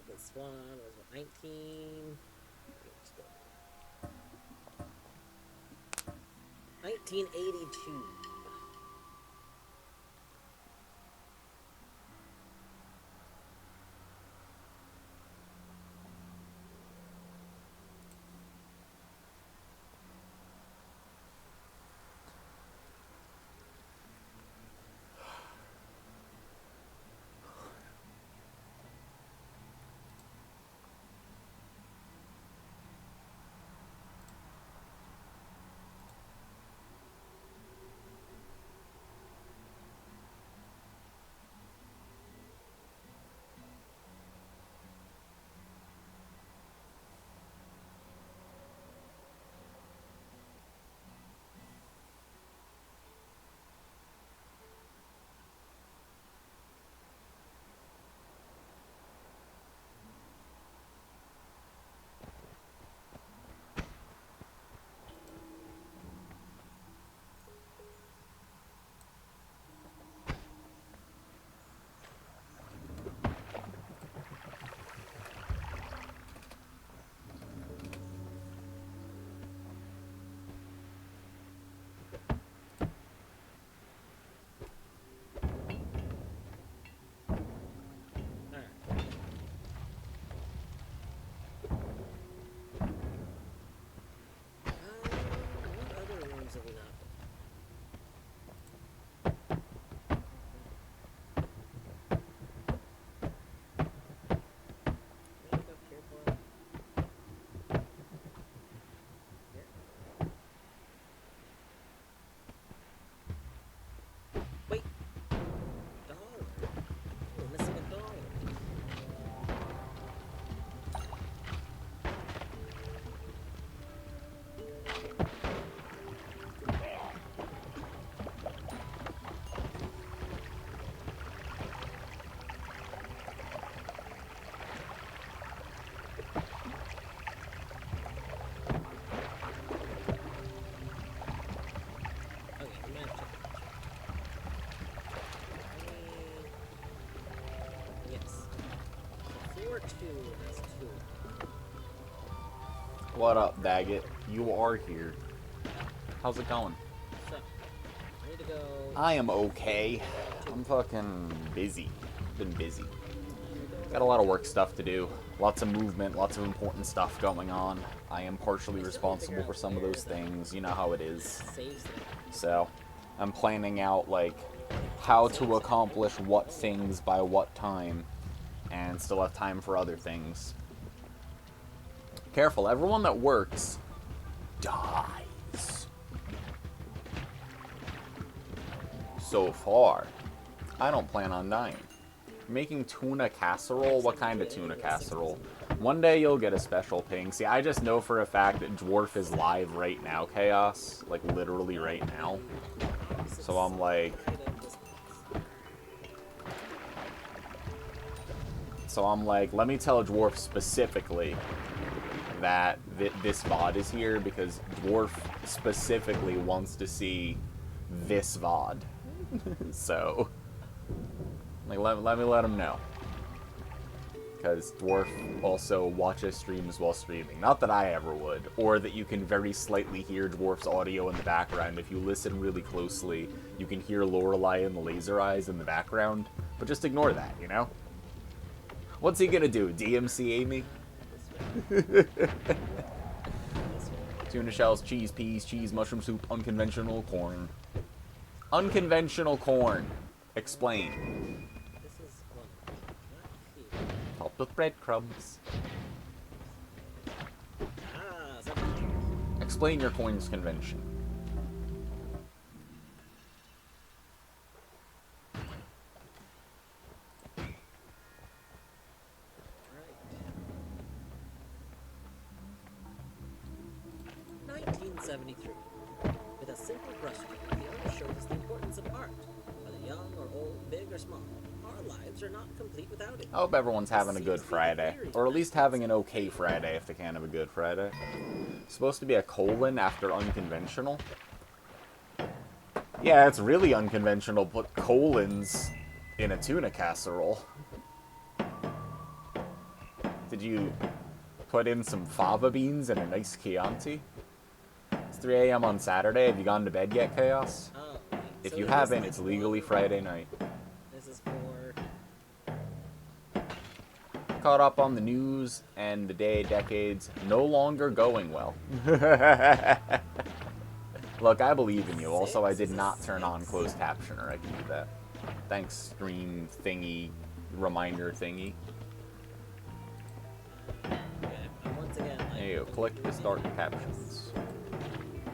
This one was what, 19? 1982. What other rooms have we not been? Up here for it? Here? Wait! Dollar. We're missing a dollar. Okay, we might have checked it. Yes. So floor 2 has 2. What up, Daggett? You are here. How's it going? So, I need to go. I am okay. I'm fucking busy. Been busy. Got a lot of work stuff to do. Lots of movement, lots of important stuff going on. I am partially responsible for some of those things. You know how it is. Saves them. So, I'm planning out, like, how to accomplish what things by what time, and still have time for other things. Careful, everyone that works dies. So far, I don't plan on dying. Making tuna casserole? What kind of tuna casserole? One day you'll get a special ping. See, I just know for a fact that Dwarf is live right now, Chaos. Like, literally right now. So I'm like... let me tell Dwarf specifically that this VOD is here because Dwarf specifically wants to see this VOD. So... like, let me let him know. Because Dwarf also watches streams while streaming. Not that I ever would. Or that you can very slightly hear Dwarf's audio in the background. If you listen really closely, you can hear Lorelei and the laser eyes in the background. But just ignore that, you know? What's he gonna do? DMCA me? Tuna shells, cheese, peas, cheese, mushroom soup, unconventional corn. Unconventional corn. Explain. Topped with breadcrumbs. Explain your coin's convention. Right. 1973. With a simple brushstroke, the artist shows us the importance of art. Whether young or old, big or small, our lives are not complete without it. I hope everyone's having a good Friday. Or at least having an okay Friday if they can't have a good Friday. It's supposed to be a colon after unconventional. Yeah, it's really unconventional, put colons in a tuna casserole. Did you put in some fava beans and a nice Chianti? It's 3 a.m. on Saturday. Have you gone to bed yet, Chaos? Oh, If so you is haven't, this it's like legally one- Friday night. This is for... Caught up on the news and the day decades no longer going well. Look, I believe in you. Also, I did not turn on closed captioner. I can do that. Thanks, stream thingy, reminder thingy. Okay, once again, like, Hey, click to start captions.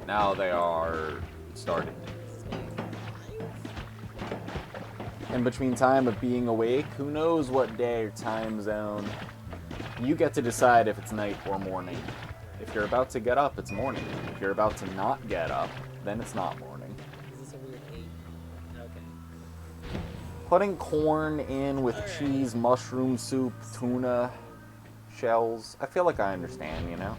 Now they are started. This is going live? In between time of being awake, who knows what day or time zone. You get to decide if it's night or morning. If you're about to get up, it's morning. If you're about to not get up, then it's not morning. Is this a weird 8? Okay. Putting corn in with cheese, mushroom soup, tuna, shells. I feel like I understand, you know?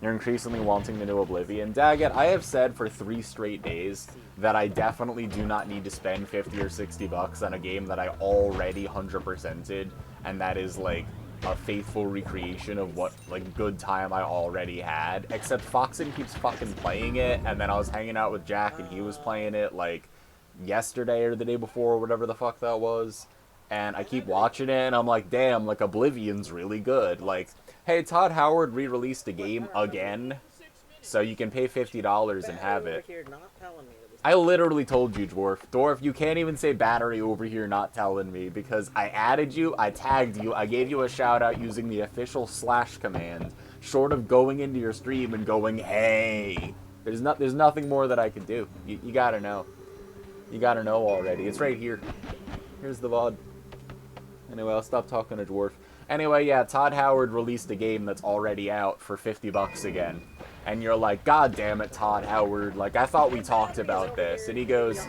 You're increasingly wanting the new Oblivion. Daggett, I have said for 3 straight days that I definitely do not need to spend 50 or 60 bucks on a game that I already 100%ed, and that is, like, a faithful recreation of what, like, good time I already had. Except Foxen keeps fucking playing it, and then I was hanging out with Jack, and he was playing it, like, yesterday or the day before, or whatever the fuck that was. And I keep watching it, and I'm like, damn, like, Oblivion's really good. Like, hey, Todd Howard re-released a game again, so you can pay $50 and have it. I literally told you, Dwarf, you can't even say battery over here not telling me, because I added you, I tagged you, I gave you a shout-out using the official / command, short of going into your stream and going, hey. There's nothing more that I can do. You gotta know. You gotta know already. It's right here. Here's the VOD. Anyway, I'll stop talking to Dwarf. Anyway, yeah, Todd Howard released a game that's already out for 50 bucks again. And you're like, God damn it, Todd Howard. Like, I thought we talked about this. And he goes,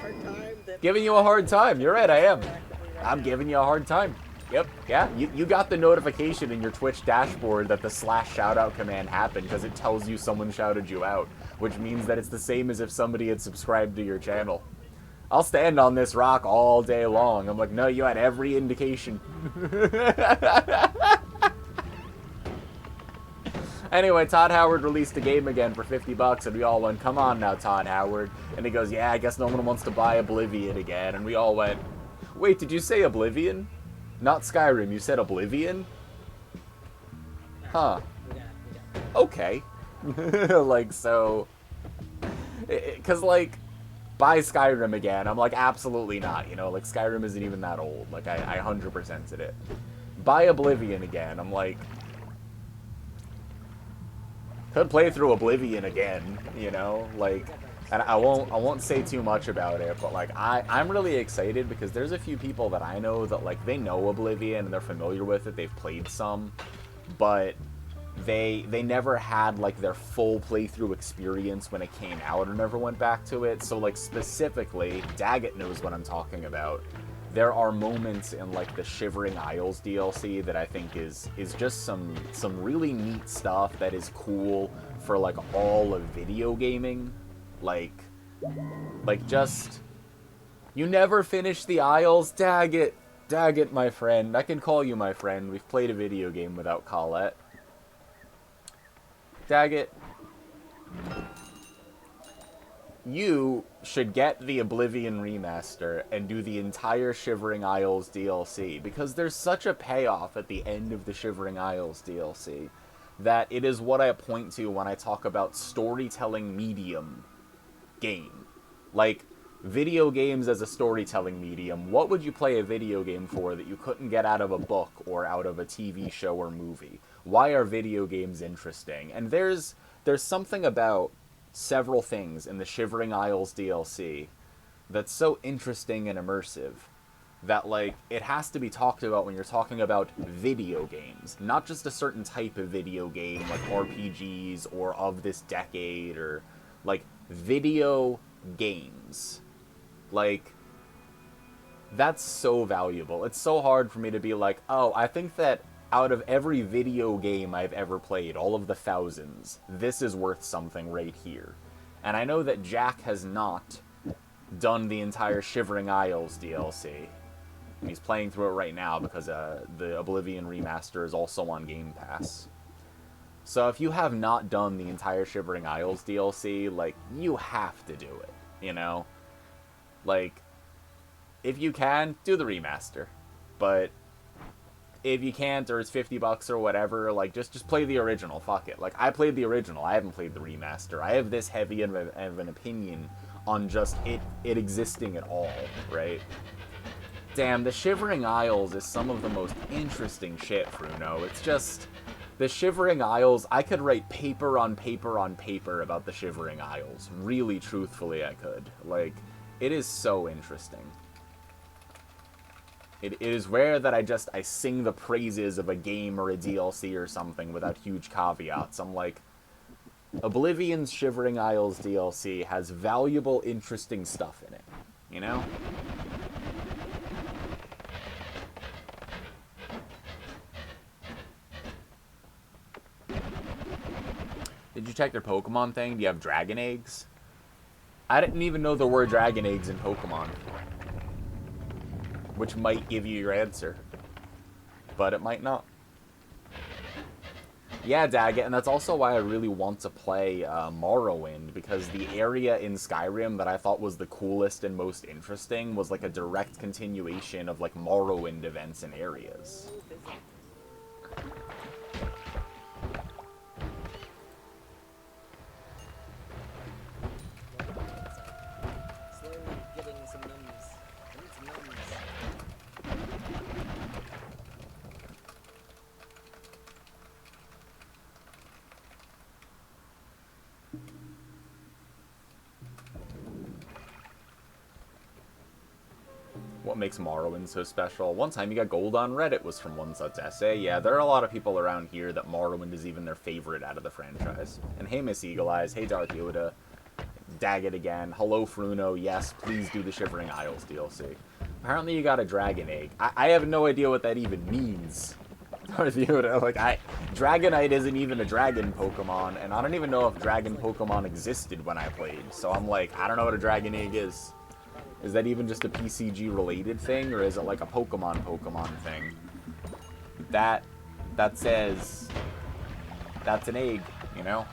giving you a hard time. You're right, I am. I'm giving you a hard time. Yep, yeah. You got the notification in your Twitch dashboard that the / shoutout command happened because it tells you someone shouted you out. Which means that it's the same as if somebody had subscribed to your channel. I'll stand on this rock all day long. I'm like, no, you had every indication. Anyway, Todd Howard released a game again for 50 bucks, and we all went, come on now, Todd Howard. And he goes, yeah, I guess no one wants to buy Oblivion again. And we all went, wait, did you say Oblivion? Not Skyrim, you said Oblivion? Huh. Okay. Like, so... Because, like, buy Skyrim again. I'm like, absolutely not, you know? Like, Skyrim isn't even that old. Like, I 100%'d it. Buy Oblivion again. I'm like... Could play through Oblivion again, you know? Like, and I won't say too much about it, but, like, I'm really excited because there's a few people that I know that, like, they know Oblivion and they're familiar with it. They've played some, but... They never had, like, their full playthrough experience when it came out or never went back to it. So, like, specifically, Daggett knows what I'm talking about. There are moments in, like, the Shivering Isles DLC that I think is just some really neat stuff that is cool for, like, all of video gaming. Like, just... You never finish the Isles? Daggett. Daggett, my friend. I can call you my friend. We've played a video game without Colette. Daggett, you should get the Oblivion remaster and do the entire Shivering Isles DLC, because there's such a payoff at the end of the Shivering Isles DLC that it is what I point to when I talk about storytelling medium game. Like, video games as a storytelling medium, what would you play a video game for that you couldn't get out of a book or out of a TV show or movie? Why are video games interesting? And there's something about several things in the Shivering Isles DLC that's so interesting and immersive that, like, it has to be talked about when you're talking about video games. Not just a certain type of video game, like RPGs or of this decade, or, like, video games. Like, that's so valuable. It's so hard for me to be like, oh, I think that out of every video game I've ever played, all of the thousands, this is worth something right here. And I know that Jack has not done the entire Shivering Isles DLC. And he's playing through it right now because the Oblivion remaster is also on Game Pass. So if you have not done the entire Shivering Isles DLC, like, you have to do it, you know? Like, if you can, do the remaster. But if you can't, or it's $50 or whatever, like, just play the original. Fuck it. Like, I played the original. I haven't played the remaster. I have this heavy of an opinion on just it existing at all, right? Damn, the Shivering Isles is some of the most interesting shit, Fruno. It's just... The Shivering Isles, I could write paper on paper on paper about the Shivering Isles. Really, truthfully, I could. Like, it is so interesting. It is rare that I sing the praises of a game or a DLC or something without huge caveats. I'm like, Oblivion's Shivering Isles DLC has valuable, interesting stuff in it. You know? Did you check their Pokemon thing? Do you have dragon eggs? I didn't even know there were dragon eggs in Pokemon. Which might give you your answer. But it might not. Yeah, Daggett, and that's also why I really want to play Morrowind, because the area in Skyrim that I thought was the coolest and most interesting was like a direct continuation of like Morrowind events and areas. What makes Morrowind so special? One time you got gold on Reddit was from one such essay. Yeah, there are a lot of people around here that Morrowind is even their favorite out of the franchise. And hey, Miss Eagle Eyes. Hey, Darth Yoda. Daggett again. Hello, Fruno. Yes, please do the Shivering Isles DLC. Apparently you got a dragon egg. I have no idea what that even means. Darth Yoda, like, Dragonite isn't even a dragon Pokemon, and I don't even know if dragon Pokemon existed when I played. So I'm like, I don't know what a dragon egg is. Is that even just a PCG-related thing, or is it like a Pokemon thing? That says that's an egg, you know?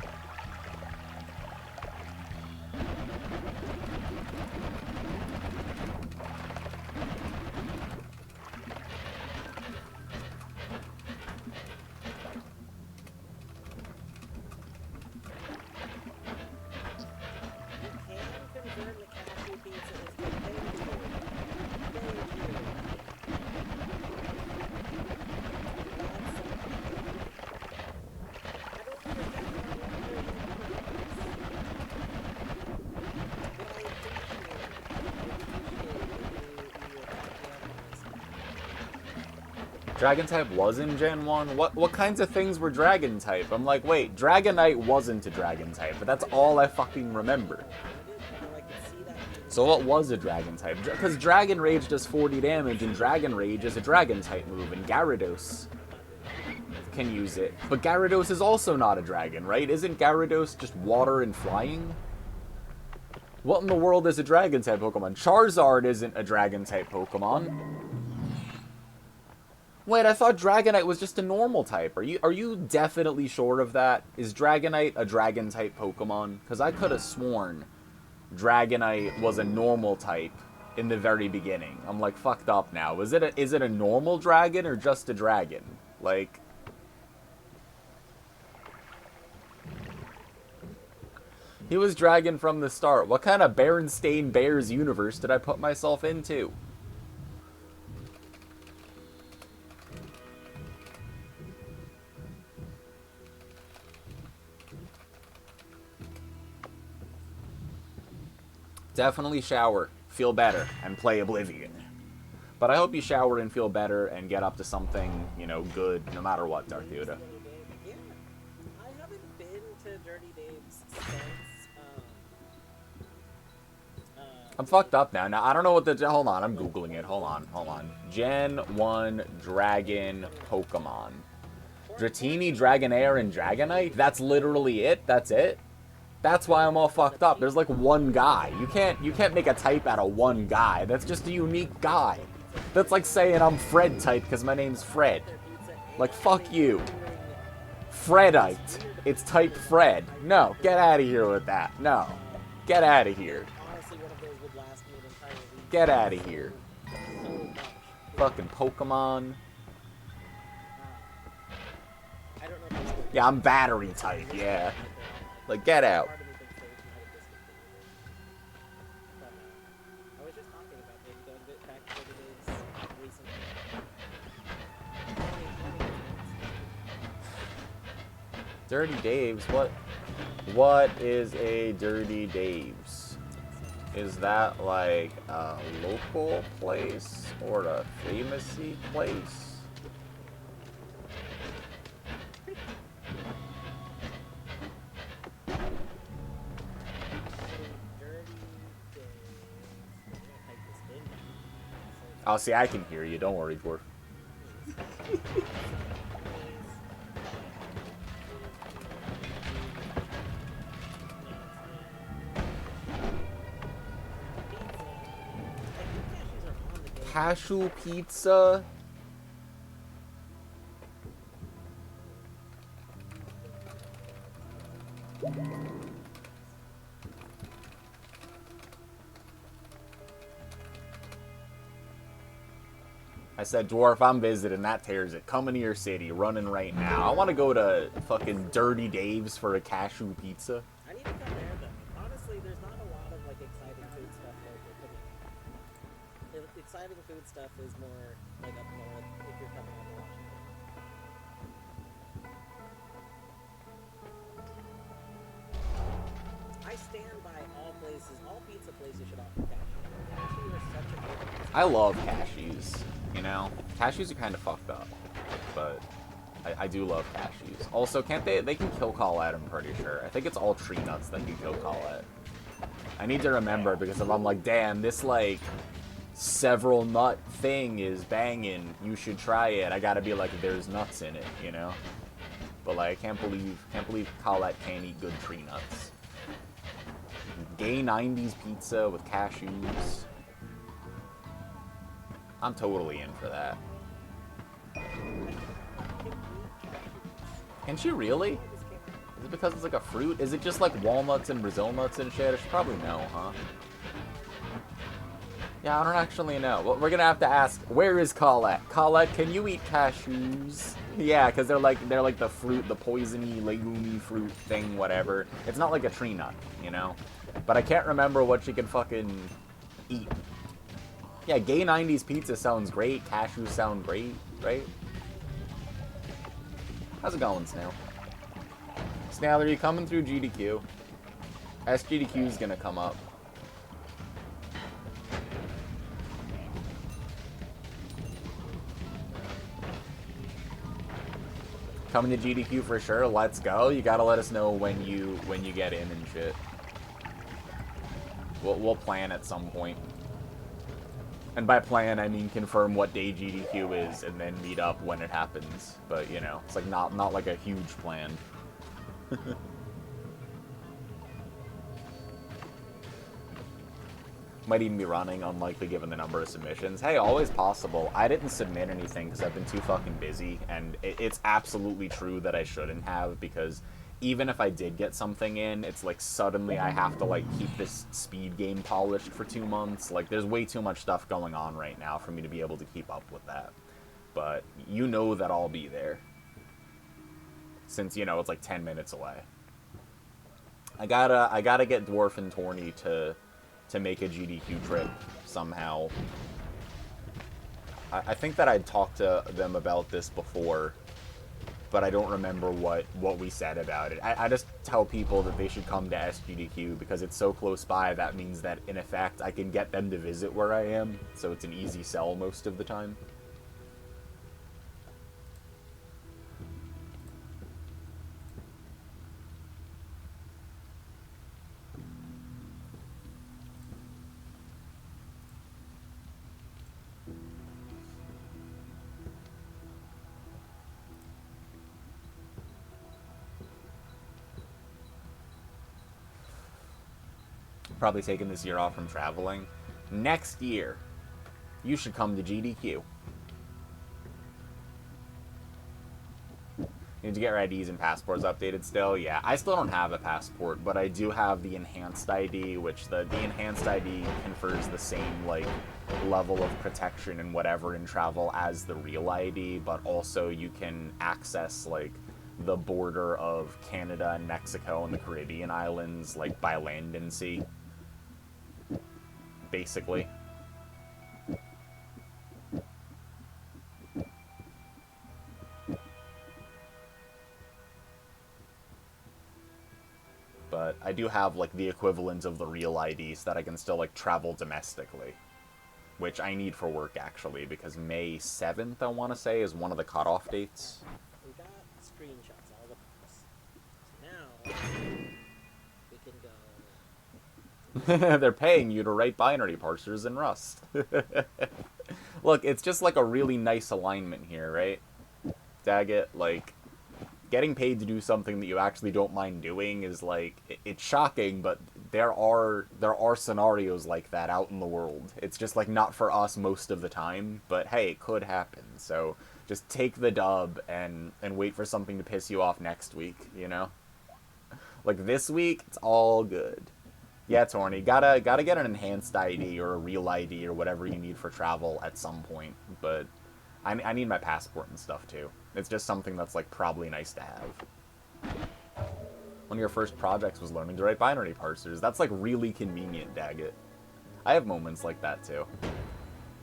Dragon type was in Gen 1? What kinds of things were Dragon type? I'm like, wait, Dragonite wasn't a Dragon type, but that's all I fucking remember. So what was a Dragon type? Because Dragon Rage does 40 damage, and Dragon Rage is a Dragon type move, and Gyarados can use it. But Gyarados is also not a dragon, right? Isn't Gyarados just water and flying? What in the world is a Dragon type Pokemon? Charizard isn't a Dragon type Pokemon. Wait, I thought Dragonite was just a normal type. Are you definitely sure of that? Is Dragonite a dragon type Pokemon? Because I could have sworn Dragonite was a normal type in the very beginning. I'm like fucked up now. Is it a normal dragon or just a dragon? Like, he was dragon from the start. What kind of Berenstain Bears universe did I put myself into? Definitely shower, feel better, and play Oblivion. But I hope you shower and feel better and get up to something, you know, good, no matter what, Darth Yoda. Yeah, I haven't been to Dirty Dave's since, I'm fucked up now. Now, I don't know what the... Hold on, I'm Googling it. Hold on. Gen 1 Dragon Pokemon. Dratini, Dragonair, and Dragonite? That's literally it? That's it? That's why I'm all fucked up. There's like one guy. You can't make a type out of one guy. That's just a unique guy. That's like saying I'm Fred type because my name's Fred. Like, fuck you. Fredite. It's type Fred. No, get out of here with that. No. Get out of here. Get out of here. Fucking Pokemon. Yeah, I'm battery type, yeah. Like, get out. Dirty Dave's? What is a Dirty Dave's? Is that like a local place or a famous-y place? Oh, see, I can hear you. Don't worry, Dwarf. Cashew pizza? I said, Dwarf, I'm visiting. That tears it. Coming to your city, running right now. I want to go to fucking Dirty Dave's for a cashew pizza. I need to come there, though. Honestly, there's not a lot of, like, exciting food stuff local to me. The exciting food stuff is more, like, up north if you're coming out of Washington. I stand by all pizza places should offer cashew. Cashew is such a good pizza. I love cashews, you know? Cashews are kind of fucked up, but I do love cashews. Also, can't they can kill Colette, I'm pretty sure. I think it's all tree nuts that can kill Colette. I need to remember, because if I'm like, damn, this, like, several nut thing is banging, you should try it, I gotta be like, there's nuts in it, you know? But, like, I can't believe Colette can't eat good tree nuts. Gay 90s pizza with cashews. I'm totally in for that. Can she really? Is it because it's like a fruit? Is it just like walnuts and Brazil nuts and shit? I should probably know, huh? Yeah, I don't actually know. Well, we're gonna have to ask, where is Colette? Colette, can you eat cashews? Yeah, because they're like the fruit, the poisony, legumey fruit thing, whatever. It's not like a tree nut, you know? But I can't remember what she can fucking eat. Yeah, gay 90s pizza sounds great. Cashews sound great, right? How's it going, Snail? Snail, are you coming through GDQ? SGDQ is gonna come up. Coming to GDQ for sure. Let's go. You gotta let us know when you get in and shit. We'll plan at some point. And by plan, I mean confirm what day GDQ is and then meet up when it happens. But, you know, it's like not like a huge plan. Might even be running, unlikely given the number of submissions. Hey, always possible. I didn't submit anything because I've been too fucking busy, and it's absolutely true that I shouldn't have, because even if I did get something in, it's like suddenly I have to like keep this speed game polished for 2 months. Like, there's way too much stuff going on right now for me to be able to keep up with that. But you know that I'll be there, since, you know, it's like 10 minutes away. I gotta get Dwarf and Torny to make a GDQ trip somehow. I think that I'd talked to them about this before, but I don't remember what we said about it. I just tell people that they should come to SGDQ because it's so close by. That means that, in effect, I can get them to visit where I am, so it's an easy sell most of the time. Probably taking this year off from traveling. Next year, You should come to GDQ. Need to get your IDs and passports updated still? Yeah, I still don't have a passport, but I do have the enhanced ID, which the enhanced ID confers the same, like, level of protection and whatever in travel as the real ID, but also you can access, like, the border of Canada and Mexico and the Caribbean islands, like, by land and sea. Basically. But I do have, like, the equivalent of the real ID so that I can still, like, travel domestically. Which I need for work, actually, because May 7th, I want to say, is one of the cutoff dates. We got screenshots all the place. So now we can go. They're paying you to write binary parsers in Rust. Look, it's just like a really nice alignment here, right? Daggett, like, getting paid to do something that you actually don't mind doing is, like, it's shocking, but there are scenarios like that out in the world. It's just, like, not for us most of the time, but hey, it could happen. So just take the dub and wait for something to piss you off next week, you know? Like, this week, it's all good. Yeah, Torny, gotta get an enhanced ID or a real ID or whatever you need for travel at some point, but I need my passport and stuff, too. It's just something that's, like, probably nice to have. One of your first projects was learning to write binary parsers. That's, like, really convenient, Daggett. I have moments like that, too.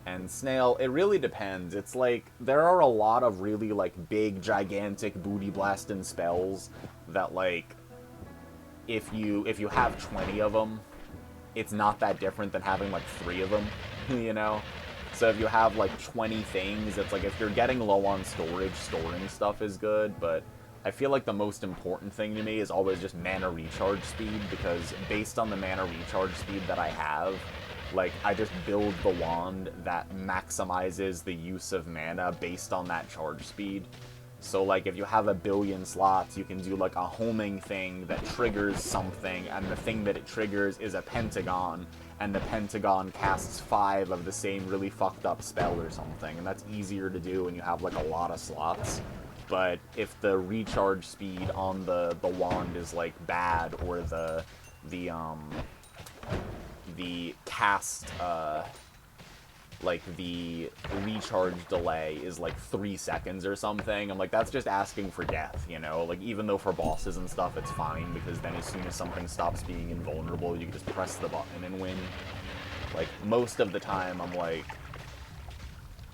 And Snail, it really depends. It's, like, there are a lot of really, like, big, gigantic, booty-blasting spells that, like, if you have 20 of them, it's not that different than having, like, 3 of them, you know? So if you have, like, 20 things, it's like, if you're getting low on storage, storing stuff is good, but I feel like the most important thing to me is always just mana recharge speed, because based on the mana recharge speed that I have, like, I just build the wand that maximizes the use of mana based on that charge speed. So, like, if you have a billion slots, you can do, like, a homing thing that triggers something, and the thing that it triggers is a pentagon, and the pentagon casts 5 of the same really fucked up spell or something, and that's easier to do when you have, like, a lot of slots. But if the recharge speed on the wand is, like, bad, or the cast, like, the recharge delay is, like, 3 seconds or something, I'm like, that's just asking for death, you know? Like, even though for bosses and stuff it's fine, because then as soon as something stops being invulnerable, you can just press the button and win. Like, most of the time, I'm, like,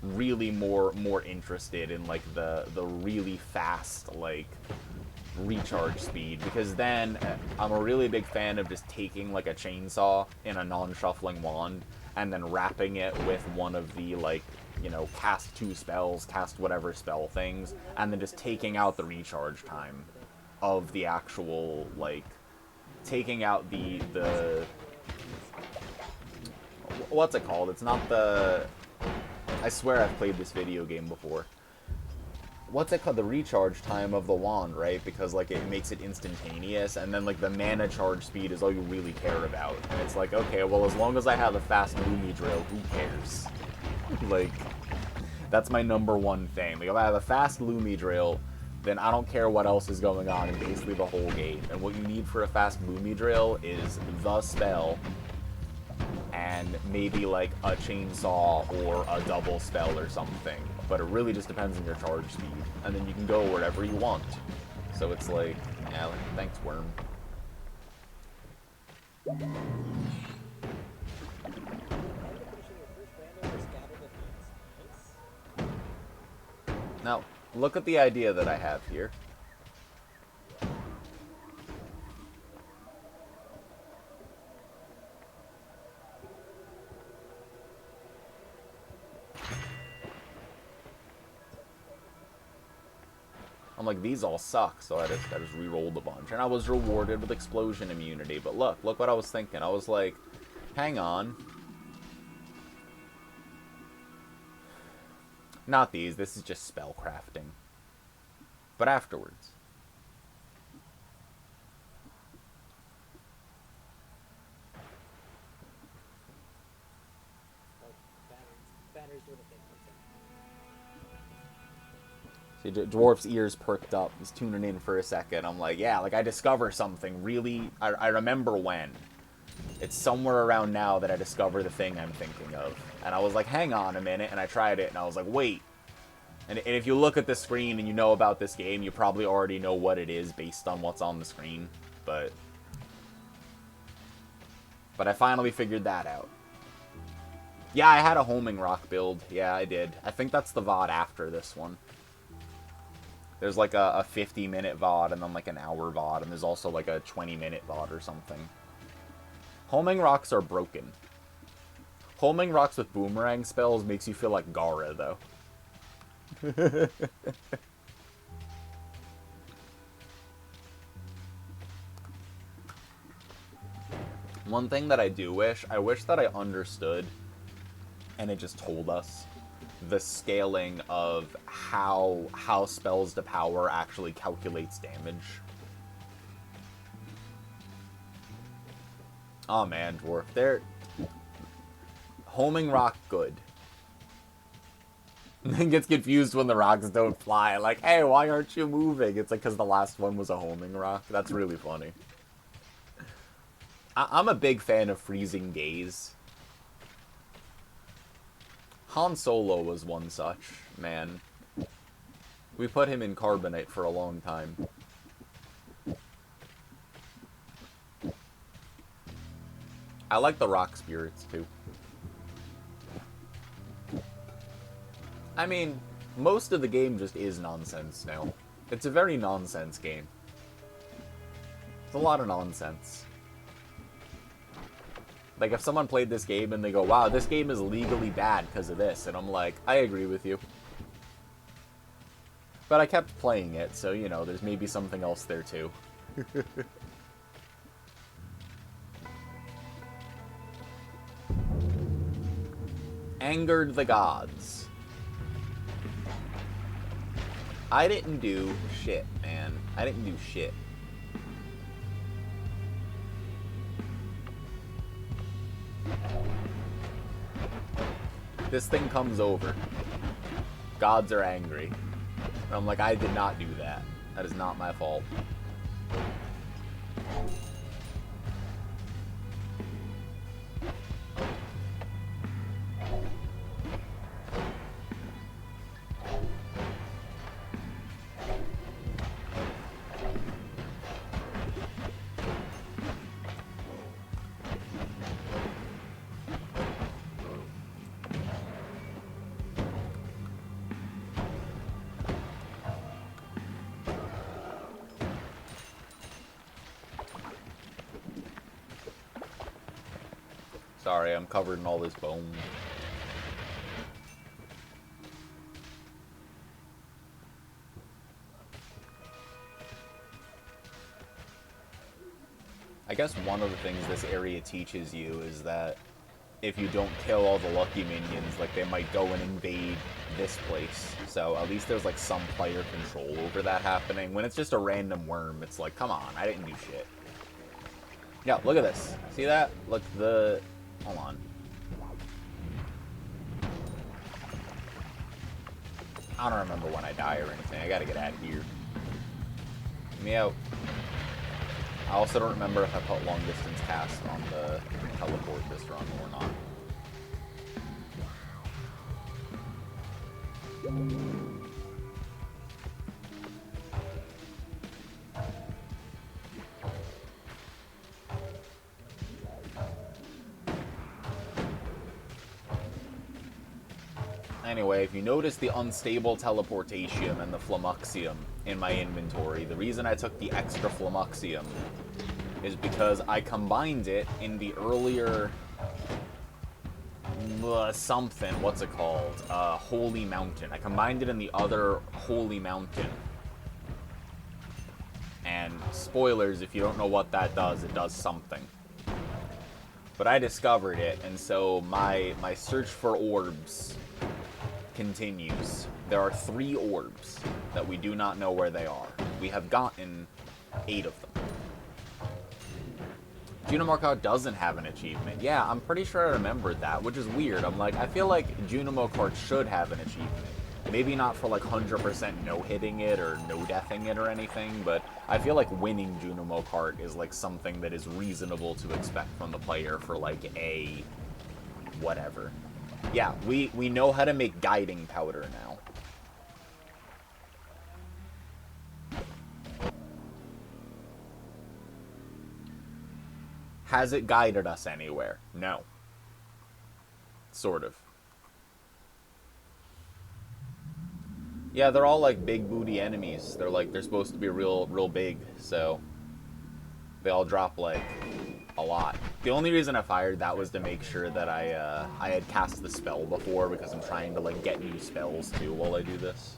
really more interested in, like, the really fast, like, recharge speed, because then I'm a really big fan of just taking, like, a chainsaw in a non-shuffling wand and then wrapping it with one of the, like, you know, cast 2 spells, cast whatever spell things, and then just taking out the recharge time of the actual, like, taking out the what's it called? It's not the, I swear I've played this video game before. What's it called? The recharge time of the wand, right? Because, like, it makes it instantaneous, and then, like, the mana charge speed is all you really care about. And it's like, okay, well, as long as I have a fast Lumi drill, who cares? Like, that's my #1 thing. Like, if I have a fast Lumi drill, then I don't care what else is going on in basically the whole game. And what you need for a fast Lumi drill is the spell, and maybe, like, a chainsaw or a double spell or something. But it really just depends on your charge speed, and then you can go wherever you want. So it's like, yeah, like, thanks, Worm. Now, look at the idea that I have here. I'm like, these all suck, so I just re-rolled a bunch. And I was rewarded with explosion immunity. But look what I was thinking. I was like, hang on. Not these, this is just spell crafting. But afterwards. sort of thing concept. See, Dwarf's ears perked up. He's tuning in for a second. I'm like, yeah, like I discover something really... I remember when. It's somewhere around now that I discover the thing I'm thinking of. And I was like, hang on a minute, and I tried it, and I was like, wait. And if you look at the screen and you know about this game, you probably already know what it is based on what's on the screen. But I finally figured that out. Yeah, I had a homing rock build. Yeah, I did. I think that's the VOD after this one. There's like a 50-minute VOD and then like an hour VOD, and there's also like a 20-minute VOD or something. Homing rocks are broken. Homing rocks with boomerang spells makes you feel like Gara, though. One thing that I wish that I understood, and it just told us, the scaling of how spells to power actually calculates damage. Oh man, Dwarf. They're... Homing rock, good. And then gets confused when the rocks don't fly. Like, hey, why aren't you moving? It's like, because the last one was a homing rock. That's really funny. I'm a big fan of Freezing Gaze. Han Solo was one such, man. We put him in Carbonite for a long time. I like the rock spirits, too. I mean, most of the game just is nonsense now. It's a very nonsense game. It's a lot of nonsense. Like, if someone played this game and they go, wow, this game is legally bad because of this, and I'm like, I agree with you. But I kept playing it, so, you know, there's maybe something else there, too. Angered the gods. I didn't do shit, man. I didn't do shit. This thing comes over. Gods are angry. And I'm like, I did not do that. That is not my fault. Sorry, I'm covered in all this bone. I guess one of the things this area teaches you is that if you don't kill all the lucky minions, like, they might go and invade this place. So at least there's, like, some player control over that happening. When it's just a random worm, it's like, come on, I didn't do shit. Yeah, look at this. See that? Look, the... Hold on. I don't remember when I die or anything. I gotta get out of here. Get me out. I also don't remember if I put long distance cast on the teleport this run or not. Anyway, if you notice the unstable teleportation and the Flamuxium in my inventory, the reason I took the extra Flamuxium is because I combined it in the earlier... something, what's it called? Holy Mountain. I combined it in the other Holy Mountain. And spoilers, if you don't know what that does, it does something. But I discovered it, and so my search for orbs continues. There are 3 orbs that we do not know where they are. We have gotten 8 of them. Junimo Kart doesn't have an achievement. Yeah, I'm pretty sure I remembered that, which is weird. I'm like, I feel like Junimo Kart should have an achievement. Maybe not for like 100% no-hitting it or no-deathing it or anything, but I feel like winning Junimo Kart is like something that is reasonable to expect from the player for like a whatever. Yeah, we know how to make guiding powder now. Has it guided us anywhere? No. Sort of. Yeah, they're all like big booty enemies. They're supposed to be real big, so they all drop like a lot. The only reason I fired that was to make sure that I had cast the spell before, because I'm trying to like get new spells too while I do this.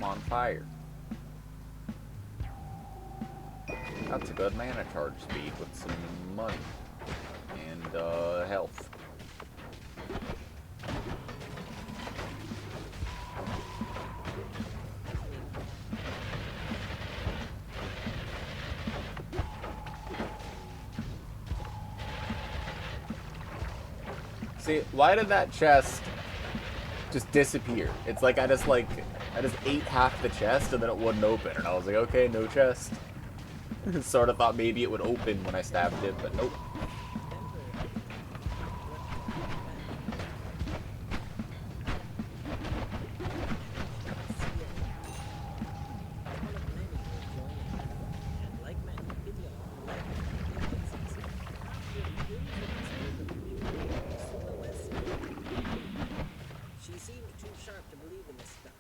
On fire. That's a good mana charge speed with some money and health. See, why did that chest just disappear? It's like I just ate half the chest and then it wouldn't open, and I was like, okay, no chest. Sort of thought maybe it would open when I stabbed it, but nope. She seemed too sharp to believe in this stuff.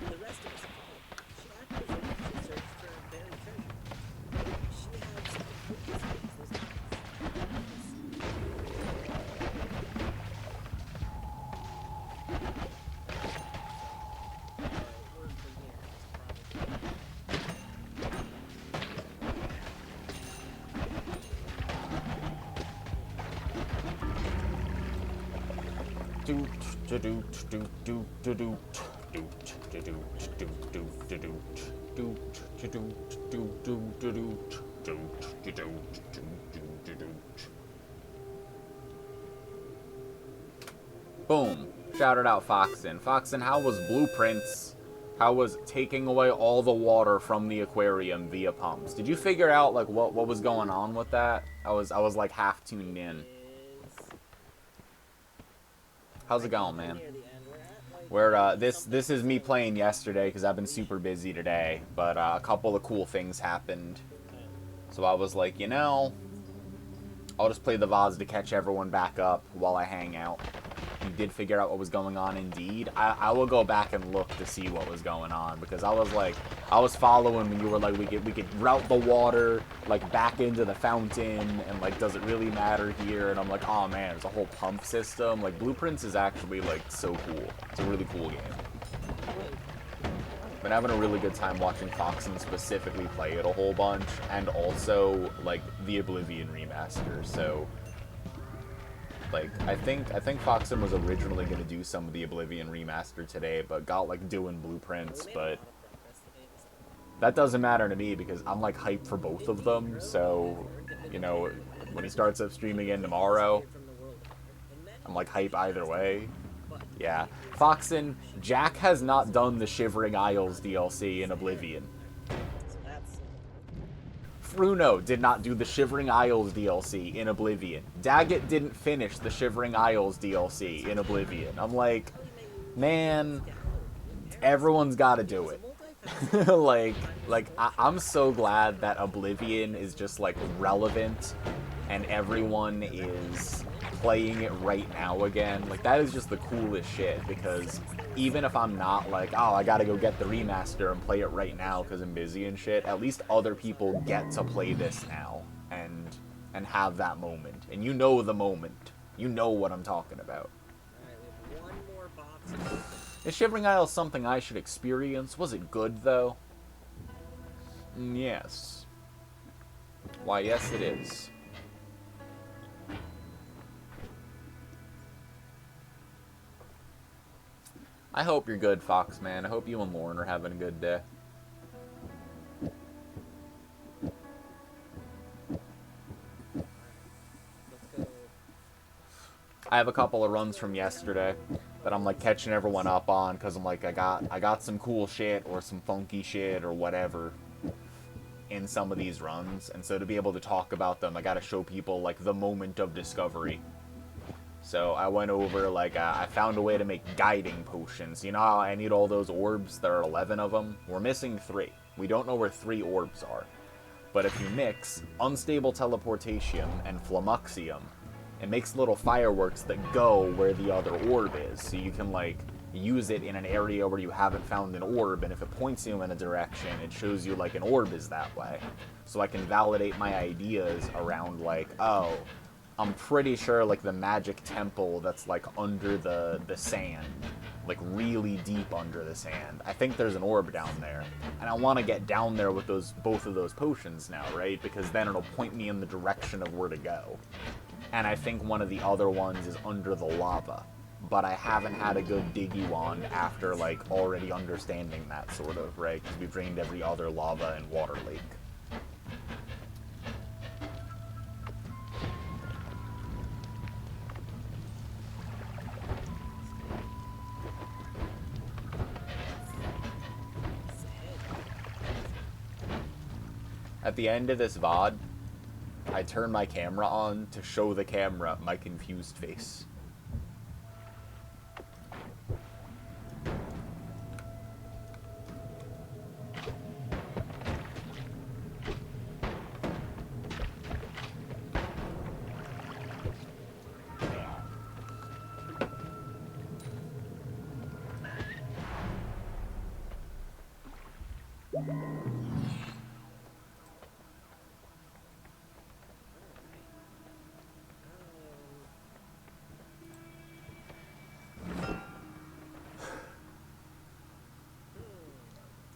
The rest of us followed. She acted as if she searched for buried treasure. She had some hopeless faces. Word for years, Boom. Shouted out Foxen. Foxen, how was Blueprints? How was taking away all the water from the aquarium via pumps? Did you figure out like what was going on with that? I was like half tuned in. How's it going, man? This is me playing yesterday because I've been super busy today, but a couple of cool things happened. So I was like, you know, I'll just play the VODs to catch everyone back up while I hang out. You did figure out what was going on indeed. I will go back and look to see what was going on, because I was following when you were like, we could route the water like back into the fountain, and like, does it really matter here? And I'm like, oh man, there's a whole pump system. Like, Blueprints is actually like so cool. It's a really cool game. Been having a really good time watching Foxen specifically play it a whole bunch, and also like the Oblivion remaster. So like, I think Foxen was originally going to do some of the Oblivion remaster today, but got like doing Blueprints. But that doesn't matter to me because I'm like hyped for both of them. So, you know, when he starts up streaming again tomorrow, I'm like hype either way. Yeah. Foxen, Jack has not done the Shivering Isles DLC in Oblivion. Fruno did not do the Shivering Isles DLC in Oblivion. Daggett didn't finish the Shivering Isles DLC in Oblivion. I'm like, man, everyone's got to do it. I'm so glad that Oblivion is just like relevant and everyone is playing it right now again, like, that is just the coolest shit, because even if I'm not like, oh, I gotta go get the remaster and play it right now because I'm busy and shit, at least other people get to play this now and have that moment. And you know the moment. You know what I'm talking about. Alright, we have one more box to open. Is Shivering Isle something I should experience? Was it good, though? Yes. Why, yes it is. I hope you're good, Foxman. I hope you and Lauren are having a good day. Let's go. I have a couple of runs from yesterday that I'm like catching everyone up on because I'm like I got some cool shit or some funky shit or whatever in some of these runs, and so to be able to talk about them, I gotta show people like the moment of discovery. So I went over, like, I found a way to make guiding potions. You know how I need all those orbs? There are 11 of them. We're missing 3. We don't know where 3 orbs are. But if you mix Unstable Teleportation and Flamuxium, it makes little fireworks that go where the other orb is. So you can, like, use it in an area where you haven't found an orb, and if it points you in a direction, it shows you, like, an orb is that way. So I can validate my ideas around, like, oh, I'm pretty sure, like, the magic temple that's, like, under the sand, like, really deep under the sand, I think there's an orb down there, and I want to get down there with both of those potions now, right, because then it'll point me in the direction of where to go, and I think one of the other ones is under the lava, but I haven't had a good diggy wand after, like, already understanding that, sort of, right, because we've drained every other lava and water lake. At the end of this VOD, I turn my camera on to show the camera my confused face.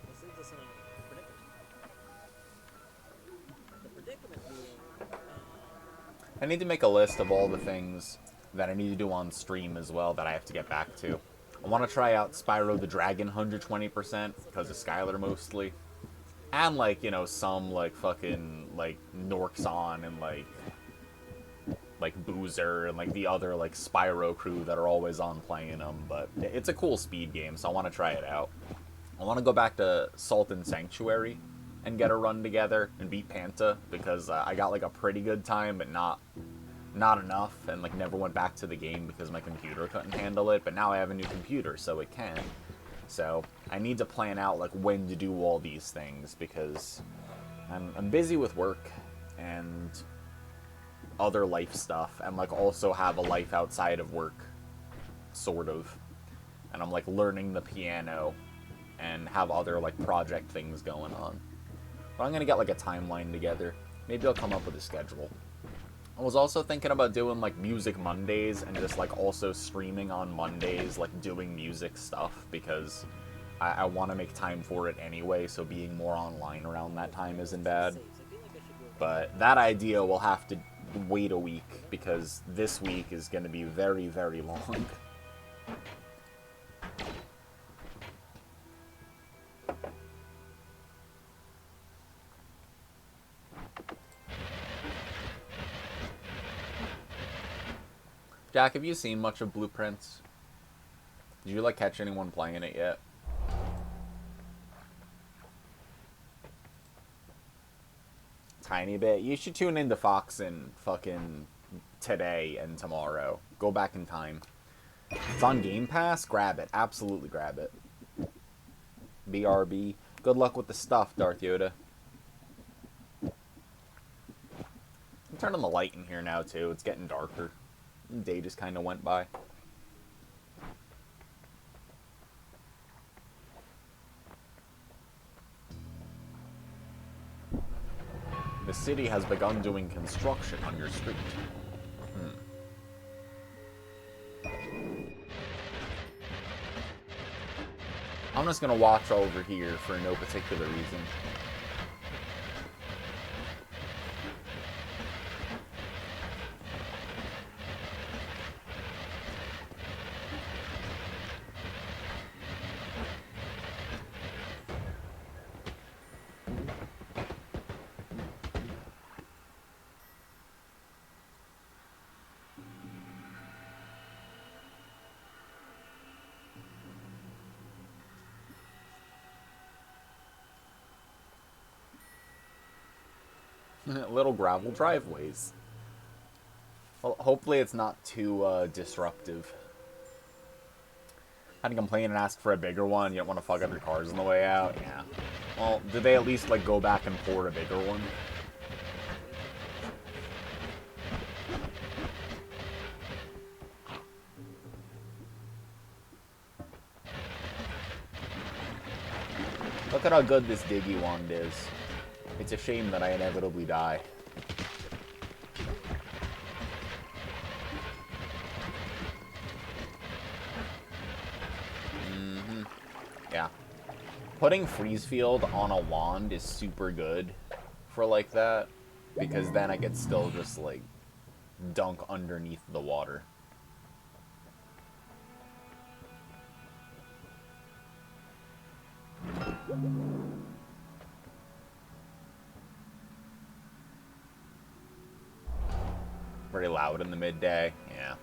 This leaves us in a predicament. The predicament being, I need to make a list of all the things that I need to do on stream as well that I have to get back to. I want to try out Spyro the Dragon 120% because of Skylar mostly. And, like, you know, some, like, fucking, like, Norxon and, like Boozer and, like, the other, like, Spyro crew that are always on playing them. But it's a cool speed game, so I want to try it out. I want to go back to Salt and Sanctuary and get a run together and beat Panta because I got, like, a pretty good time, but not enough, and, like, never went back to the game because my computer couldn't handle it, but now I have a new computer, so it can. So I need to plan out, like, when to do all these things because I'm busy with work and other life stuff, and, like, also have a life outside of work, sort of. And I'm, like, learning the piano and have other, like, project things going on. But I'm gonna get, like, a timeline together. Maybe I'll come up with a schedule. I was also thinking about doing, like, Music Mondays and just, like, also streaming on Mondays, like, doing music stuff, because I want to make time for it anyway, so being more online around that time isn't bad. But that idea will have to wait a week, because this week is going to be very, very long. Jack, have you seen much of Blueprints? Did you, like, catch anyone playing it yet? Tiny bit. You should tune into Foxen fucking today and tomorrow. Go back in time. It's on Game Pass. Grab it. Absolutely grab it. BRB. Good luck with the stuff, Darth Yoda. I'm turning the light in here now, too. It's getting darker. Day just kind of went by. The city has begun doing construction on your street. I'm just gonna watch over here for no particular reason. Little gravel driveways. Well, hopefully it's not too disruptive. Had to complain and ask for a bigger one. You don't want to fuck up your cars on the way out. Yeah. Well, did they at least like go back and port a bigger one? Look at how good this diggy wand is. It's a shame that I inevitably die. Yeah. Putting freeze field on a wand is super good for like that, because then I could still just like dunk underneath the water. Very loud in the midday. Yeah.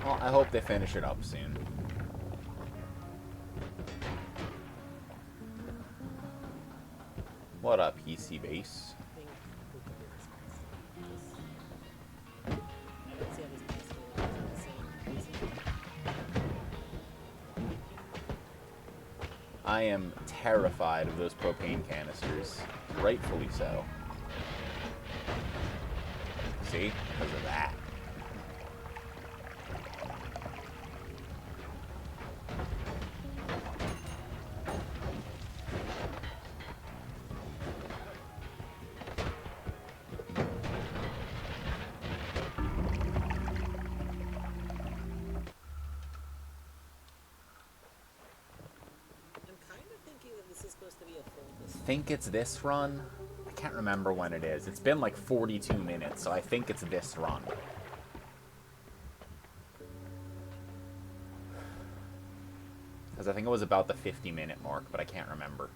Well, I hope they finish it up soon. What up, PC base? I am terrified of those propane canisters. Rightfully so. See? Because of that. I think it's this run. I can't remember when it is. It's been like 42 minutes, so I think it's this run. Because I think it was about the 50-minute mark, but I can't remember.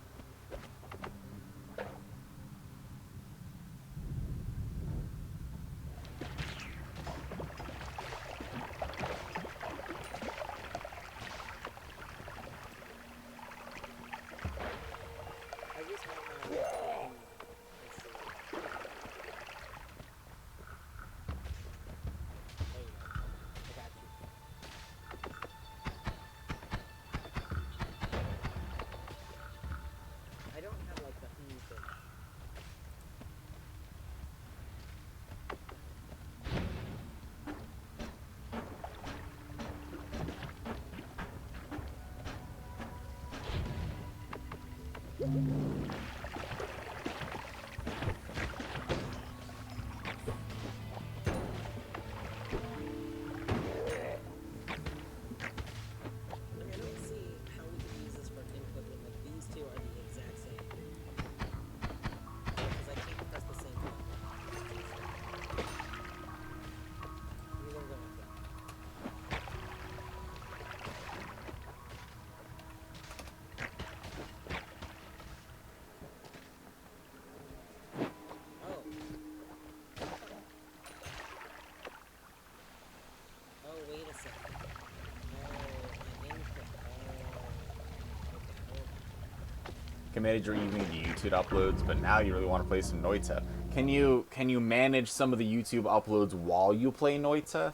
Committed your evening to YouTube uploads, but now you really want to play some Noita. Can you manage some of the YouTube uploads while you play Noita?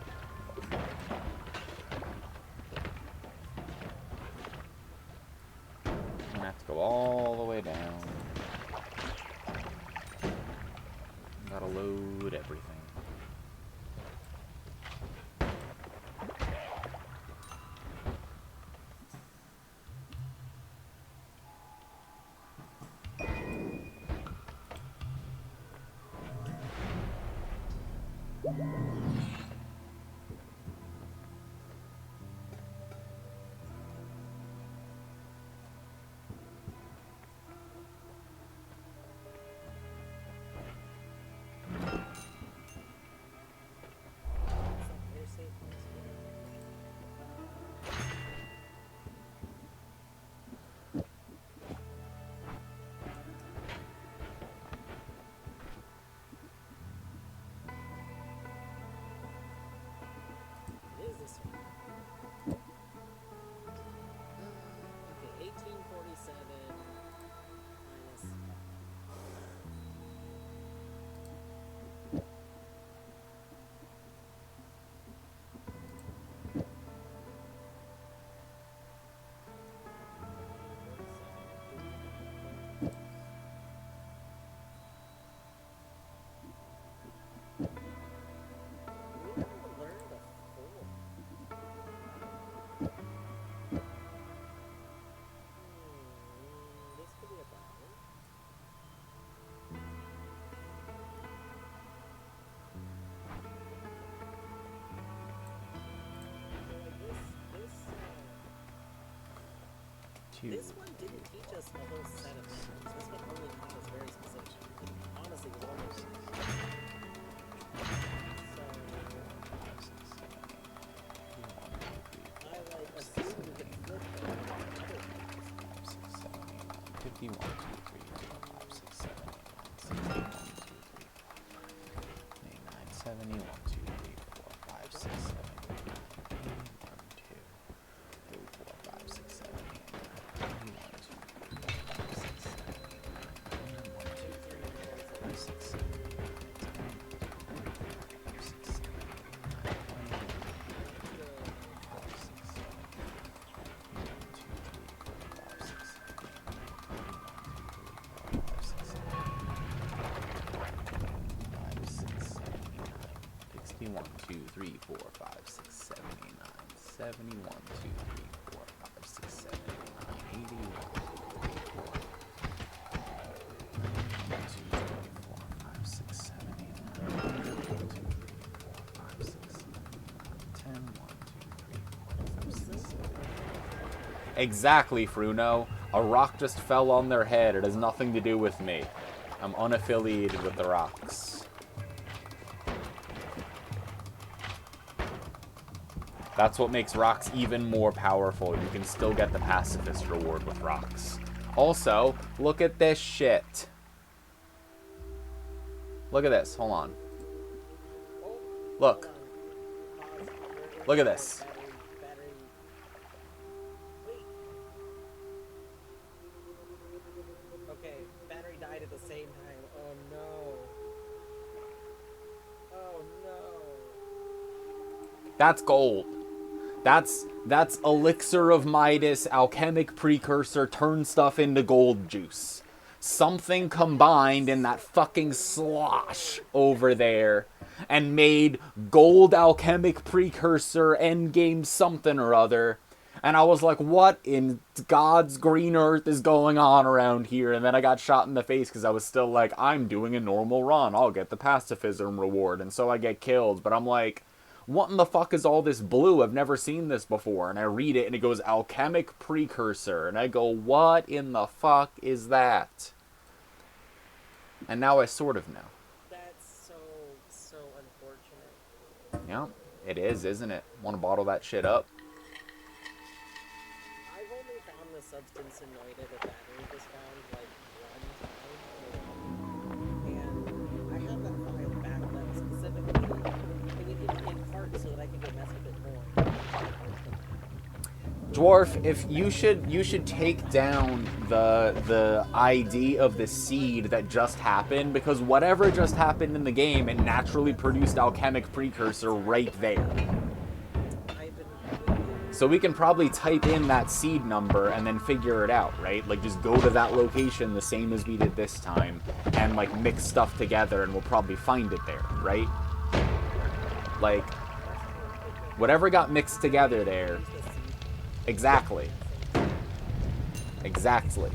I'm gonna have to go all the way down. Gotta load everything. This one didn't teach us a whole set of numbers. This one only taught us very specific. It honestly was almost... So... I like assumed we could flip them. 51, 2, 3, 4, 5, 6, 7, 8, 9, 70, 1, 2, 3, 4, 5, 6, 7, 1, 2, 3, 4, 5, 6, 7, 8, 9, 71, 2, 3, 4, 5, 6, 7, 8, 9, 81, 1, 2, 3, 4, 5, 6, 7, 8, 9, 1, 2, 3, 4, 5, 6, 7, 8, 9, 10, 1, 2, 3, 4, 5, 6, 7, 8. Exactly, Fruno. A rock just fell on their head. It has nothing to do with me. I'm unaffiliated with the rocks. That's what makes rocks even more powerful. You can still get the pacifist reward with rocks. Also, look at this shit. Look at this. Hold on. Look. Look at this. Okay, battery died at the same time. Oh no. Oh no. That's gold. That's Elixir of Midas, Alchemic Precursor, turn stuff into gold juice. Something combined in that fucking slosh over there and made gold Alchemic Precursor endgame something or other. And I was like, what in God's green earth is going on around here? And then I got shot in the face because I was still like, I'm doing a normal run. I'll get the pacifism reward. And so I get killed. But I'm like, what in the fuck is all this blue? I've never seen this before. And I read it and it goes Alchemic Precursor. And I go, what in the fuck is that? And now I sort of know. That's so unfortunate. Yeah, it is, isn't it? Want to bottle that shit up? I've only found the substance annoyed at a battery was found like one time. And I have that file backed up specifically in part so that I can go mess with it more. Dwarf, if you should take down the ID of the seed that just happened, because whatever just happened in the game, it naturally produced Alchemic Precursor right there. So we can probably type in that seed number and then figure it out, right? Like just go to that location the same as we did this time and like mix stuff together and we'll probably find it there, right? Like whatever got mixed together there. Exactly. Exactly.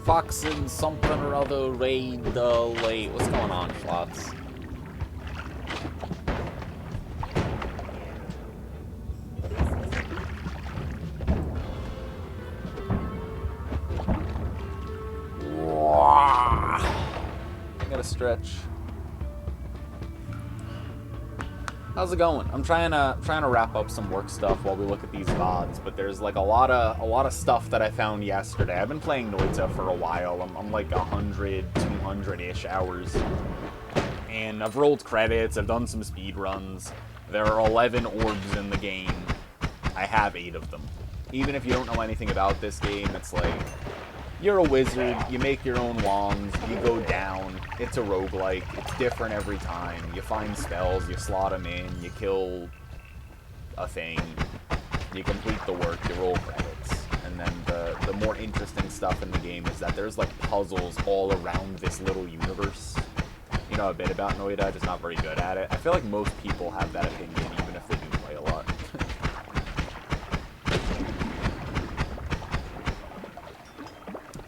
Fox and something or other raid the late. What's going on, Schlots? stretch. How's it going? I'm trying to wrap up some work stuff while we look at these VODs, but there's like a lot of stuff that I found yesterday. I've been playing Noita for a while. I'm like 100, 200-ish hours. And I've rolled credits, I've done some speed runs. There are 11 orbs in the game. I have 8 of them. Even if you don't know anything about this game, it's like, you're a wizard, you make your own wands, you go down, it's a roguelike, it's different every time. You find spells, you slot them in, you kill a thing, you complete the work, you roll credits. And then the more interesting stuff in the game is that there's like puzzles all around this little universe. You know a bit about Noita, just not very good at it. I feel like most people have that opinion, even if they do play a lot.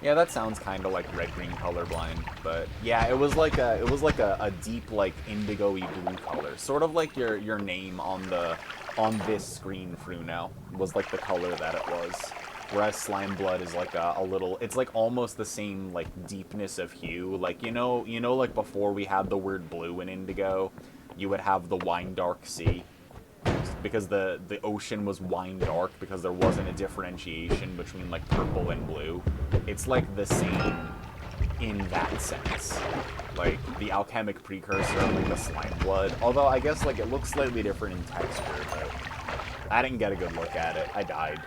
Yeah, that sounds kind of like red-green colorblind, but yeah, it was like a deep like indigo-y blue color, sort of like your name on this screen, Fruno, was like the color that it was. Whereas Slime Blood is like a little, it's like almost the same like deepness of hue. Like you know like before we had the word blue in Indigo, you would have the wine dark sea. Because the ocean was wine dark because there wasn't a differentiation between like purple and blue. It's like the same in that sense. Like the Alchemic Precursor and like the Slime Blood. Although I guess like it looks slightly different in texture, but I didn't get a good look at it. I died.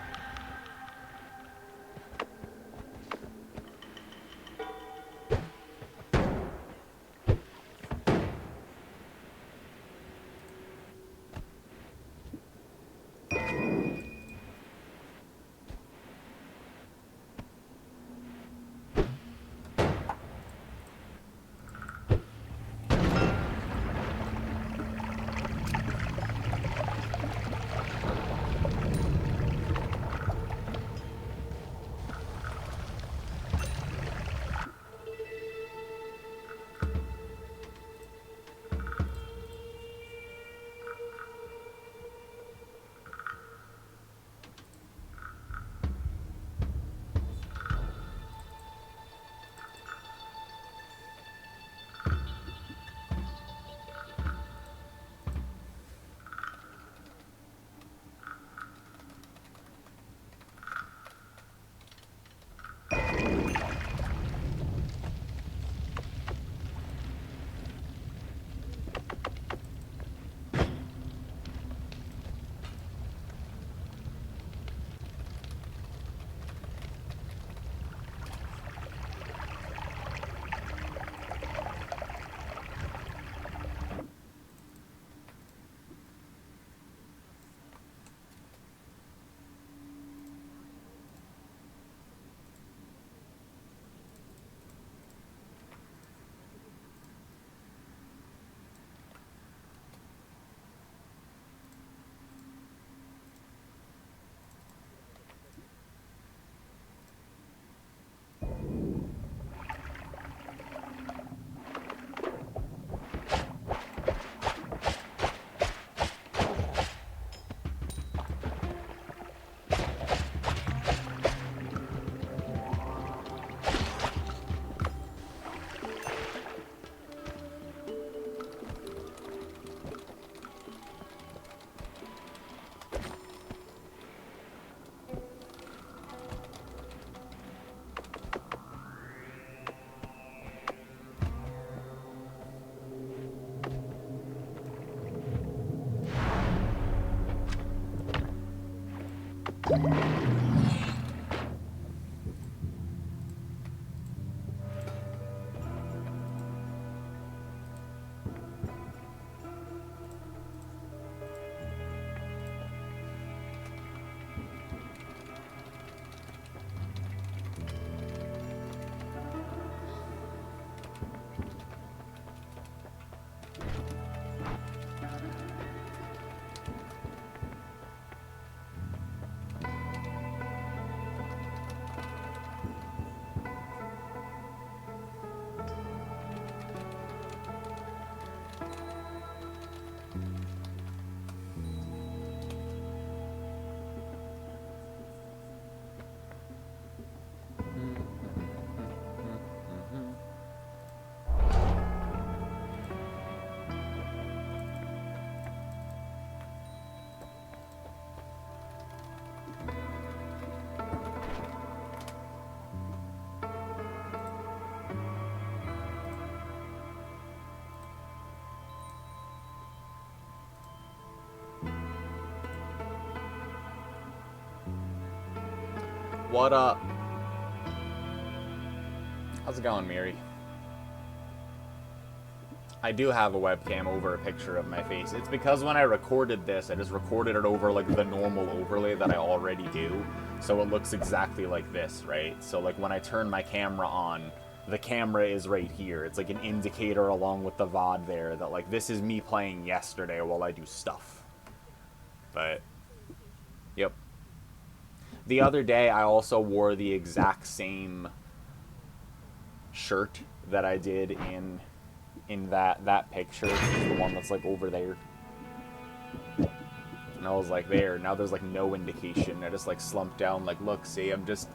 What up? How's it going, Miri? I do have a webcam over a picture of my face. It's because when I recorded this, I just recorded it over, like, the normal overlay that I already do. So it looks exactly like this, right? So, like, when I turn my camera on, the camera is right here. It's like an indicator along with the VOD there that, like, this is me playing yesterday while I do stuff. But, yep. The other day, I also wore the exact same shirt that I did in that picture, the one that's, like, over there. And I was like, there. Now there's, like, no indication. I just, like, slumped down, like, look, see,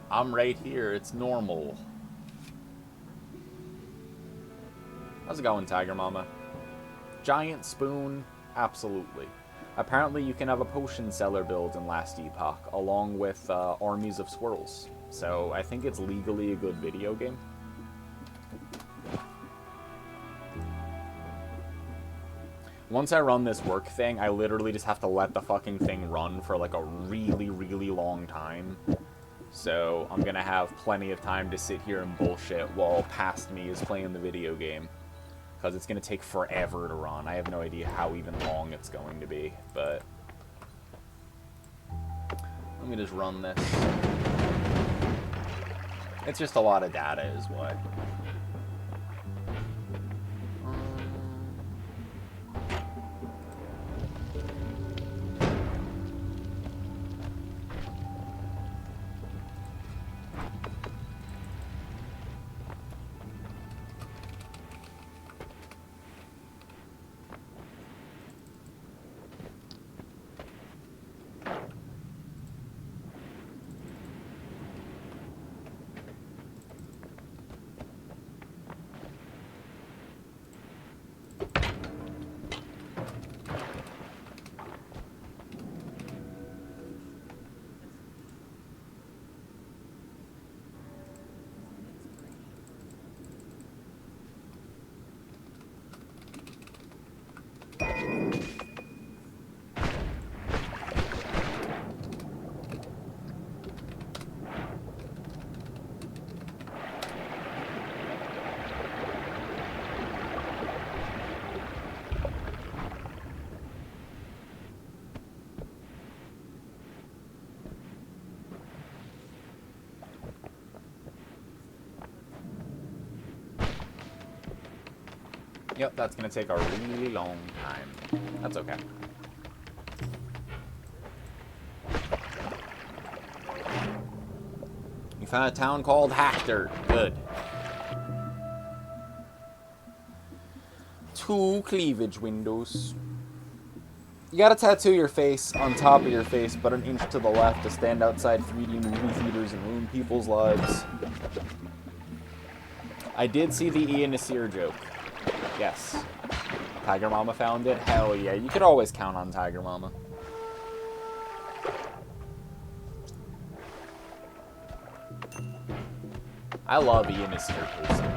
I'm right here. It's normal. How's it going, Tiger Mama? Giant spoon? Absolutely. Apparently you can have a potion seller build in Last Epoch, along with armies of squirrels. So I think it's legally a good video game. Once I run this work thing, I literally just have to let the fucking thing run for like a really, really long time. So I'm gonna have plenty of time to sit here and bullshit while past me is playing the video game. Because it's gonna take forever to run. I have no idea how even long it's going to be, but... Let me just run this. It's just a lot of data is what. Yep, that's gonna take a really long time. That's okay. You found a town called Hactor. Good. 2 cleavage windows. You gotta tattoo your face on top of your face, but an inch to the left to stand outside 3D movie theaters and ruin people's lives. I did see the Ian Nasir joke. Yes. Tiger Mama found it? Hell yeah. You could always count on Tiger Mama. I love Ian Nasir posting.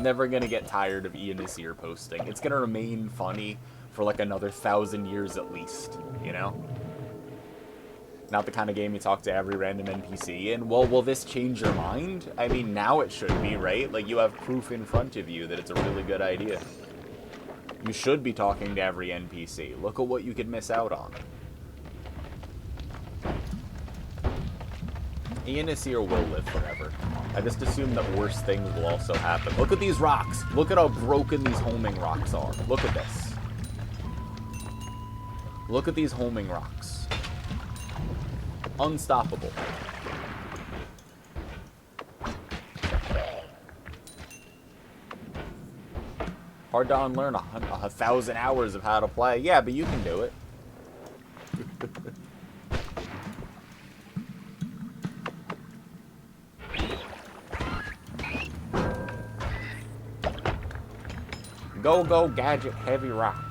Never gonna get tired of Ian Nasir posting. It's gonna remain funny for like another 1,000 years at least, you know? Not the kind of game you talk to every random NPC in. Well, will this change your mind? I mean, now it should be, right? Like, you have proof in front of you that it's a really good idea. You should be talking to every NPC. Look at what you could miss out on. Ian Nasir will live forever. I just assume that worse things will also happen. Look at these rocks. Look at how broken these homing rocks are. Look at this. Look at these homing rocks. Unstoppable. Hard to unlearn 1,000 hours of how to play. Yeah, but you can do it. Go, go, gadget, heavy rock.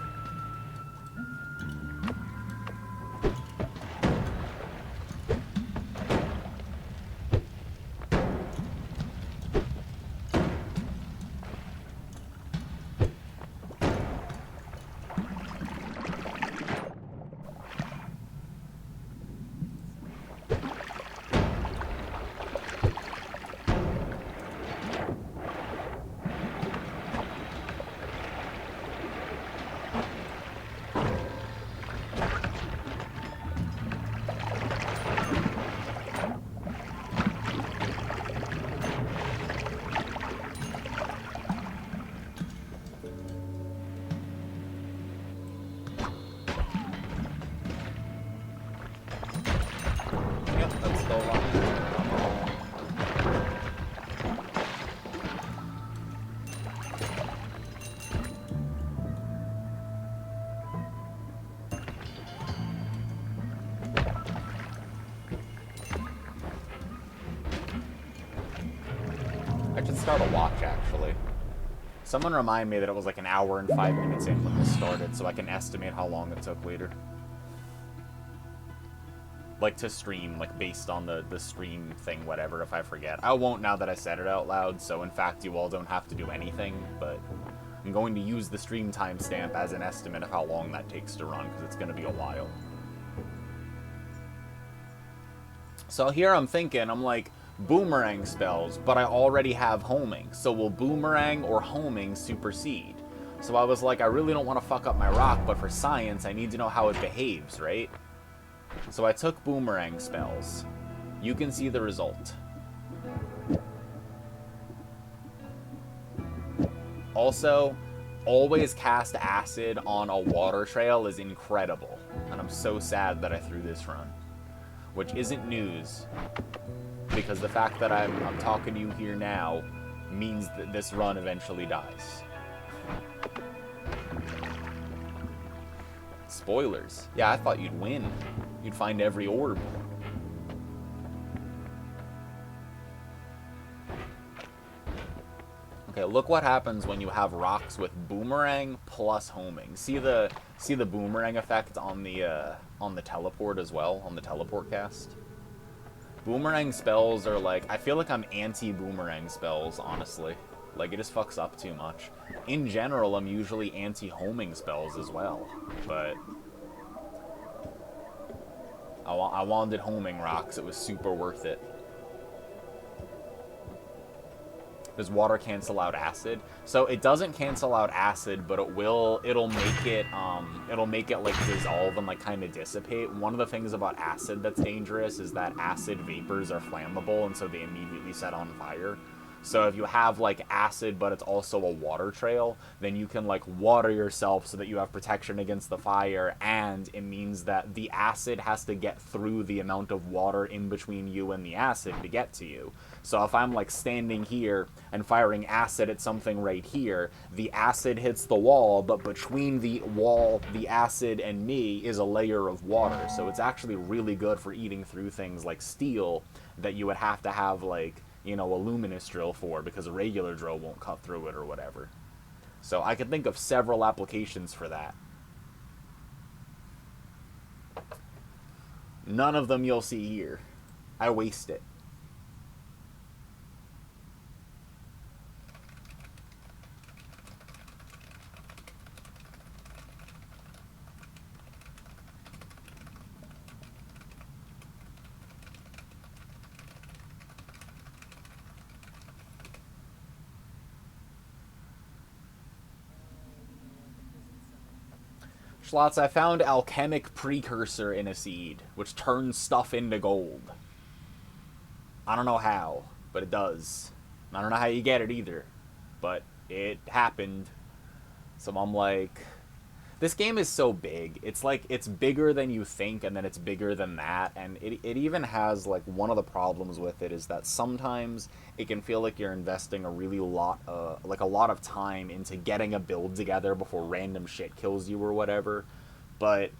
start a watch, actually. Someone remind me that it was like an hour and 5 minutes in when this started, so I can estimate how long it took later. Like, to stream, like, based on the stream thing, whatever, if I forget. I won't now that I said it out loud, so in fact you all don't have to do anything, but I'm going to use the stream timestamp as an estimate of how long that takes to run, because it's going to be a while. So here I'm thinking, I'm like, boomerang spells, but I already have homing, so will boomerang or homing supersede? So I was like, I really don't want to fuck up my rock, but for science, I need to know how it behaves, right? So I took boomerang spells. You can see the result. Also, always cast acid on a water trail is incredible, and I'm so sad that I threw this run. Which isn't news, because the fact that I'm talking to you here now means that this run eventually dies. Spoilers. Yeah, I thought you'd win. You'd find every orb. Okay, look what happens when you have rocks with boomerang plus homing. See the boomerang effect on the teleport as well, on the teleport cast? Boomerang spells are like, I feel like I'm anti-boomerang spells, honestly. Like, it just fucks up too much. In general, I'm usually anti-homing spells as well, but I wanted homing rocks. It was super worth it. Does water cancel out acid? So it doesn't cancel out acid, but it'll make it like dissolve and like kind of dissipate. One of the things about acid that's dangerous is that acid vapors are flammable, and so they immediately set on fire. So if you have like acid but it's also a water trail, then you can like water yourself so that you have protection against the fire, and it means that the acid has to get through the amount of water in between you and the acid to get to you. So if I'm like standing here and firing acid at something right here, the acid hits the wall, but between the wall, the acid, and me is a layer of water. So it's actually really good for eating through things like steel that you would have to have like, you know, a luminous drill for, because a regular drill won't cut through it or whatever. So I can think of several applications for that. None of them you'll see here. I waste it. Schlots, I found Alchemic Precursor in a seed, which turns stuff into gold. I don't know how, but it does. I don't know how you get it either, but it happened. So I'm like, this game is so big. It's like, it's bigger than you think, and then it's bigger than that. And it even has, like, one of the problems with it is that sometimes it can feel like you're investing a lot of time into getting a build together before random shit kills you or whatever. But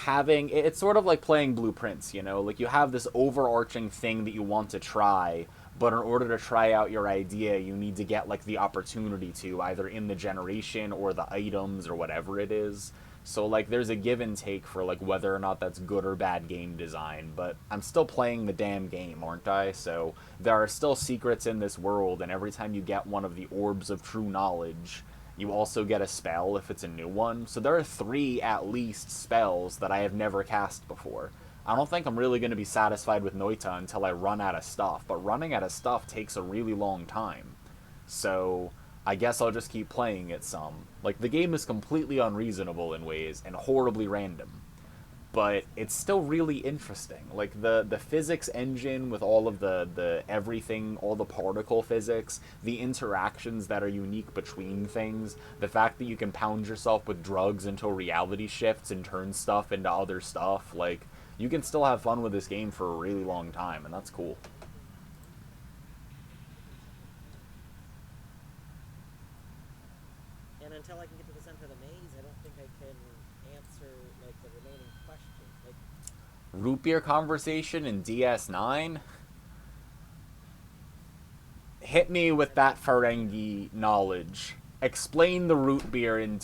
it's sort of like playing Blueprints, you know? Like, you have this overarching thing that you want to try, but in order to try out your idea, you need to get, like, the opportunity to, either in the generation or the items or whatever it is. So, like, there's a give and take for, like, whether or not that's good or bad game design, but I'm still playing the damn game, aren't I? So there are still secrets in this world, and every time you get one of the Orbs of True Knowledge, you also get a spell if it's a new one. So there are 3, at least, spells that I have never cast before. I don't think I'm really going to be satisfied with Noita until I run out of stuff, but running out of stuff takes a really long time. So I guess I'll just keep playing it some. Like, the game is completely unreasonable in ways and horribly random, but it's still really interesting. Like, the physics engine with all of the everything, all the particle physics, the interactions that are unique between things, the fact that you can pound yourself with drugs until reality shifts and turn stuff into other stuff, like, you can still have fun with this game for a really long time, and that's cool. And until I can get to the center of the maze, I don't think I can answer, like, the remaining questions. Like, Root beer conversation in DS9? hit me with that Ferengi knowledge. Explain the root beer in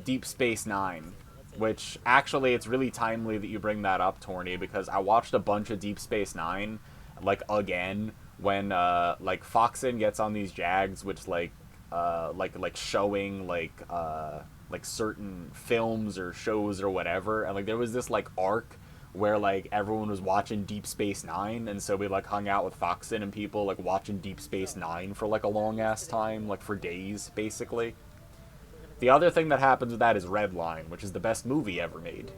Deep Space Nine. Which, actually, it's really timely that you bring that up, Torny, because I watched a bunch of Deep Space Nine, like, again, when, like, Foxen gets on these Jags, which, like showing, like, certain films or shows or whatever, and, like, there was this, like, arc where, like, everyone was watching Deep Space Nine, and so we, like, hung out with Foxen and people, like, watching Deep Space Nine for, like, a long-ass time, like, for days, basically. The other thing that happens with that is Redline, which is the best movie ever made.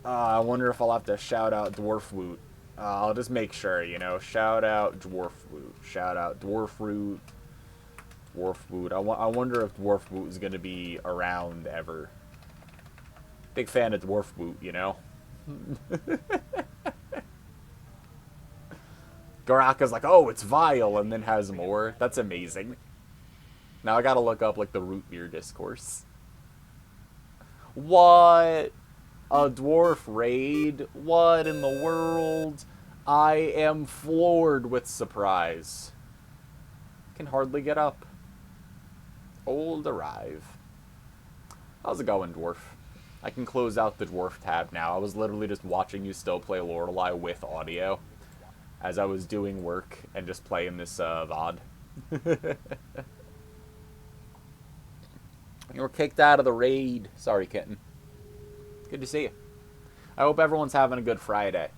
I wonder if I'll have to shout out Dwarfwoot. I'll just make sure, you know. Shout out Dwarfwoot. Shout out Dwarfwoot. Dwarfwoot. I wonder if Dwarfwoot is going to be around ever. Big fan of Dwarfwoot, you know. Garaka's like, oh, it's vile, and then has more. That's amazing. Now I gotta look up, like, the root beer discourse. What? A dwarf raid? What in the world? I am floored with surprise. Can hardly get up. Old arrive. How's it going, dwarf? I can close out the dwarf tab now. I was literally just watching you still play Lorelei with audio as I was doing work and just playing this VOD. You were kicked out of the raid. Sorry, kitten. Good to see you. I hope everyone's having a good Friday.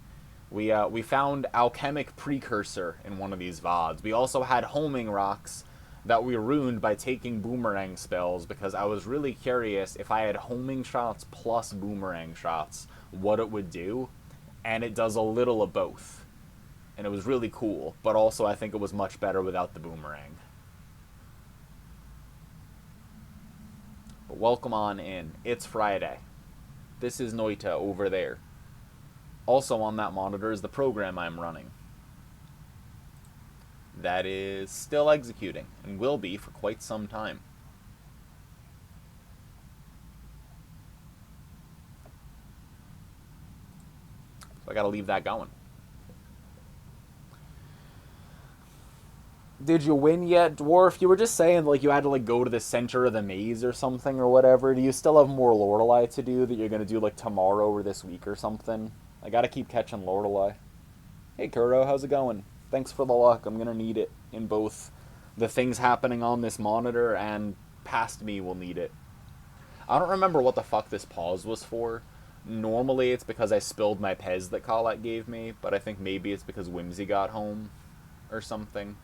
We found Alchemic Precursor in one of these VODs. We also had homing rocks that we ruined by taking boomerang spells because I was really curious if I had homing shots plus boomerang shots, what it would do. And it does a little of both. And it was really cool, but also I think it was much better without the boomerang. But welcome on in. It's Friday. This is Noita over there. Also on that monitor is the program I'm running. That is still executing, and will be for quite some time. So I gotta leave that going. Did you win yet, Dwarf? You were just saying, like, you had to, like, go to the center of the maze or something or whatever. Do you still have more Lorelei to do that you're gonna do, like, tomorrow or this week or something? I gotta keep catching Lorelei. Hey, Kuro, how's it going? Thanks for the luck. I'm gonna need it in both the things happening on this monitor and past me will need it. I don't remember what the fuck this pause was for. Normally it's because I spilled my Pez that Colette gave me, but I think maybe it's because Whimsy got home or something.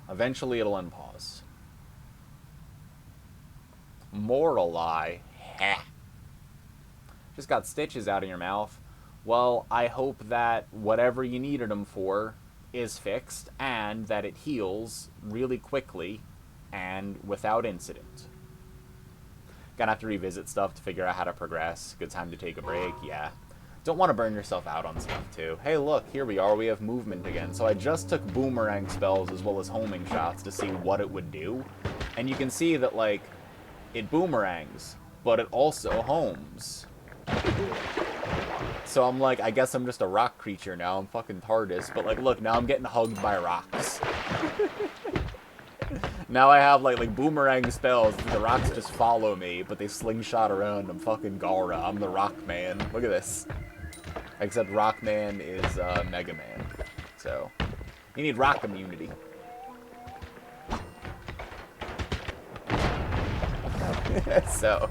Eventually it'll unpause. Morali. Heh. Just got stitches out of your mouth. Well, I hope that whatever you needed them for is fixed and that it heals really quickly and without incident. Gonna have to revisit stuff to figure out how to progress. Good time to take a break, yeah. Don't want to burn yourself out on stuff, too. Hey, look, here we are. We have movement again. So I just took boomerang spells as well as homing shots to see what it would do. And you can see that, like, it boomerangs, but it also homes. So I'm like, I guess I'm just a rock creature now. I'm fucking TARDIS. But, like, look, now I'm getting hugged by rocks. Now I have, like boomerang spells. The rocks just follow me, but they slingshot around. I'm fucking Gara. I'm the Rock Man. Look at this. Except Rockman is Mega Man. So, you need rock immunity. So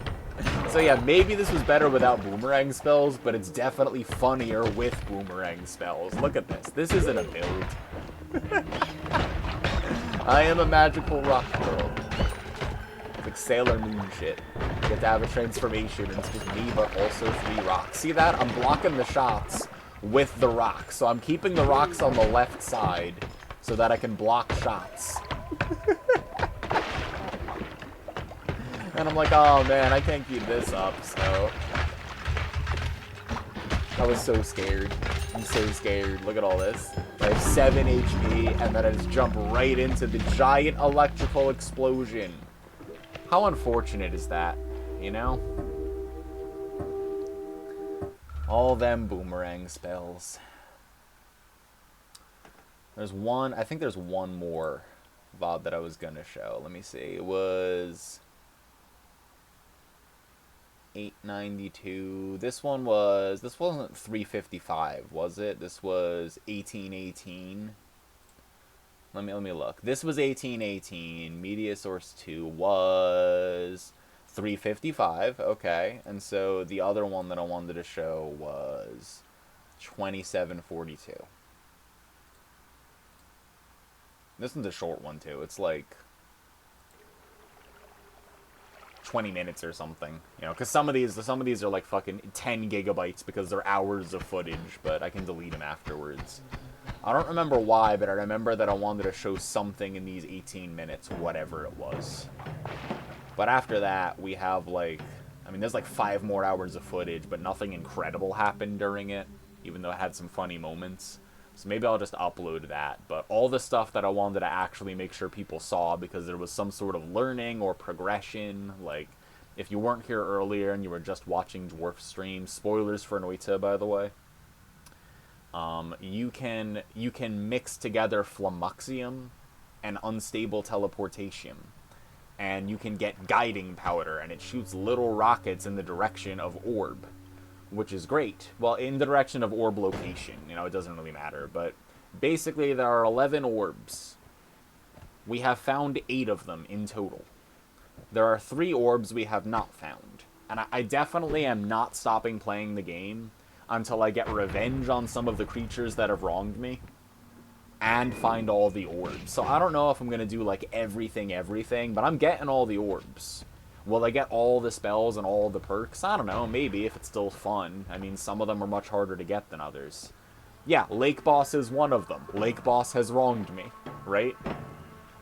yeah, maybe this was better without boomerang spells, but it's definitely funnier with boomerang spells. Look at this. This isn't a build. I am a magical rock girl. It's like Sailor Moon shit. You get to have a transformation, and it's just me, but also 3 rocks. See that? I'm blocking the shots with the rocks. So I'm keeping the rocks on the left side so that I can block shots. And I'm like, oh man, I can't keep this up, so... I was so scared. I'm so scared. Look at all this. I have 7 HP, and then I just jump right into the giant electrical explosion. How unfortunate is that, you know? All them boomerang spells. There's one, I think there's one more VOD that I was gonna show. Let me see. It was 892. This wasn't 355, was it? This was 1818. Let me look. This was 1818. Media source 2 was 355. Okay. And so the other one that I wanted to show was 2742. This one's a short one too. It's like 20 minutes or something, you know, because some of these are like fucking 10 gigabytes because they're hours of footage, but I can delete them afterwards. I don't remember why, but I remember that I wanted to show something in these 18 minutes, whatever it was. But after that, we have like, I mean, there's like 5 more hours of footage, but nothing incredible happened during it, even though it had some funny moments. So maybe I'll just upload that. But all the stuff that I wanted to actually make sure people saw because there was some sort of learning or progression. Like, if you weren't here earlier and you were just watching Dwarf stream, spoilers for Noita, by the way. You can mix together Flamuxium and Unstable Teleportation. And you can get Guiding Powder, and it shoots little rockets in the direction of Orb, which is great. Well, in the direction of orb location, you know, it doesn't really matter. But basically, there are 11 orbs. We have found 8 of them in total. There are 3 orbs we have not found. And I definitely am not stopping playing the game until I get revenge on some of the creatures that have wronged me and find all the orbs. So I don't know if I'm going to do, like, everything, but I'm getting all the orbs. Will I get all the spells and all the perks? I don't know, maybe, if it's still fun. I mean, some of them are much harder to get than others. Yeah, Lake Boss is one of them. Lake Boss has wronged me, right?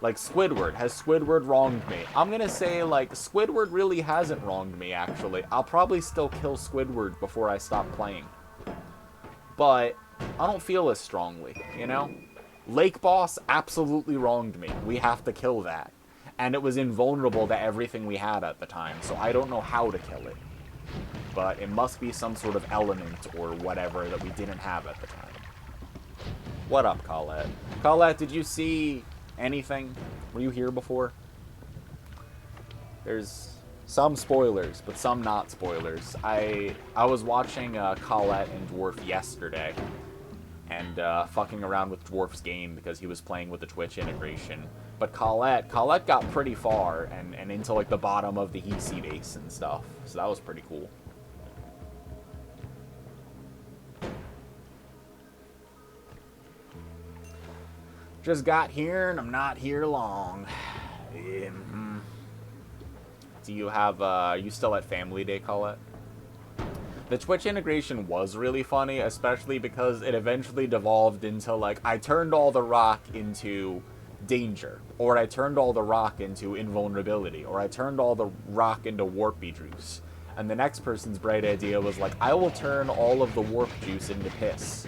Like, Squidward. Has Squidward wronged me? I'm gonna say, like, Squidward really hasn't wronged me, actually. I'll probably still kill Squidward before I stop playing. But I don't feel as strongly, you know? Lake Boss absolutely wronged me. We have to kill that. And it was invulnerable to everything we had at the time, so I don't know how to kill it. But it must be some sort of element or whatever that we didn't have at the time. What up, Colette? Colette, did you see anything? Were you here before? There's some spoilers, but some not spoilers. I was watching Colette and Dwarf yesterday, and fucking around with Dwarf's game because he was playing with the Twitch integration. But Colette got pretty far and into like the bottom of the Hisi base and stuff. So that was pretty cool. Just got here and I'm not here long. Do you have, are you still at Family Day, Colette? The Twitch integration was really funny, especially because it eventually devolved into like, I turned all the rock into danger, or I turned all the rock into invulnerability, or I turned all the rock into warpy juice. And the next person's bright idea was like, I will turn all of the warp juice into piss.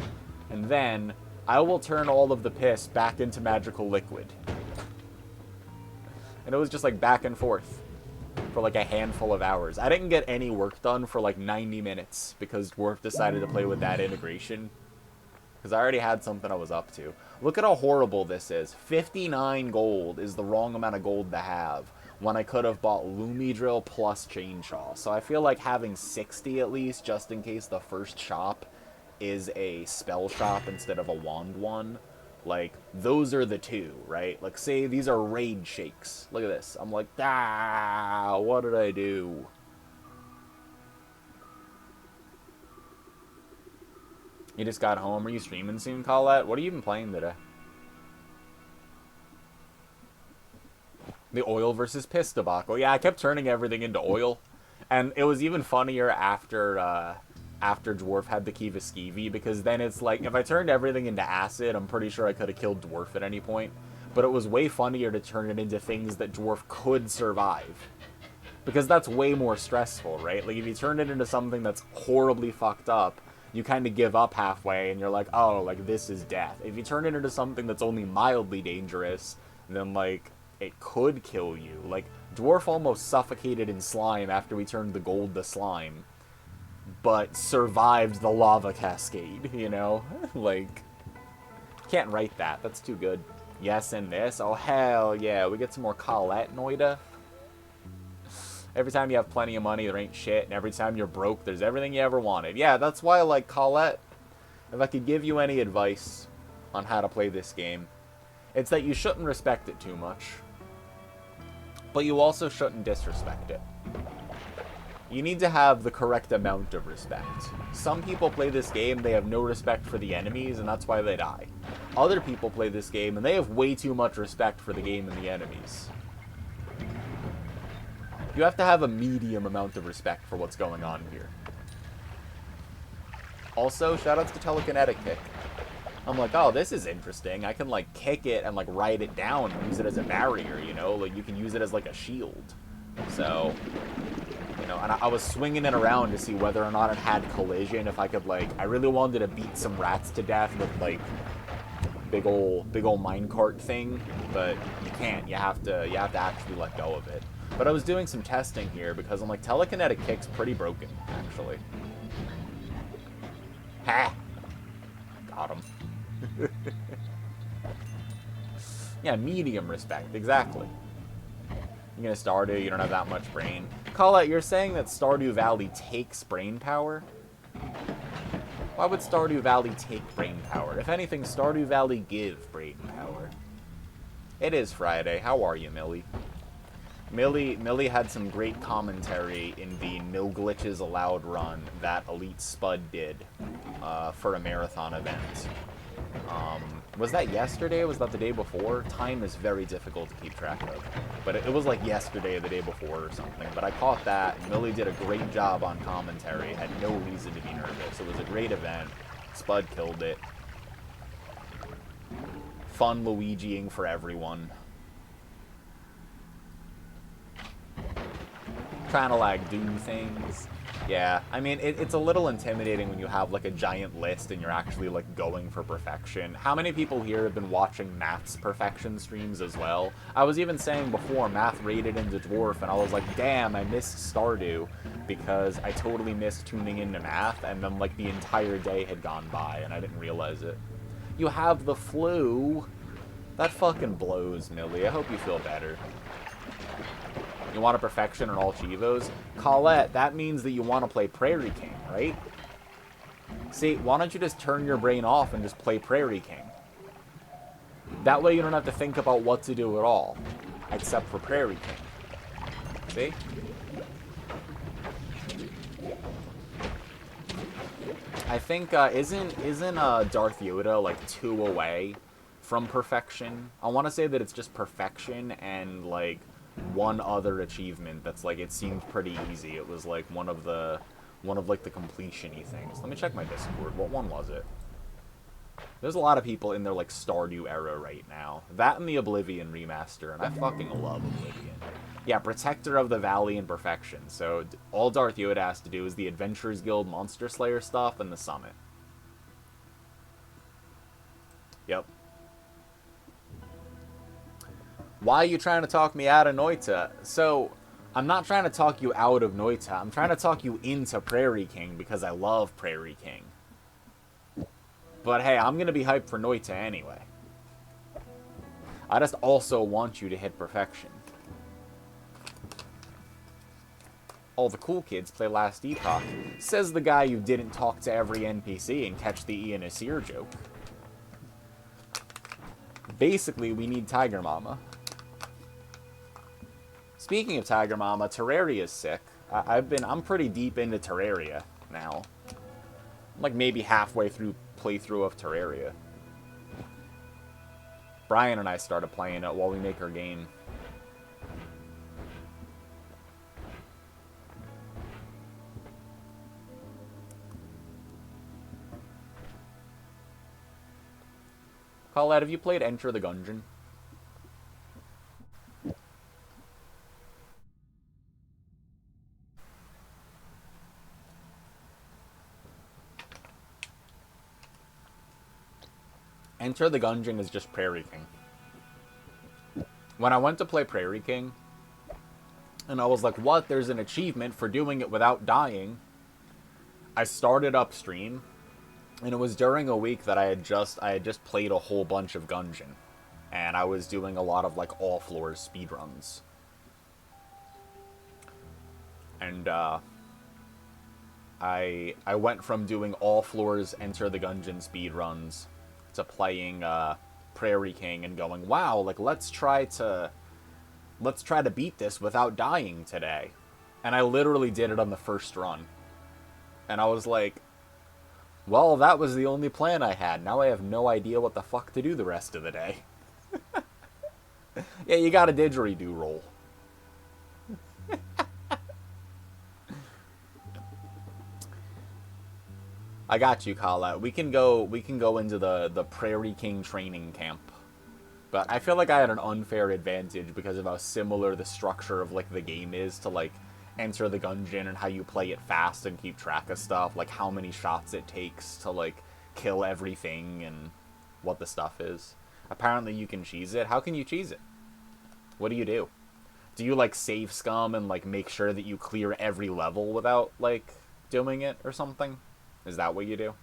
And then I will turn all of the piss back into magical liquid. And it was just like back and forth for like a handful of hours. I didn't get any work done for like 90 minutes because Dwarf decided to play with that integration. Because I already had something I was up to. Look at how horrible this is. 59 gold is the wrong amount of gold to have when I could have bought Lumi Drill plus Chainsaw. So I feel like having 60 at least, just in case the first shop is a spell shop instead of a wand one. Like, those are the two, right? Like, say these are raid shakes. Look at this. I'm like, what did I do? You just got home. Are you streaming soon, Colette? What have you been playing today? The oil versus piss debacle. Yeah, I kept turning everything into oil. And it was even funnier after Dwarf had the Kiva Skeevy, because then it's like, if I turned everything into acid, I'm pretty sure I could have killed Dwarf at any point. But it was way funnier to turn it into things that Dwarf could survive. Because that's way more stressful, right? Like, if you turn it into something that's horribly fucked up, you kind of give up halfway, and you're like, oh, like, this is death. If you turn it into something that's only mildly dangerous, then, like, it could kill you. Like, Dwarf almost suffocated in slime after we turned the gold to slime, but survived the lava cascade, you know? Like, can't write that. That's too good. Yes, and this. Oh, hell yeah. We get some more Colette Noida. Every time you have plenty of money, there ain't shit. And every time you're broke, there's everything you ever wanted. Yeah, that's why I like Colette. If I could give you any advice on how to play this game, it's that you shouldn't respect it too much. But you also shouldn't disrespect it. You need to have the correct amount of respect. Some people play this game, they have no respect for the enemies, and that's why they die. Other people play this game, and they have way too much respect for the game and the enemies. You have to have a medium amount of respect for what's going on here. Also, shoutouts to Telekinetic Kick. I'm like, oh, this is interesting. I can, like, kick it and, like, ride it down and use it as a barrier, you know? Like, you can use it as, like, a shield. So, you know, and I was swinging it around to see whether or not it had collision. If I could, like, I really wanted to beat some rats to death with, like, big ol' minecart thing. But you can't. You have to actually let go of it. But I was doing some testing here because I'm like, Telekinetic Kick's pretty broken, actually. Ha! Got him. Yeah, medium respect, exactly. You're gonna Stardew, you don't have that much brain. Colette, you're saying that Stardew Valley takes brain power? Why would Stardew Valley take brain power? If anything, Stardew Valley give brain power. It is Friday. How are you, Millie? Millie had some great commentary in the No Glitches Allowed run that Elite Spud did for a marathon event. Was that yesterday or was that the day before? Time is very difficult to keep track of. But it was like yesterday or the day before or something. But I caught that, and Millie did a great job on commentary. Had no reason to be nervous. It was a great event. Spud killed it. Fun Luigiing for everyone. Trying to, like, do things. Yeah, I mean, it's a little intimidating when you have, like, a giant list and you're actually, like, going for perfection. How many people here have been watching Math's perfection streams as well? I was even saying before, Math raided into Dwarf, and I was like, damn, I missed Stardew, because I totally missed tuning into Math, and then, like, the entire day had gone by, and I didn't realize it. You have the flu. That fucking blows, Millie. I hope you feel better. You want a perfection on all Chivos? Colette, that means that you want to play Prairie King, right? See, why don't you just turn your brain off and just play Prairie King? That way you don't have to think about what to do at all, except for Prairie King. See? I think, isn't Darth Yoda, like, 2 away from perfection? I want to say that it's just perfection and, like, one other achievement that's, like, it seemed pretty easy. It was, like, one of like the completion-y things. Let me check my Discord. What one was it? There's a lot of people in their, like, Stardew era right now. That and the Oblivion remaster, and I fucking love Oblivion. Yeah, Protector of the Valley and Perfection. So all Darth Yoda has to do is the Adventurers Guild Monster Slayer stuff and the Summit. Yep. Why are you trying to talk me out of Noita? So, I'm not trying to talk you out of Noita. I'm trying to talk you into Prairie King because I love Prairie King. But hey, I'm going to be hyped for Noita anyway. I just also want you to hit perfection. All the cool kids play Last Epoch, says the guy who didn't talk to every NPC and catch the Ian Asir joke. Basically, we need Tiger Mama. Speaking of Tiger Mama, Terraria's sick. I'm pretty deep into Terraria now. I'm like maybe halfway through playthrough of Terraria. Brian and I started playing it while we make our game. Colette, have you played Enter the Gungeon? Enter the Gungeon is just Prairie King. When I went to play Prairie King, and I was like, what? There's an achievement for doing it without dying. I started upstream, And it was during a week that I had just played a whole bunch of Gungeon, and I was doing a lot of like all floors speedruns. And I went from doing all floors Enter the Gungeon speedruns to playing Prairie King and going, wow, like let's try to beat this without dying today. And I literally did it on the first run. And I was like, well, that was the only plan I had. Now I have no idea what the fuck to do the rest of the day. Yeah, you got a didgeridoo roll. I got you, Kala. We can go into the Prairie King training camp. But I feel like I had an unfair advantage because of how similar the structure of like the game is to like Enter the Gungeon and how you play it fast and keep track of stuff, like how many shots it takes to like kill everything and what the stuff is. Apparently you can cheese it. How can you cheese it? What do you do? Do you like save scum and like make sure that you clear every level without like doing it or something? Is that what you do?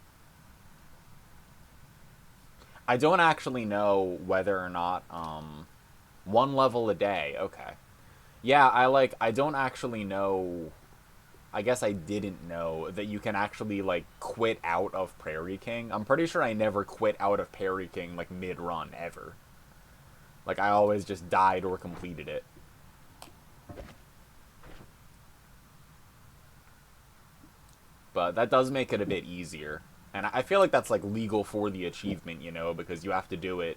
I don't actually know whether or not one level a day. Okay. Yeah, I don't actually know. I guess I didn't know that you can actually like quit out of Prairie King. I'm pretty sure I never quit out of Prairie King like mid-run ever. Like I always just died or completed it. But that does make it a bit easier. And I feel like that's like legal for the achievement, you know, because you have to do it.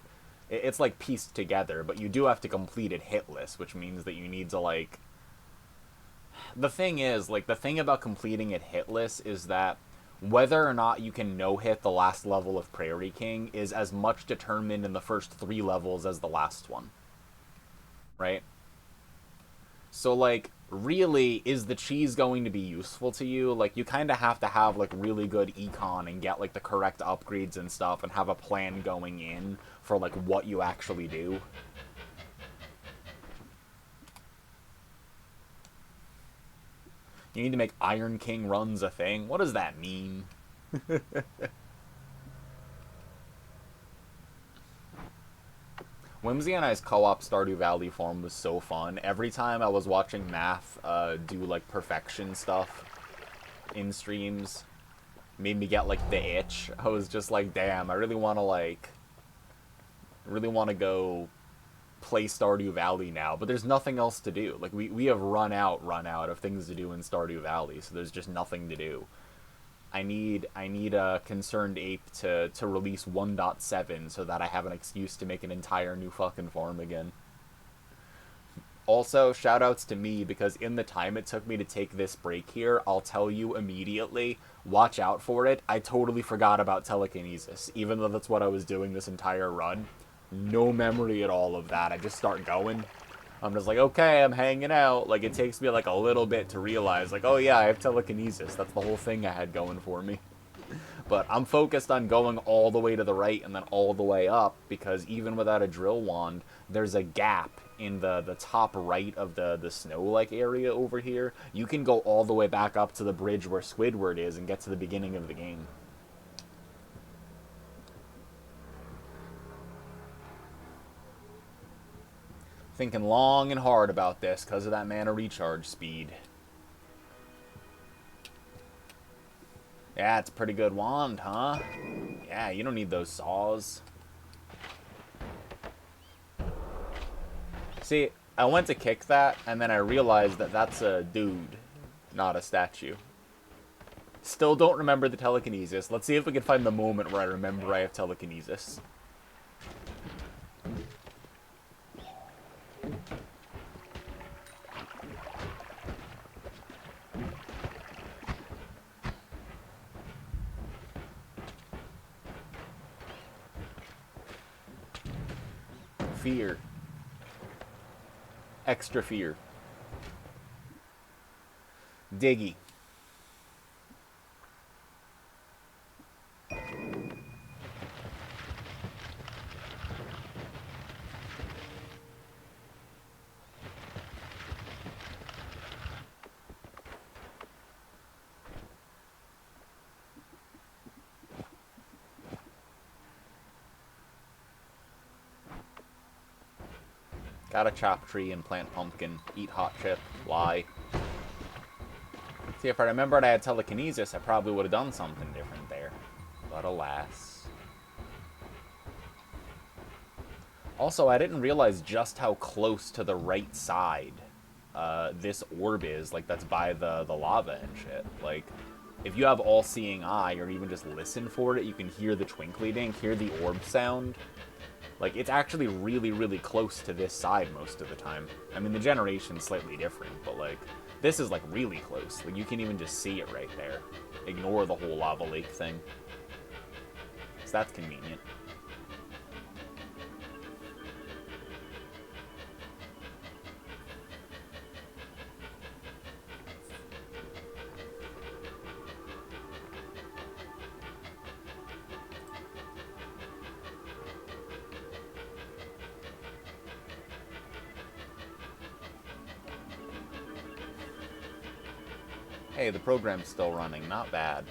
It's like pieced together, but you do have to complete it hitless, which means that you need to like. The thing is, like, the thing about completing it hitless is that whether or not you can no hit the last level of Prairie King is as much determined in the first 3 levels as the last one. Right? So, like, really, is the cheese going to be useful to you? Like, you kind of have to have, like, really good econ and get, like, the correct upgrades and stuff and have a plan going in for, like, what you actually do. You need to make Iron King runs a thing. What does that mean? Whimsy and I's co-op Stardew Valley farm was so fun. Every time I was watching Math do like perfection stuff in streams, made me get like the itch. I was just like, damn, I really want to go play Stardew Valley now. But there's nothing else to do. Like we have run out of things to do in Stardew Valley, so there's just nothing to do. I need a Concerned Ape to release 1.7 so that I have an excuse to make an entire new fucking farm again. Also, shoutouts to me because in the time it took me to take this break here, I'll tell you immediately, watch out for it. I totally forgot about telekinesis, even though that's what I was doing this entire run. No memory at all of that. I just start going. I'm just like, okay, I'm hanging out. Like, it takes me, like, a little bit to realize, like, oh, yeah, I have telekinesis. That's the whole thing I had going for me. But I'm focused on going all the way to the right and then all the way up, because even without a drill wand, there's a gap in the top right of the snow-like area over here. You can go all the way back up to the bridge where Squidward is and get to the beginning of the game. Thinking long and hard about this because of that mana recharge speed. Yeah, it's a pretty good wand, huh? Yeah, you don't need those saws. See, I went to kick that, and then I realized that that's a dude, not a statue. Still don't remember the telekinesis. Let's see if we can find the moment where I remember I have telekinesis. Fear. Extra fear. Diggy. Gotta chop tree and plant pumpkin. Eat hot chip. Lie. See, if I remembered I had telekinesis, I probably would have done something different there. But alas. Also, I didn't realize just how close to the right side this orb is. Like, that's by the lava and shit. Like, if you have all-seeing eye, or even just listen for it, you can hear the twinkly dink, hear the orb sound. Like, it's actually really, really close to this side most of the time. I mean, the generation's slightly different, but, like, this is, like, really close. Like, you can even just see it right there. Ignore the whole lava lake thing. So that's convenient. Hey, the program's still running. Not bad.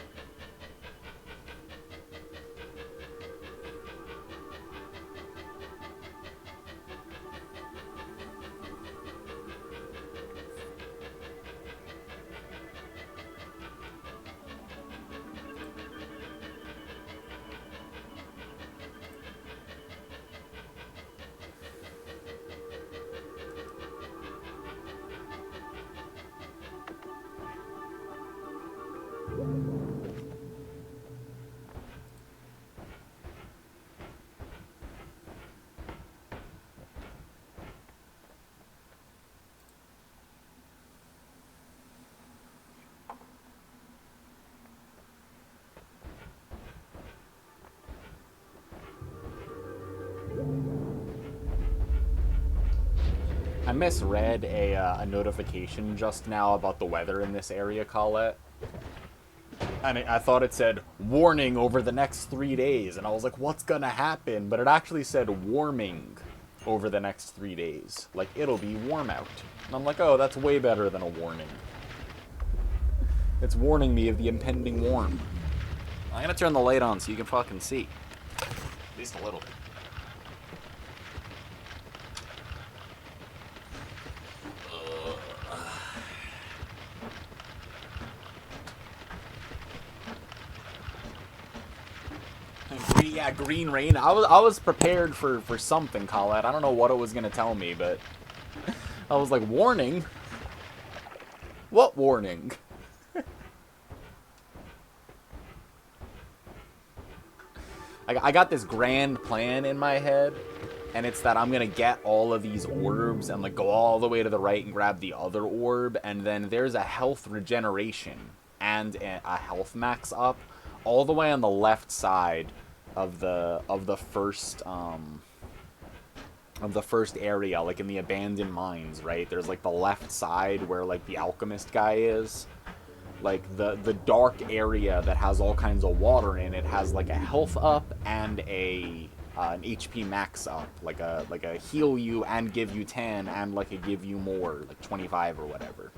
I misread a notification just now about the weather in this area, Colette. And I thought it said, warning over the next 3 days. And I was like, what's gonna happen? But it actually said warming over the next 3 days. Like, it'll be warm out. And I'm like, oh, that's way better than a warning. It's warning me of the impending warm. I'm gonna turn the light on so you can fucking see. At least a little bit. Yeah, green rain. I was prepared for something, Colette. I don't know what it was gonna tell me, but I was like, warning? What warning? I got this grand plan in my head, and it's that I'm gonna get all of these orbs and like go all the way to the right and grab the other orb, and then there's a health regeneration and a health max up all the way on the left side of the first area, like in the abandoned mines, right? There's like the left side where like the alchemist guy is. Like the dark area that has all kinds of water in it has like a health up and an HP max up, like a heal you and give you 10 and like a give you more, like 25 or whatever.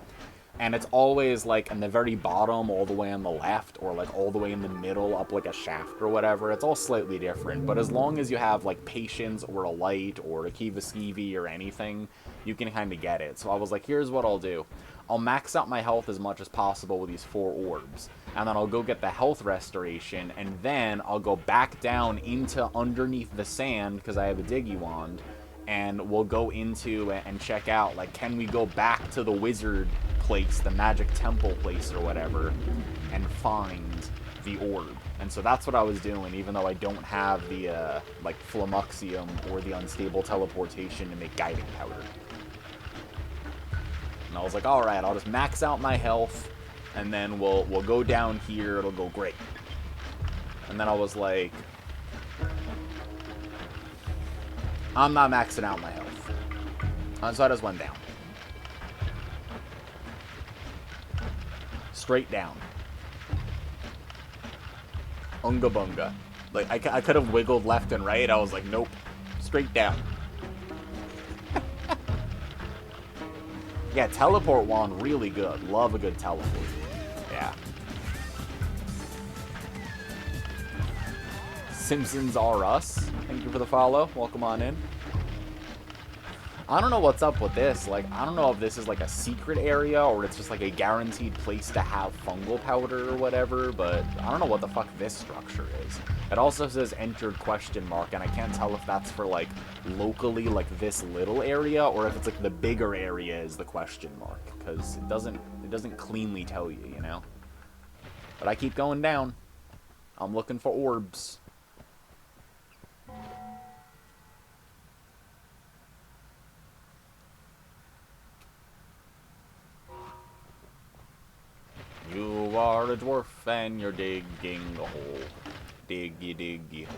And it's always like in the very bottom, all the way on the left, or like all the way in the middle, up like a shaft or whatever. It's all slightly different, but as long as you have like patience or a light or a Kiva Skeevy or anything, you can kind of get it. So I was like, here's what I'll do. I'll max out my health as much as possible with these 4 orbs, and then I'll go get the health restoration, and then I'll go back down into underneath the sand, because I have a Diggy Wand, and we'll go into and check out, like, can we go back to the wizard place, the magic temple place or whatever, and find the orb. And so that's what I was doing, even though I don't have the, like, Flamuxium or the unstable teleportation to make guiding powder. And I was like, alright, I'll just max out my health, and then we'll go down here, it'll go great. And then I was like, I'm not maxing out my health. So I just went down. Straight down. Unga bunga. Like, I could have wiggled left and right. I was like, nope. Straight down. Yeah, teleport wand, really good. Love a good teleport. Yeah. Simpsons R Us. Thank you for the follow. Welcome on in. I don't know what's up with this. Like, I don't know if this is like a secret area or it's just like a guaranteed place to have fungal powder or whatever, but I don't know what the fuck this structure is. It also says entered question mark, and I can't tell if that's for like locally like this little area or if it's like the bigger area is the question mark, because it doesn't cleanly tell you, you know? But I keep going down. I'm looking for orbs. You are a dwarf and you're digging a hole. Diggy, diggy hole.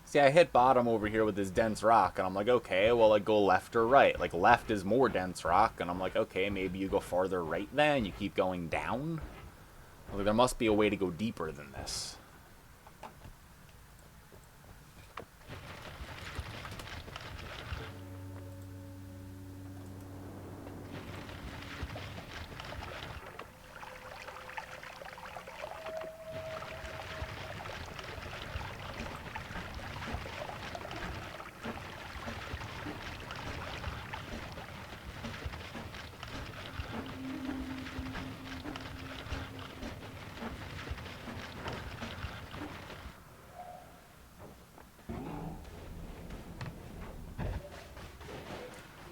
See, I hit bottom over here with this dense rock, and I'm like, okay, well, I go left or right. Like, left is more dense rock, and I'm like, okay, maybe you go farther right then, you keep going down? Like, there must be a way to go deeper than this.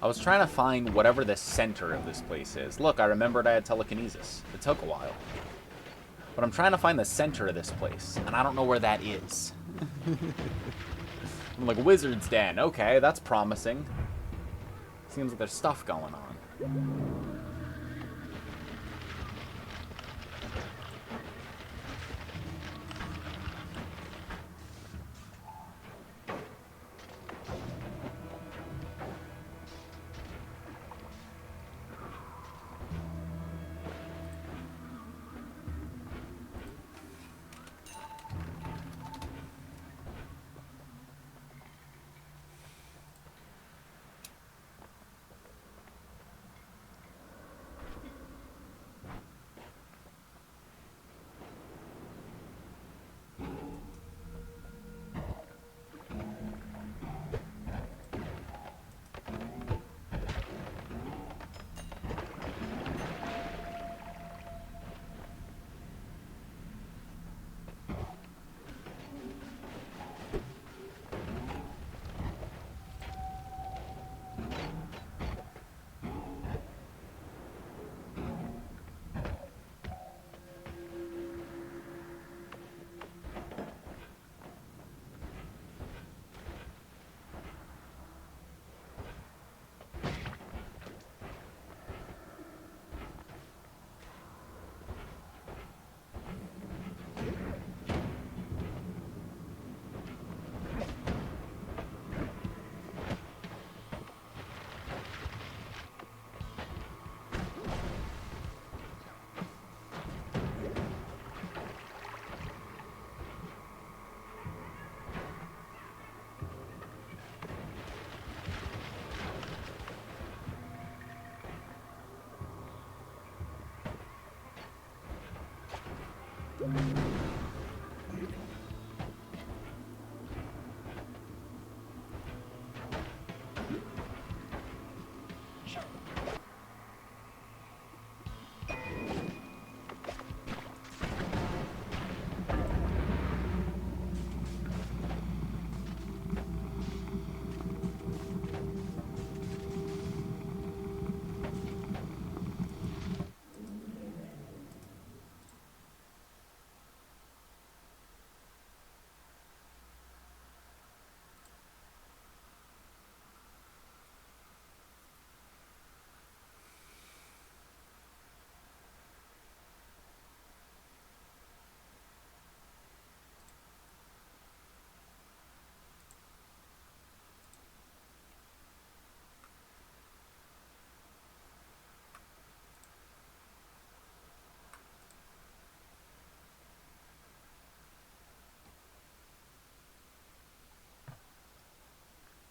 I was trying to find whatever the center of this place is. Look, I remembered I had telekinesis. It took a while. But I'm trying to find the center of this place, and I don't know where that is. I'm like, Wizard's Den. Okay, that's promising. Seems like there's stuff going on.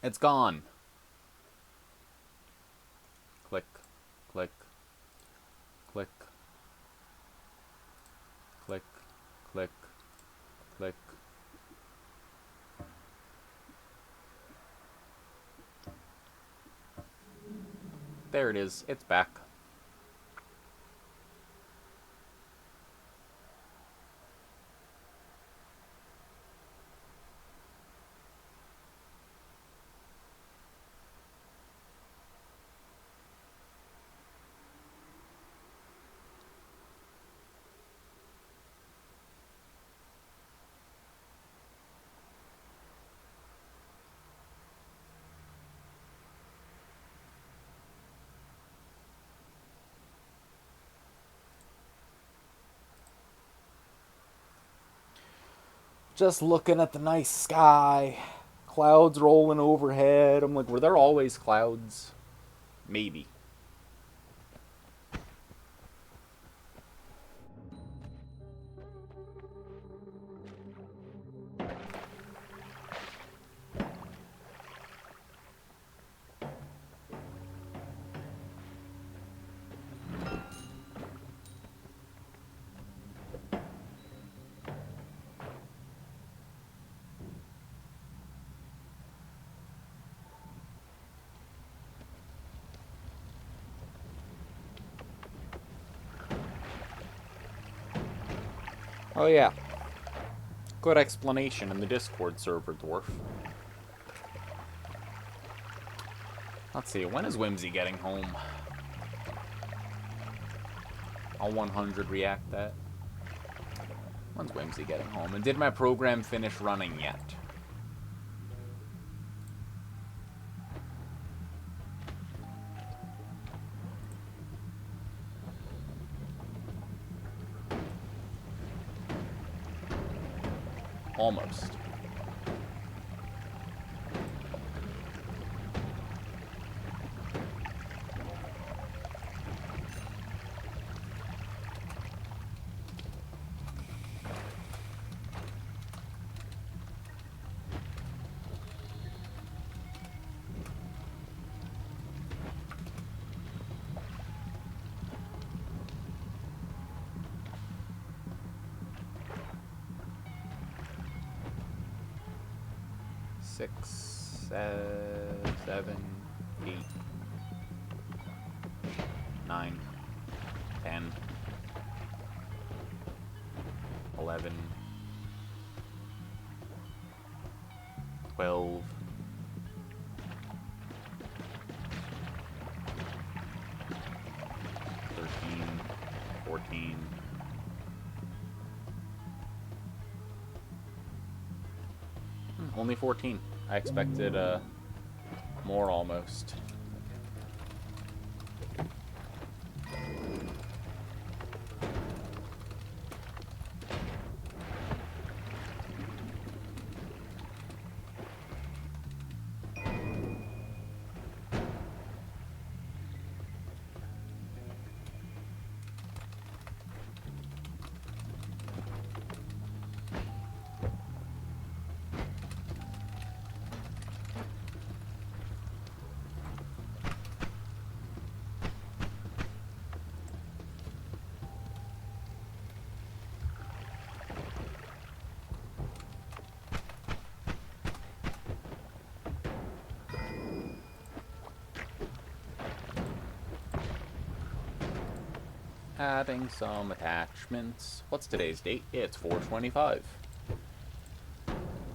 It's gone. Click, click, click, click, click, click. There it is. It's back. Just looking at the nice sky. Clouds rolling overhead. I'm like, were there always clouds? Maybe. Oh yeah. Good explanation in the Discord server, Dwarf. Let's see, when is Whimsy getting home? I'll 100 react that. When's Whimsy getting home? And did my program finish running yet? Almost. Six, 7, 8, 9, 10, 11, 12, 13, 14. Only 14. I expected more almost. Adding some attachments. What's today's date? It's 4/25.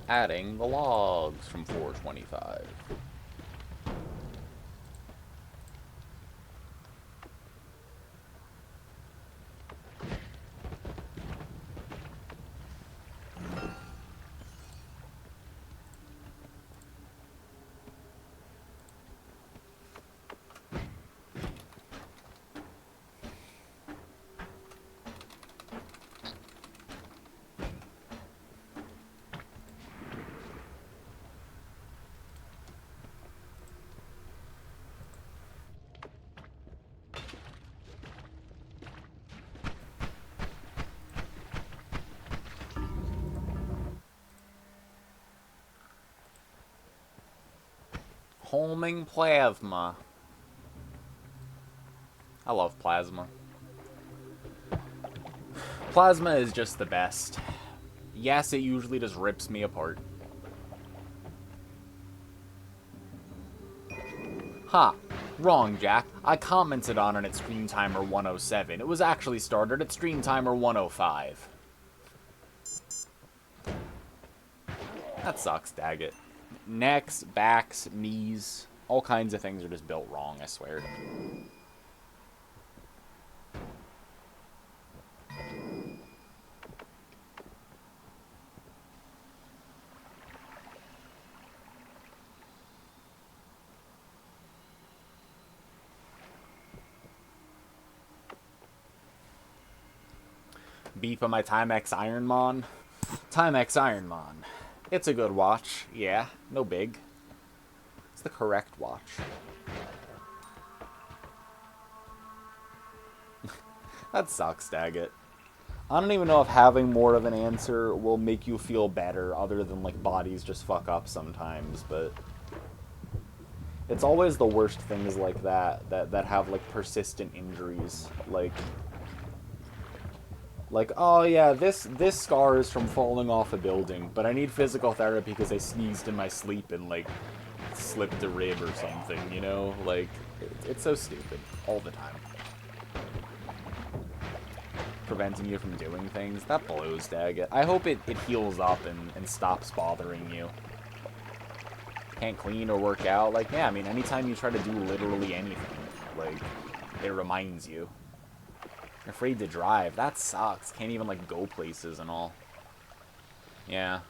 Adding the logs from 4/25. Homing plasma. I love plasma. Plasma is just the best. Yes, it usually just rips me apart. Ha! Wrong, Jack. I commented on it at Stream Timer 107. It was actually started at Stream Timer 105. That sucks, daggit. Necks, backs, knees, all kinds of things are just built wrong, I swear. Beef on my Timex Ironmon. Timex Ironmon. It's a good watch, yeah, no big. It's the correct watch. That sucks, daggit. I don't even know if having more of an answer will make you feel better, other than, like, bodies just fuck up sometimes, but... It's always the worst things like that have, like, persistent injuries. Like, oh yeah, this scar is from falling off a building, but I need physical therapy because I sneezed in my sleep and, like, slipped a rib or something, you know? Like, it's so stupid, all the time. Preventing you from doing things, that blows, daggit. I hope it heals up and stops bothering you. Can't clean or work out, like, yeah, I mean, anytime you try to do literally anything, like, it reminds you. You're afraid to drive. That sucks. Can't even, like, go places and all. Yeah.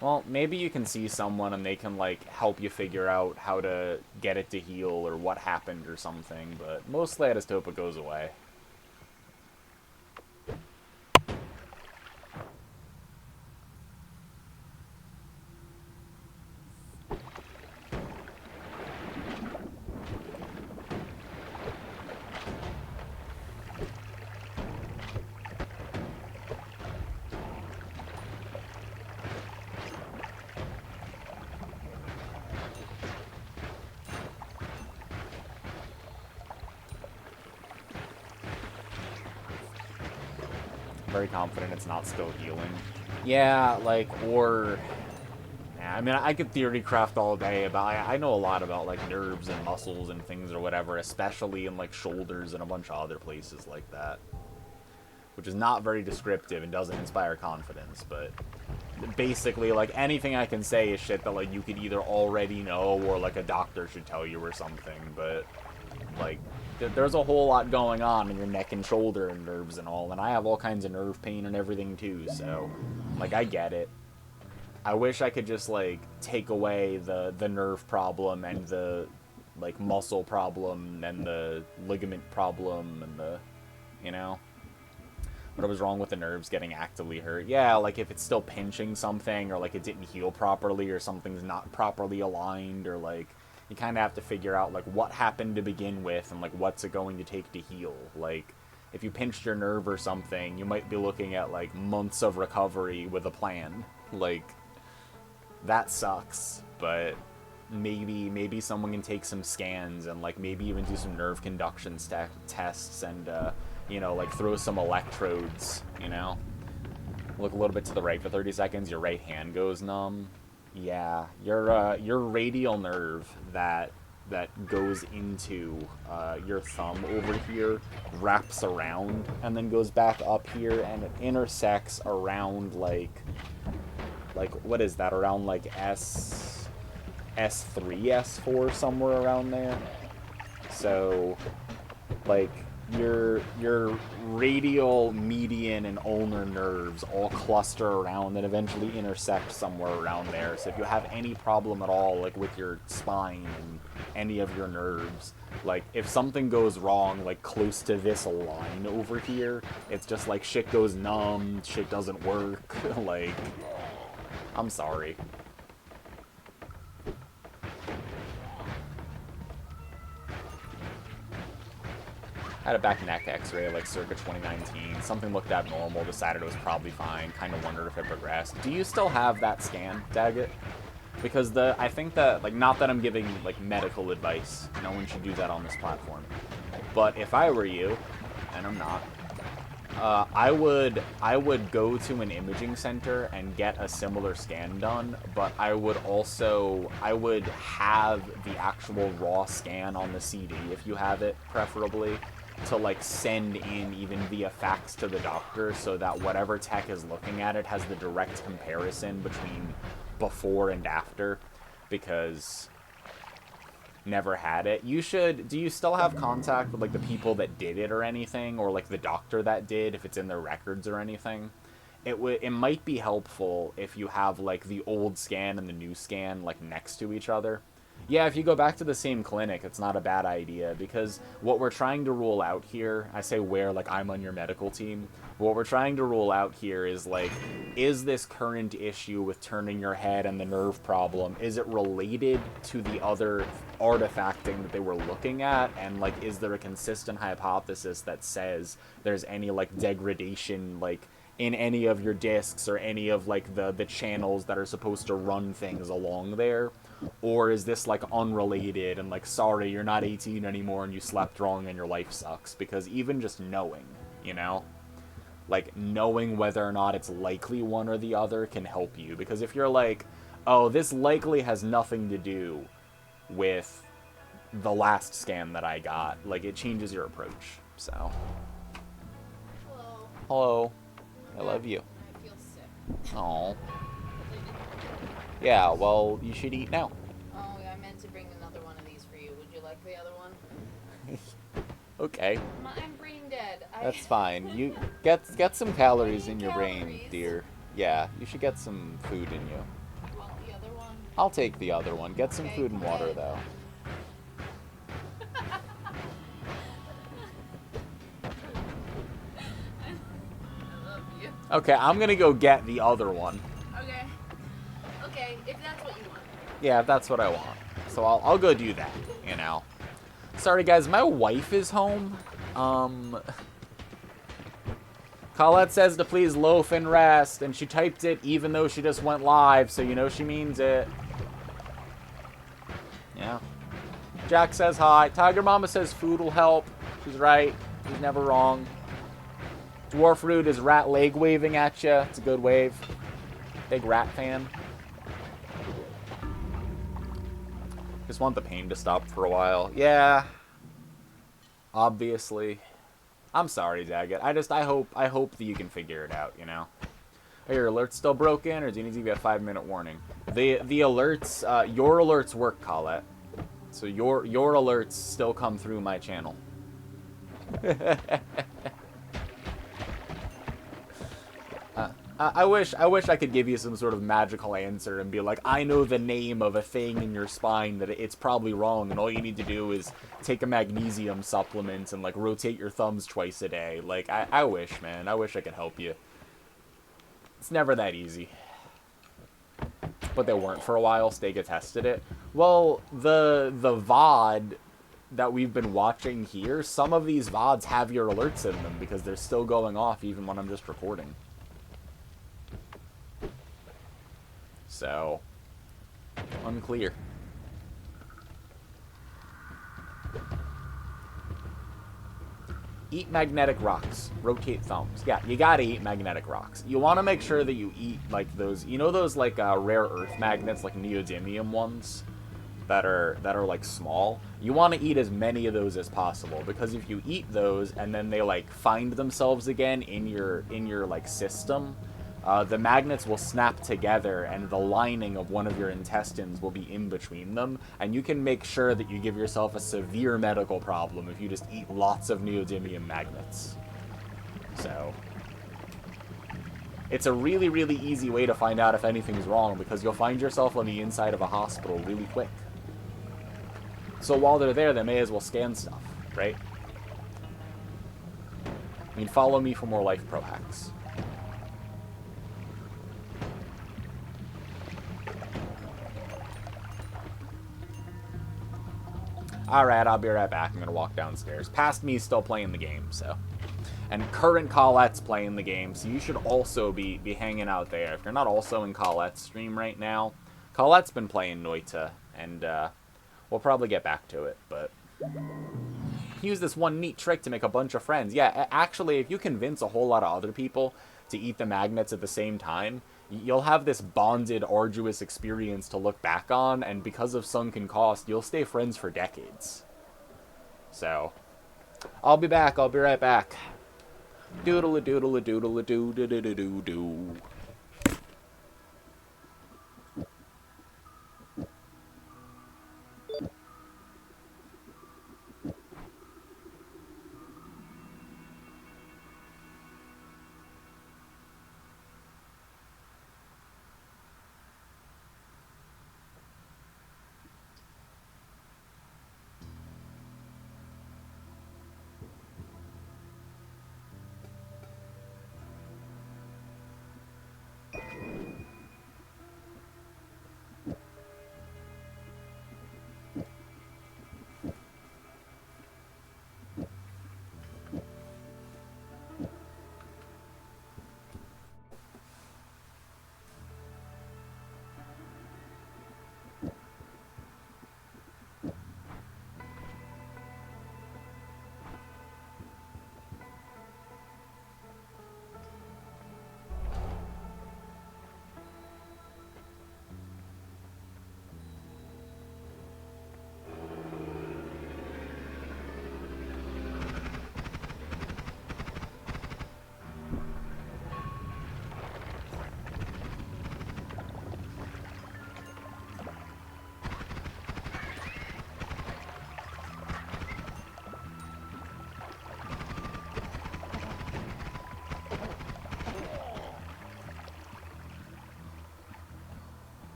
Well, maybe you can see someone and they can, like, help you figure out how to get it to heal or what happened or something, but mostly I just hope it goes away. Very confident it's not still healing. Yeah, like, or... Yeah, I mean, I could theory craft all day about... I know a lot about, like, nerves and muscles and things or whatever, especially in, like, shoulders and a bunch of other places like that. Which is not very descriptive and doesn't inspire confidence, but... Basically, like, anything I can say is shit that, like, you could either already know or, like, a doctor should tell you or something, but... Like... There's a whole lot going on in your neck and shoulder and nerves and all, and I have all kinds of nerve pain and everything too, so, like, I get it. I wish I could just, like, take away the nerve problem and the, like, muscle problem and the ligament problem and the, you know? What was wrong with the nerves getting actively hurt? Yeah, like, if it's still pinching something, or, like, it didn't heal properly, or something's not properly aligned, or, like... You kind of have to figure out, like, what happened to begin with and, like, what's it going to take to heal. Like, if you pinched your nerve or something, you might be looking at, like, months of recovery with a plan. Like, that sucks, but maybe someone can take some scans and, like, maybe even do some nerve conduction tests and, you know, like, throw some electrodes, you know? Look a little bit to the right for 30 seconds, your right hand goes numb. Yeah, your radial nerve that goes into your thumb over here wraps around and then goes back up here, and it intersects around like what is that, around like S3, S4, somewhere around there. So like your radial, median, and ulnar nerves all cluster around and eventually intersect somewhere around there. So if you have any problem at all, like with your spine and any of your nerves, like if something goes wrong, like close to this line over here, it's just like shit goes numb, shit doesn't work. Like, I'm sorry. I had a back neck x-ray like circa 2019. Something looked abnormal, decided it was probably fine, kind of wondered if it progressed. Do you still have that scan, Daggett? Because I think that, like, not that I'm giving, like, medical advice. No one should do that on this platform. But if I were you, and I'm not, I would go to an imaging center and get a similar scan done, but I would have the actual raw scan on the CD, if you have it, preferably, to, like, send in even via fax to the doctor so that whatever tech is looking at it has the direct comparison between before and after, because never had it. Do you still have contact with, like, the people that did it or anything, or, like, the doctor that did, if it's in their records or anything? It might be helpful if you have, like, the old scan and the new scan, like, next to each other. Yeah, if you go back to the same clinic, it's not a bad idea, because what we're trying to rule out here, I say where, like, I'm on your medical team, what we're trying to rule out here is, like, is this current issue with turning your head and the nerve problem, is it related to the other artifacting that they were looking at, and, like, is there a consistent hypothesis that says there's any, like, degradation, like, in any of your discs or any of, like, the channels that are supposed to run things along there? Or is this, like, unrelated and, like, sorry, you're not 18 anymore and you slept wrong and your life sucks? Because even just knowing, you know? Like, knowing whether or not it's likely one or the other can help you. Because if you're like, oh, this likely has nothing to do with the last scan that I got, like, it changes your approach. So. Hello. Hello. I love you. I feel sick. Oh. Yeah, well, you should eat now. Oh, I meant to bring another one of these for you. Would you like the other one? Okay. I'm brain dead. That's fine. You get some calories in your brain, Calories. dear. Yeah, you should get some food in you. Want the other one? I'll take the other one. Get some Okay, food and water, good. though. I love you. Okay, I'm gonna go get the other one. Okay. Okay, if that's what you want. Yeah, that's what I want. So I'll go do that, you know. Sorry, guys, my wife is home. Colette says to please loaf and rest, and she typed it even though she just went live, so you know she means it. Yeah. Jack says hi. Tiger Mama says food will help. She's right. She's never wrong. Dwarf Rude is rat leg waving at you. It's a good wave. Big rat fan. Just want the pain to stop for a while. Yeah. Obviously. I'm sorry, Daggett. I hope that you can figure it out, you know? Are your alerts still broken, or do you need to give a 5-minute warning? The alerts, your alerts work, Colette. So your alerts still come through my channel. I wish I could give you some sort of magical answer and be like, I know the name of a thing in your spine that it's probably wrong, and all you need to do is take a magnesium supplement and, like, rotate your thumbs twice a day. Like, I wish, man. I wish I could help you. It's never that easy. But they weren't for a while. Stega tested it. Well, the VOD that we've been watching here, some of these VODs have your alerts in them because they're still going off even when I'm just recording. So, unclear. Eat magnetic rocks. Rotate thumbs. Yeah, you gotta eat magnetic rocks. You want to make sure that you eat, like, those, you know those, like, rare earth magnets, like neodymium ones that are like small? You want to eat as many of those as possible, because if you eat those and then they, like, find themselves again in your like, system, the magnets will snap together and the lining of one of your intestines will be in between them, and you can make sure that you give yourself a severe medical problem if you just eat lots of neodymium magnets. So, it's a really, really easy way to find out if anything's wrong, because you'll find yourself on the inside of a hospital really quick. So while they're there, they may as well scan stuff, right? I mean, follow me for more Life Pro hacks. Alright, I'll be right back. I'm going to walk downstairs. Past me is still playing the game, so. And current Colette's playing the game, so you should also be hanging out there. If you're not also in Colette's stream right now, Colette's been playing Noita, and we'll probably get back to it, but use this one neat trick to make a bunch of friends. Yeah, actually, if you convince a whole lot of other people to eat the magnets at the same time, you'll have this bonded, arduous experience to look back on, and because of sunken cost, you'll stay friends for decades. So, I'll be back. I'll be right back. Doodle-a-doodle-a-doodle-a-doo-doo-doo-doo-doo.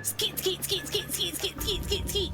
Skeet, skeet, skeet, skeet, skeet, skeet, skeet, skeet, skeet.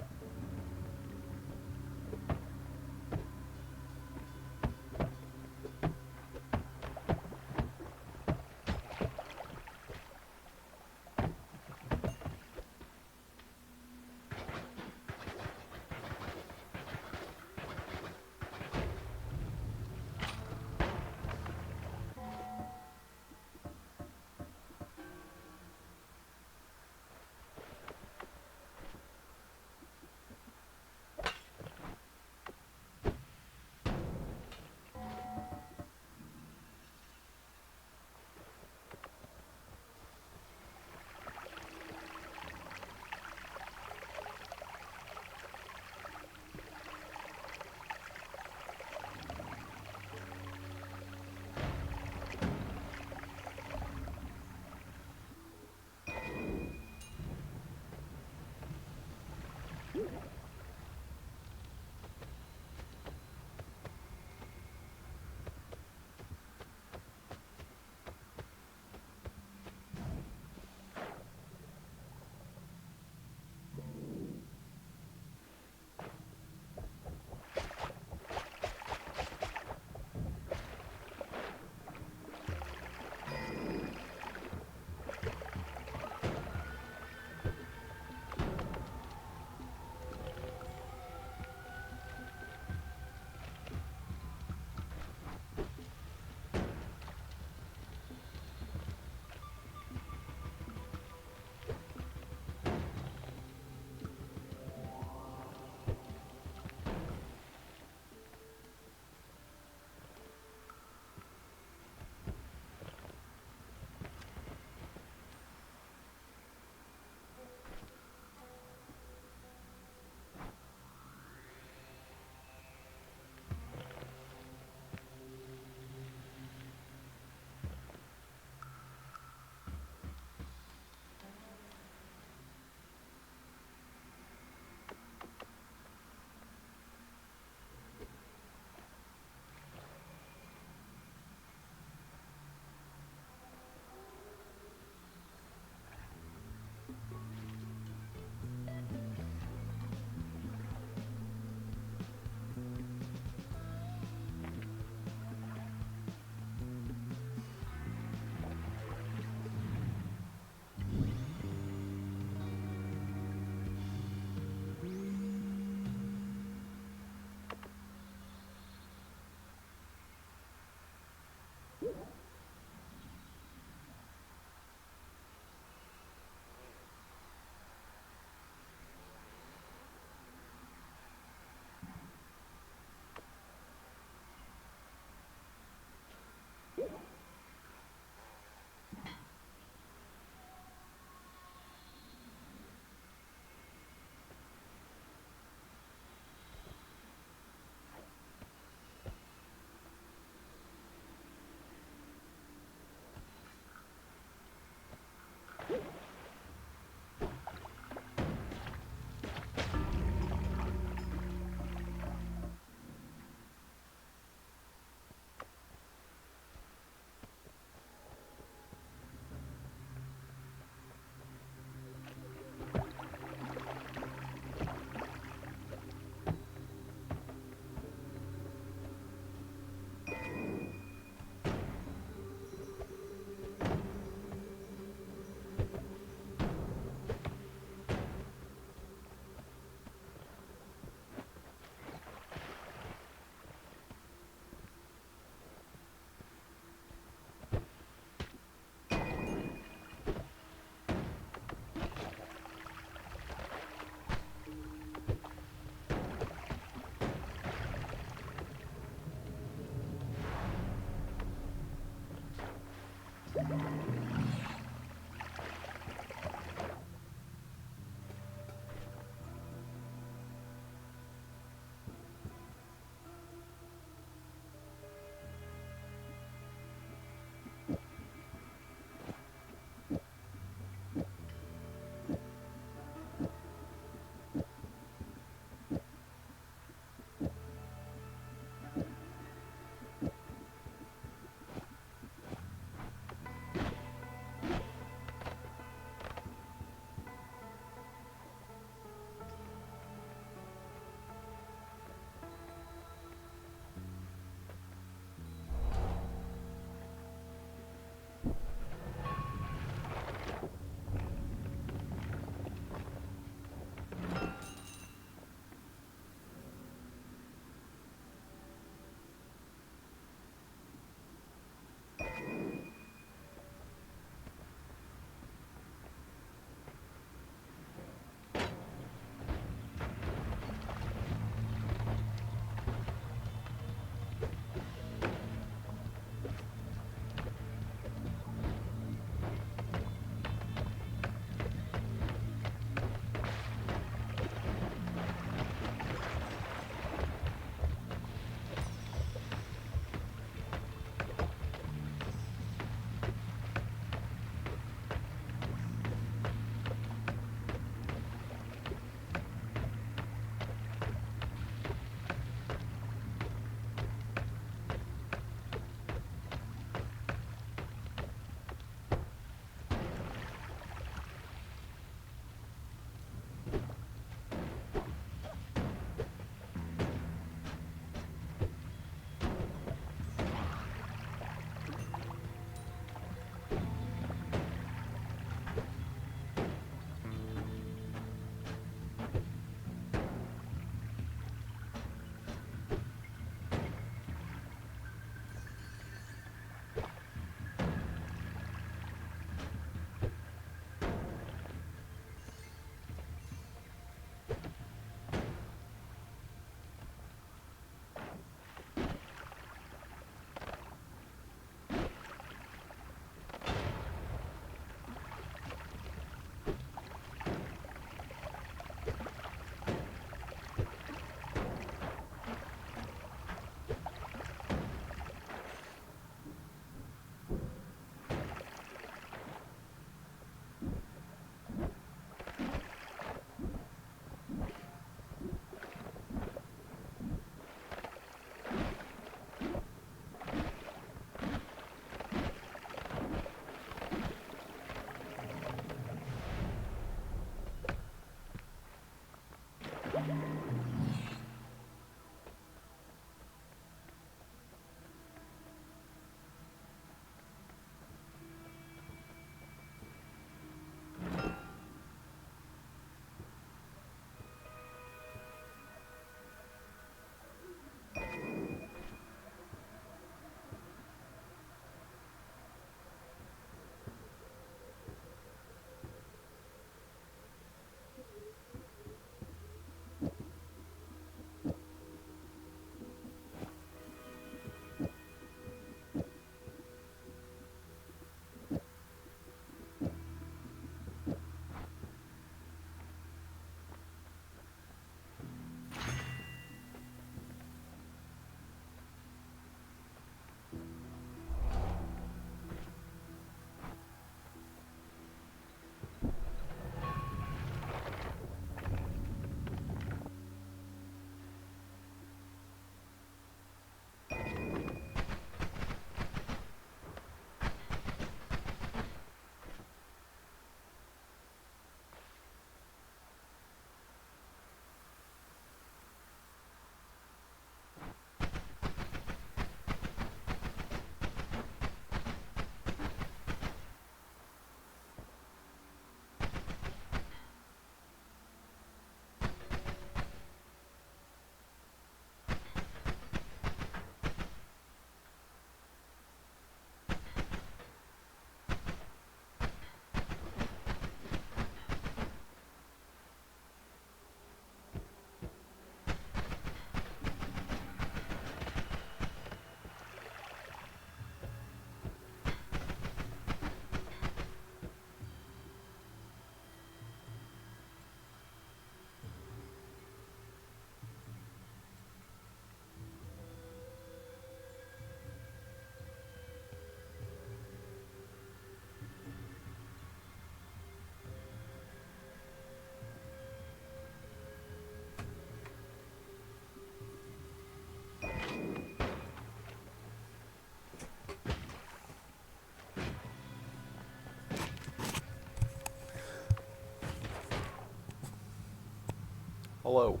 Hello.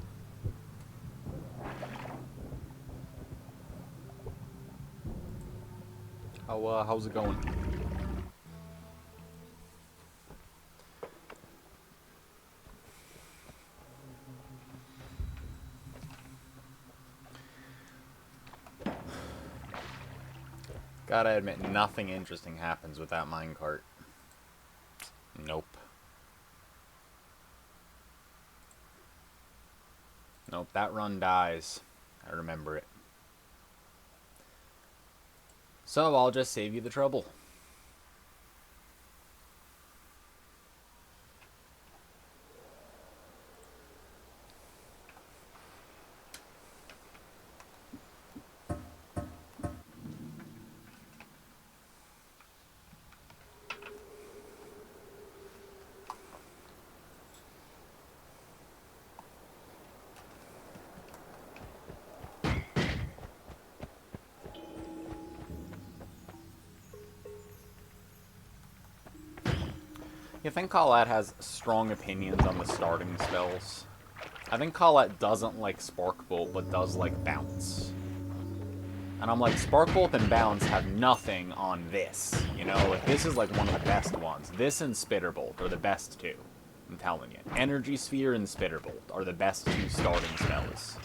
How's it going? Gotta admit, nothing interesting happens with that minecart. Nope. Nope, that run dies. I remember it. So I'll just save you the trouble. You think Colette has strong opinions on the starting spells? I think Colette doesn't like Spark Bolt, but does like Bounce. And I'm like, Spark Bolt and Bounce have nothing on this. You know, like, this is like one of the best ones. This and Spitterbolt are the best two. I'm telling you. Energy Sphere and Spitterbolt are the best two starting spells.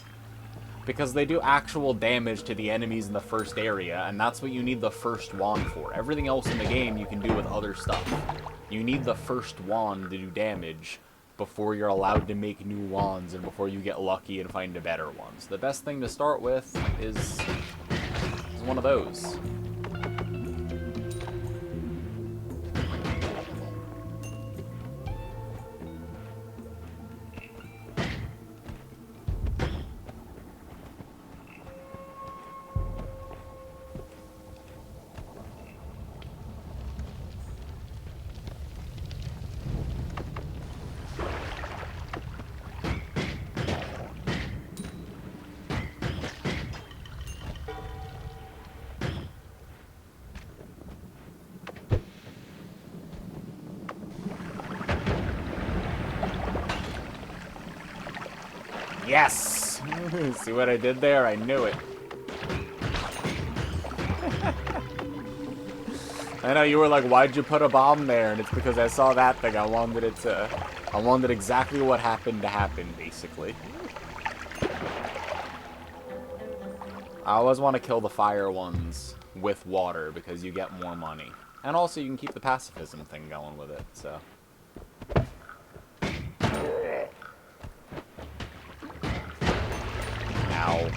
Because they do actual damage to the enemies in the first area, and that's what you need the first wand for. Everything else in the game you can do with other stuff. You need the first wand to do damage before you're allowed to make new wands and before you get lucky and find a better one. So the best thing to start with is one of those. Yes! See what I did there? I knew it. I know you were like, why'd you put a bomb there? And it's because I saw that thing. I wanted exactly what happened to happen, basically. I always want to kill the fire ones with water because you get more money. And also you can keep the pacifism thing going with it, so. Ow.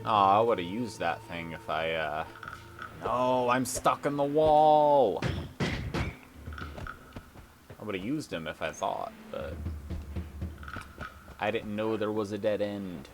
Oh, I would have used that thing if I, No, I'm stuck in the wall! I would have used him if I thought, but I didn't know there was a dead end.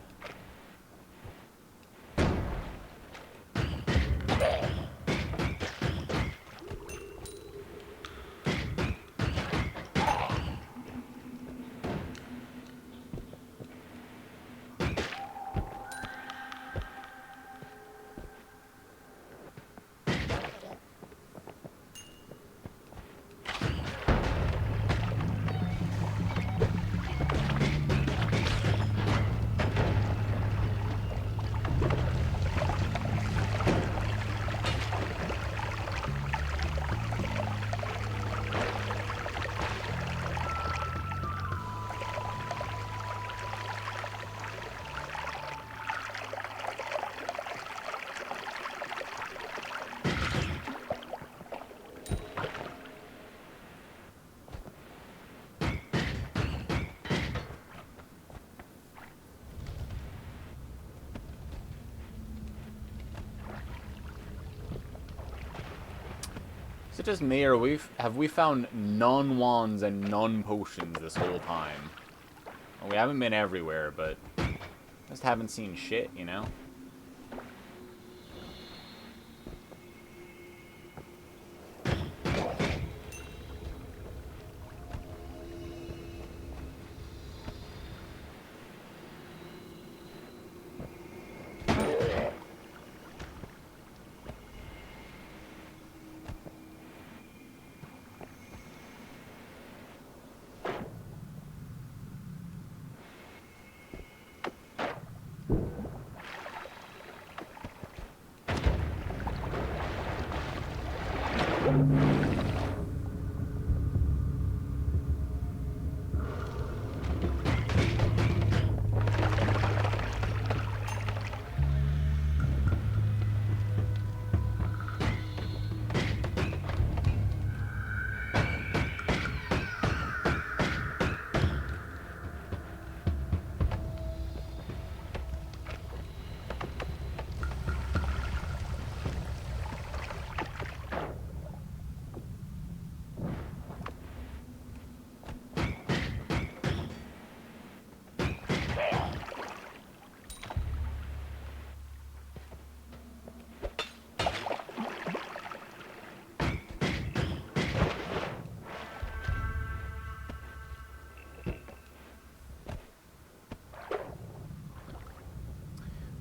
Is it just me, or have we found none wands and none potions this whole time? Well, we haven't been everywhere, but just haven't seen shit, you know?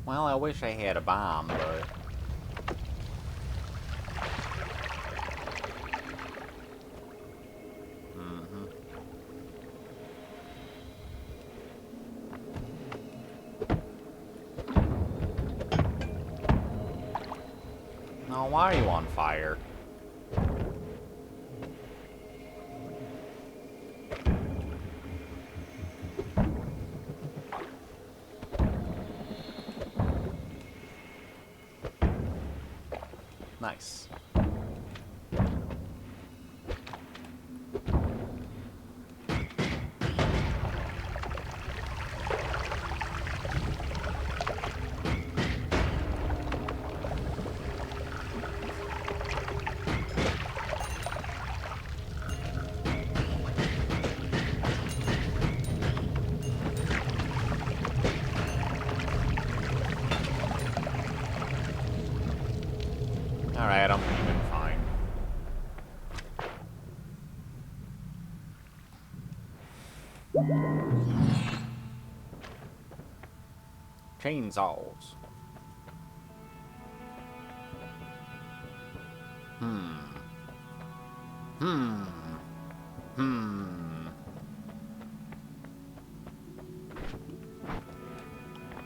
Well, I wish I had a bomb, but... No, why are you on fire? Nice. Alright, I'm leaving, fine. Chainsaws.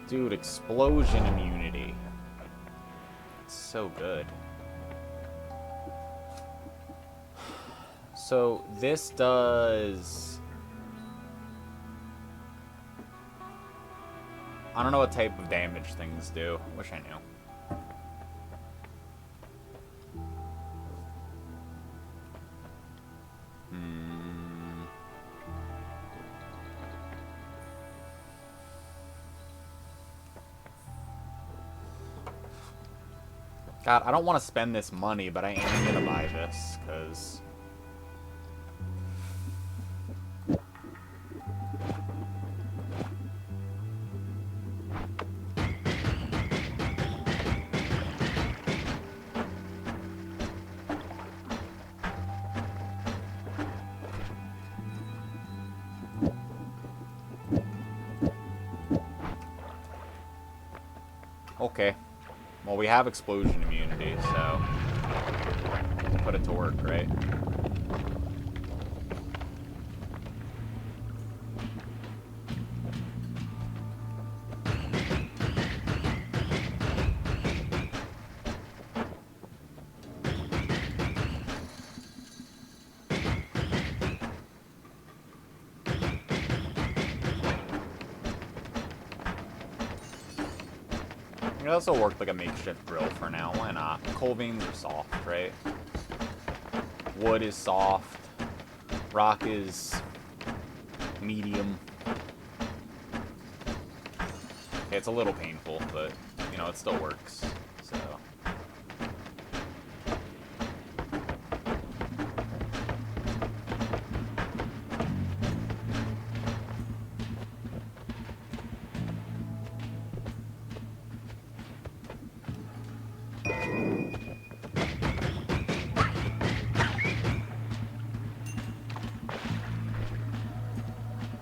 Dude, explosion immunity. It's so good. So, this does... I don't know what type of damage things do. Wish I knew. God, I don't want to spend this money, but I am gonna buy this, because... Okay. Well, we have explosion immunity, so... put it to work, right? It also worked like a makeshift drill for now. Why not? Coal veins are soft, right? Wood is soft. Rock is medium. Okay, it's a little painful, but, you know, it still works. So...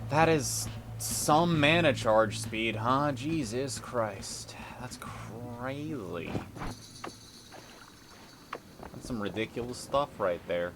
That is some mana charge speed, huh? Jesus Christ. That's crazy. That's some ridiculous stuff right there.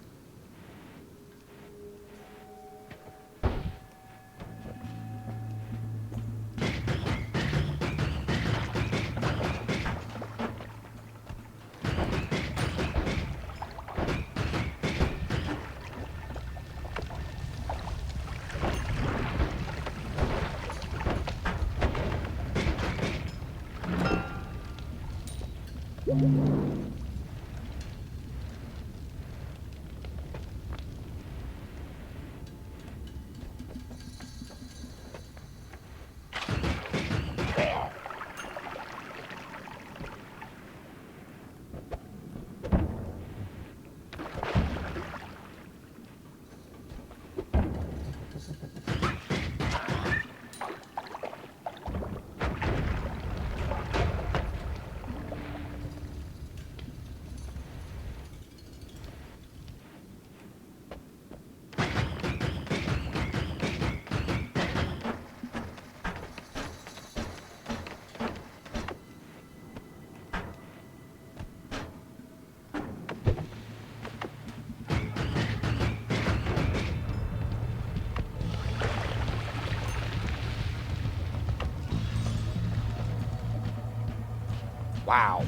Wow.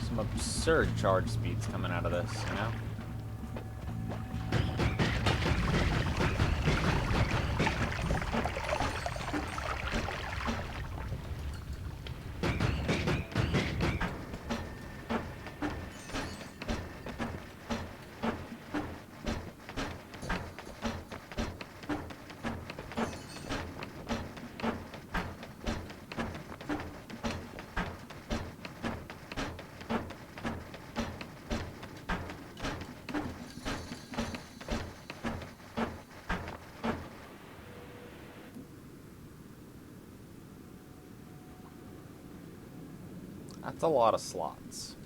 Some absurd charge speeds coming out of this, you know? That's a lot of slots.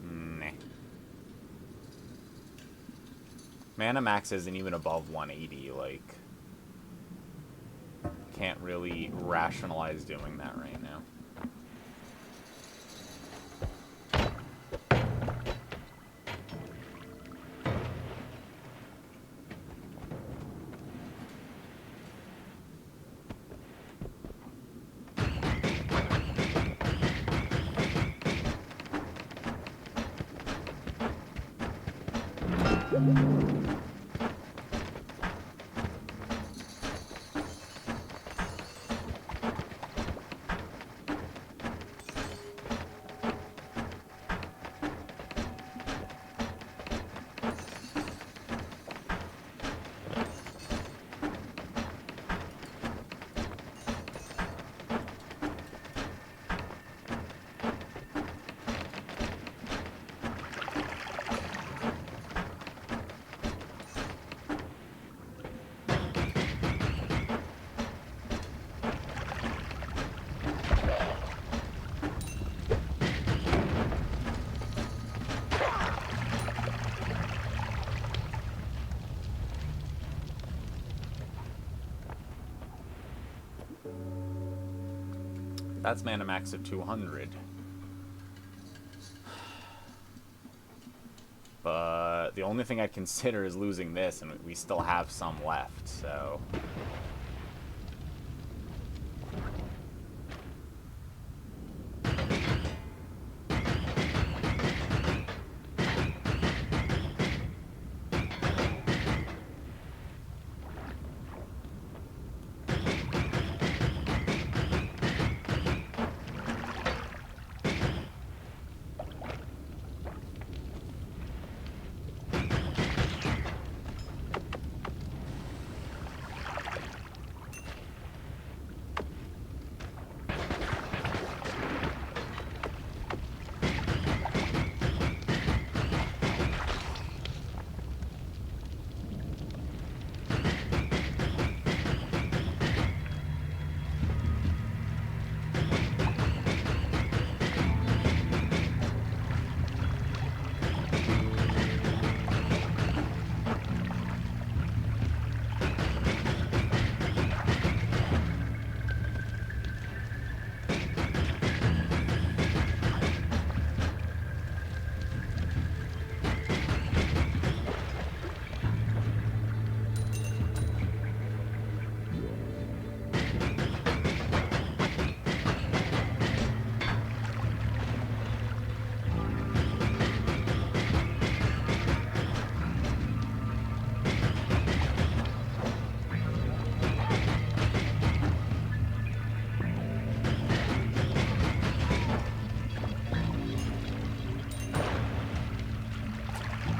Nah. Mana max isn't even above 180, like... Can't really rationalize doing that right now. That's mana max of 200. But the only thing I'd consider is losing this, and we still have some left, so...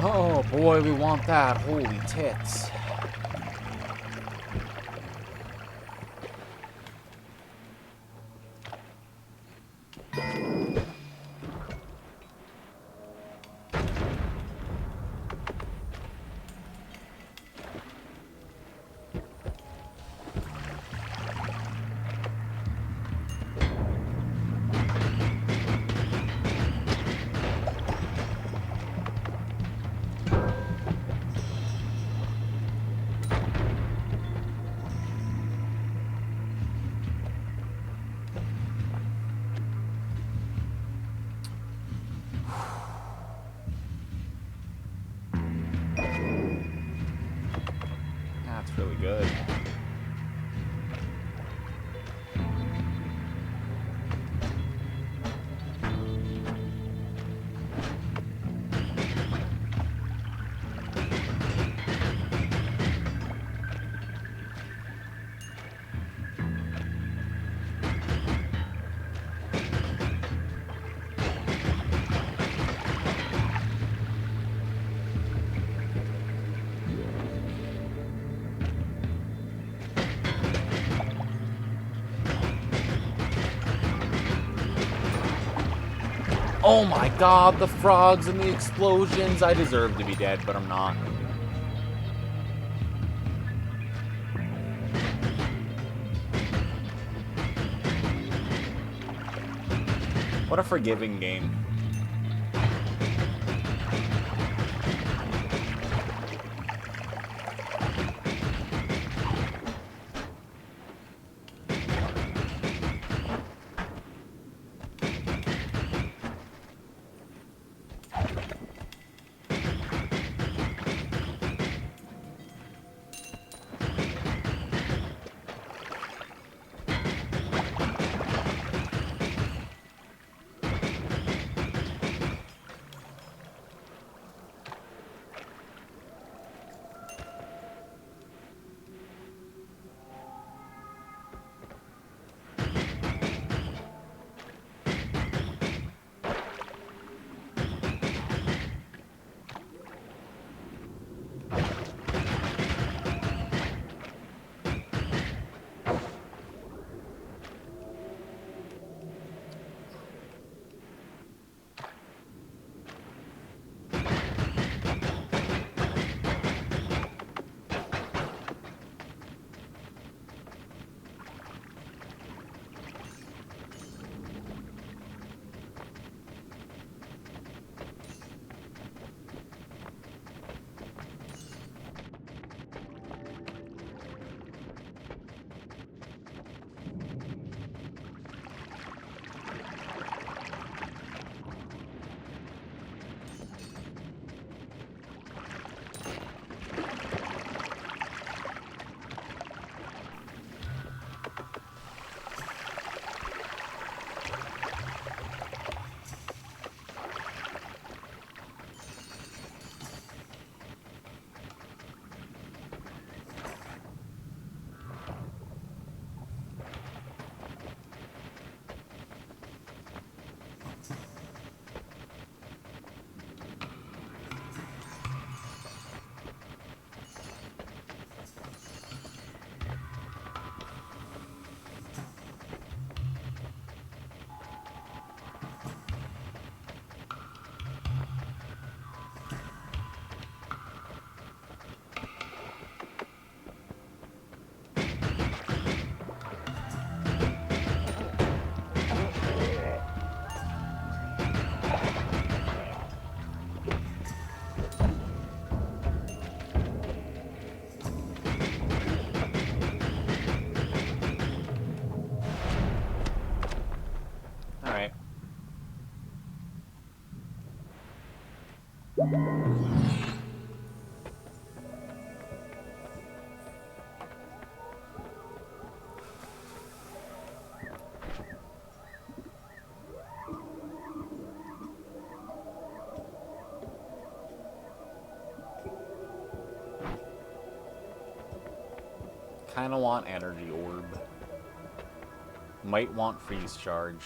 Oh boy, we want that. Holy tits. good. Oh my god, the frogs and the explosions. I deserve to be dead, but I'm not. What a forgiving game. Alright. Kinda want energy orb. Might want freeze charge.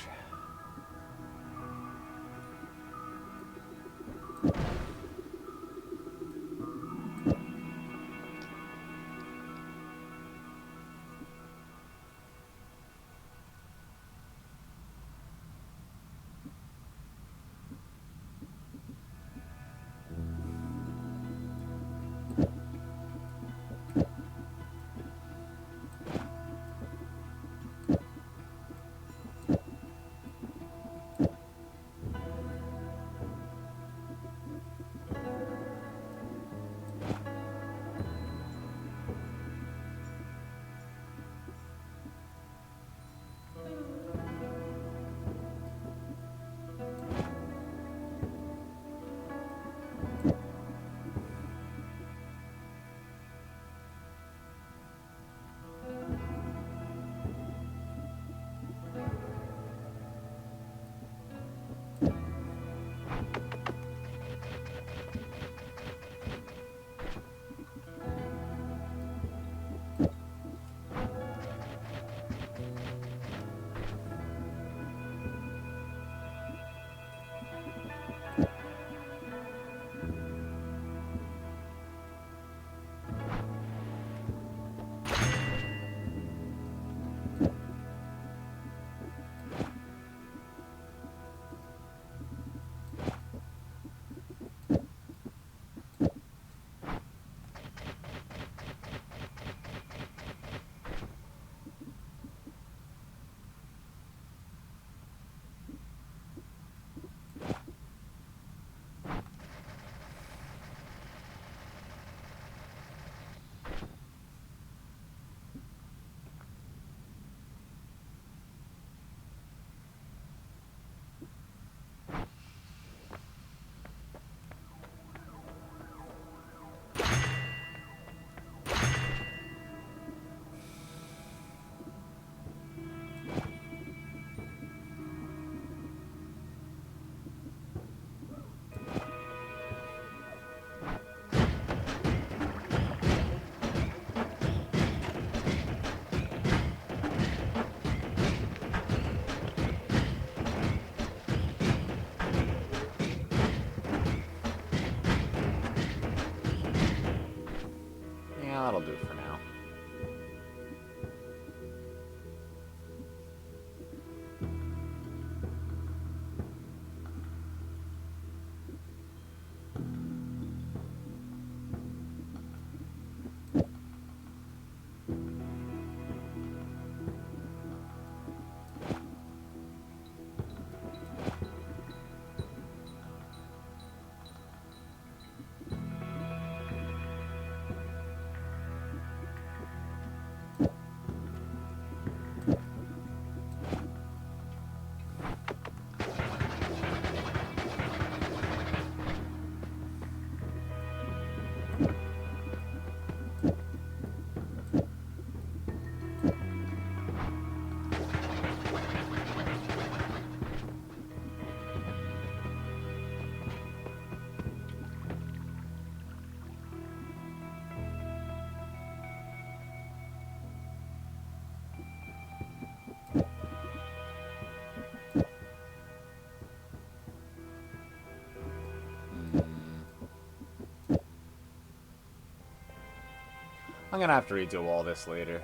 I'm gonna have to redo all this later.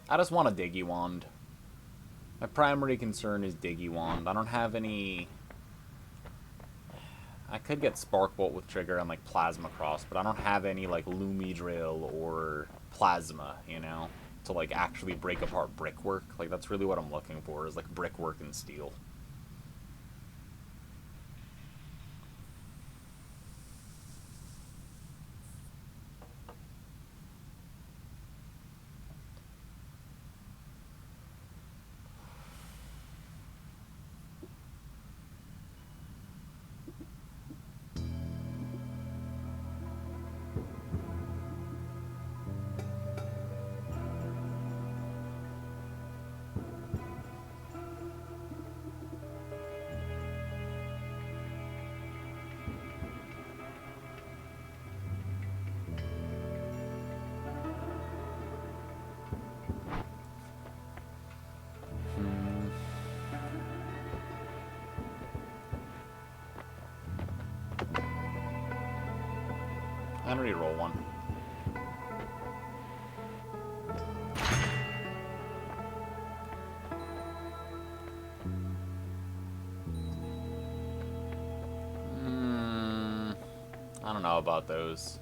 I just want a Diggy Wand. My primary concern is Diggy Wand. I don't have any... I could get Spark Bolt with Trigger and, like, Plasma Cross, but I don't have any, like, Lumi Drill or Plasma, you know? To, like, actually break apart brickwork. Like, that's really what I'm looking for, is, like, brickwork and steel. And reroll one. I don't know about those.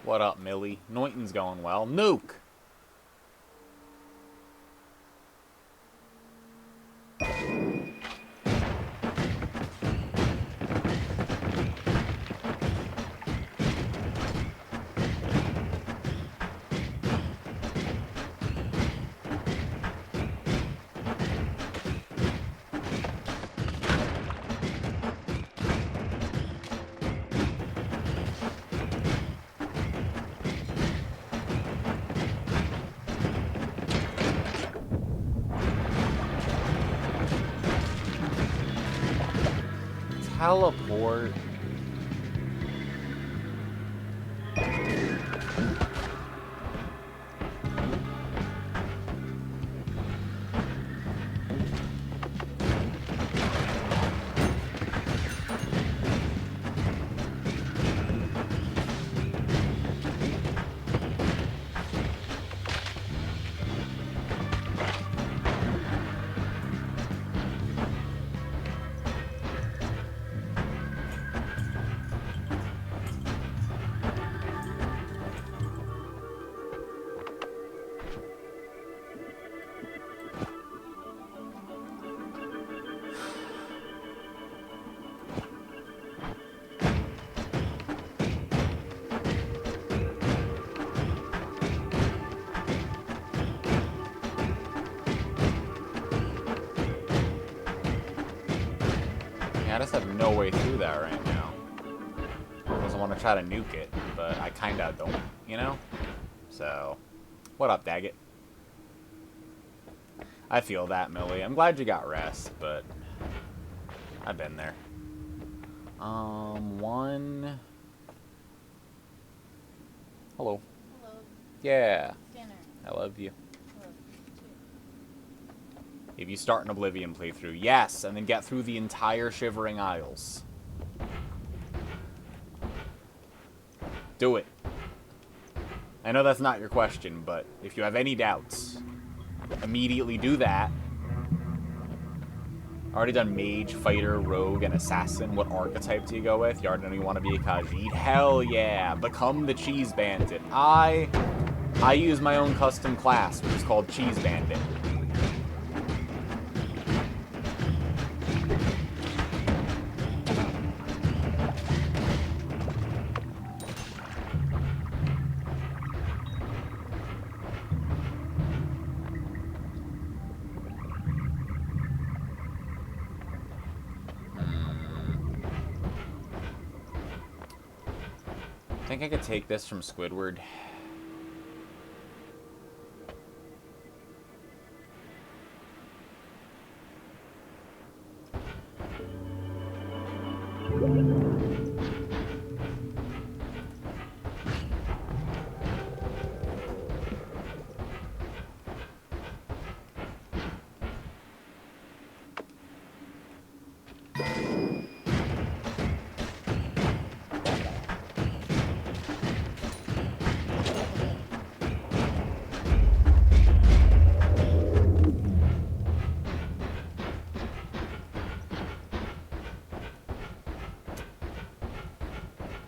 What up, Millie? Noyton's going well. Nuke! Teleport. I just have no way through that right now. I doesn't want to try to nuke it, but I kinda don't, you know? So, what up, Daggett? I feel that, Millie. I'm glad you got rest, but I've been there. One... Hello. Hello. Yeah. Dinner. I love you. Hello. If you start an Oblivion playthrough, yes, and then get through the entire Shivering Isles. Do it. I know that's not your question, but if you have any doubts, immediately do that. Already done Mage, Fighter, Rogue, and Assassin. What archetype do you go with? You already know you want to be a Khajiit. Hell yeah! Become the Cheese Bandit. I use my own custom class, which is called Cheese Bandit. think I could take this from Squidward.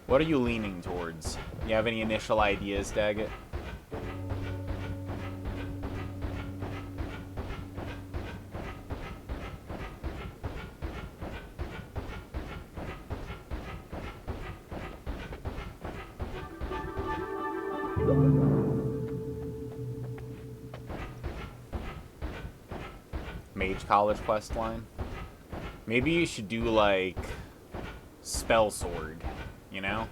What are you leaning towards? You have any initial ideas, Daggett? Mage College quest line? Maybe you should do, like, Spell Sword, you know?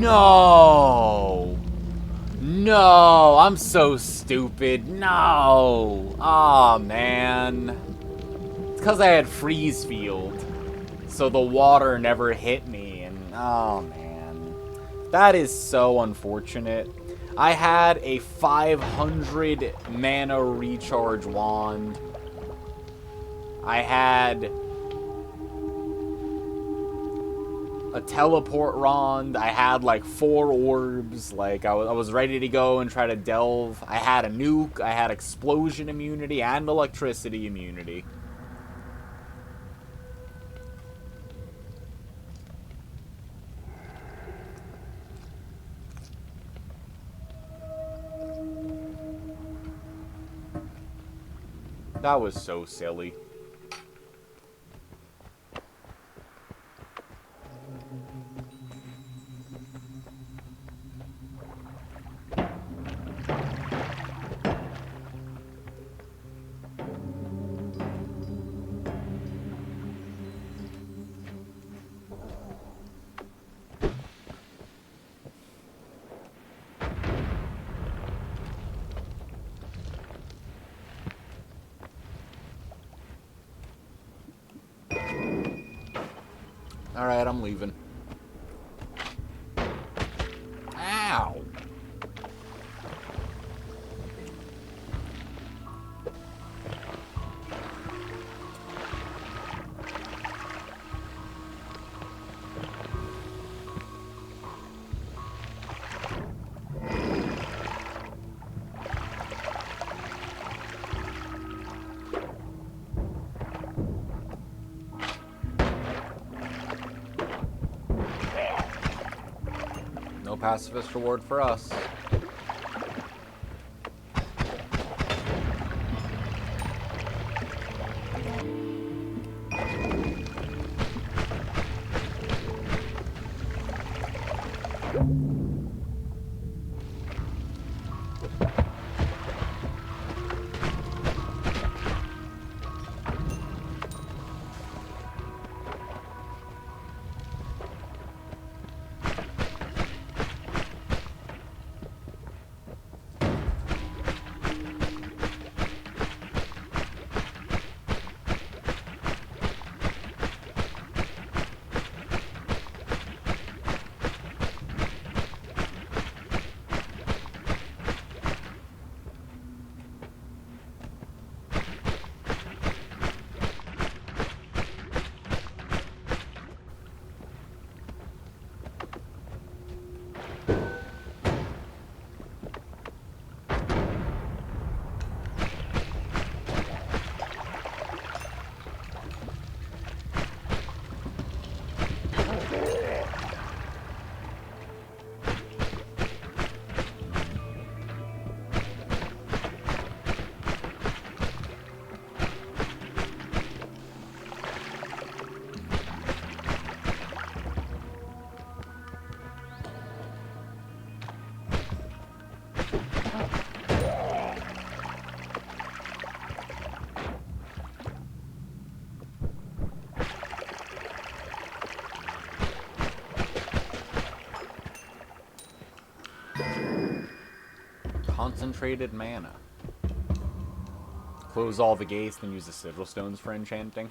No! No! I'm so stupid. No! Aw, man. It's because I had freeze field. So the water never hit me. And, oh, man. That is so unfortunate. I had a 500 mana recharge wand. I had a teleport wand. I had like 4 orbs. Like I was ready to go and try to delve. I had a nuke. I had explosion immunity and electricity immunity. That was so silly. Alright, I'm leaving. Ow! pacifist reward for us. Concentrated mana. Close all the gates, then use the sigil stones for enchanting.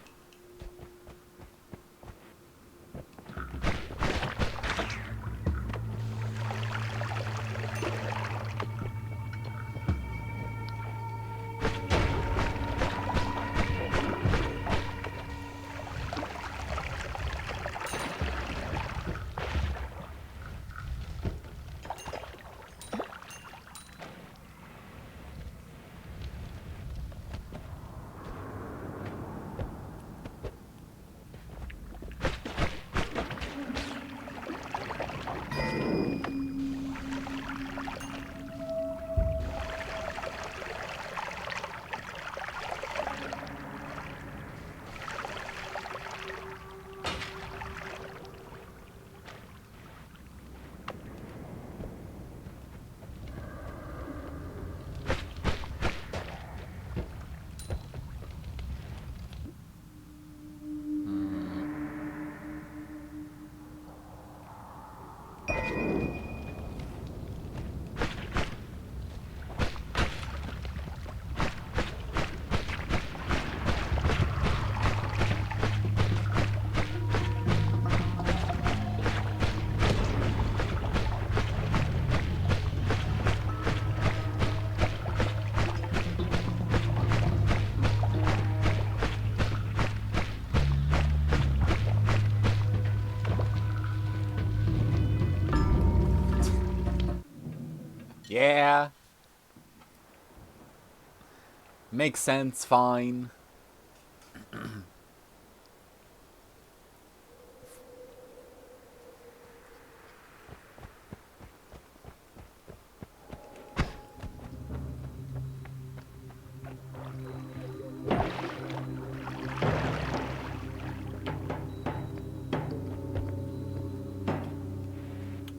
Yeah. Makes sense, fine.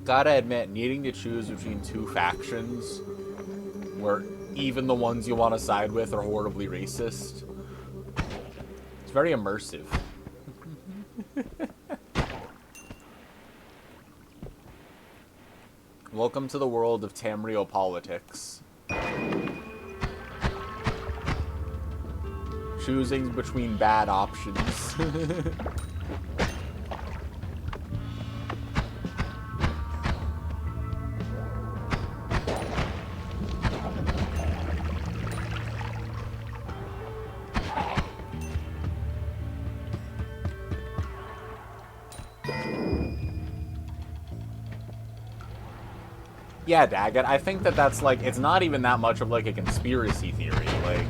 Gotta admit, needing to choose between two factions where even the ones you want to side with are horribly racist, it's very immersive. Welcome to the world of Tamriel politics. Choosing between bad options. Yeah, Daggett, I think that that's, like, it's not even that much of, like, a conspiracy theory, like...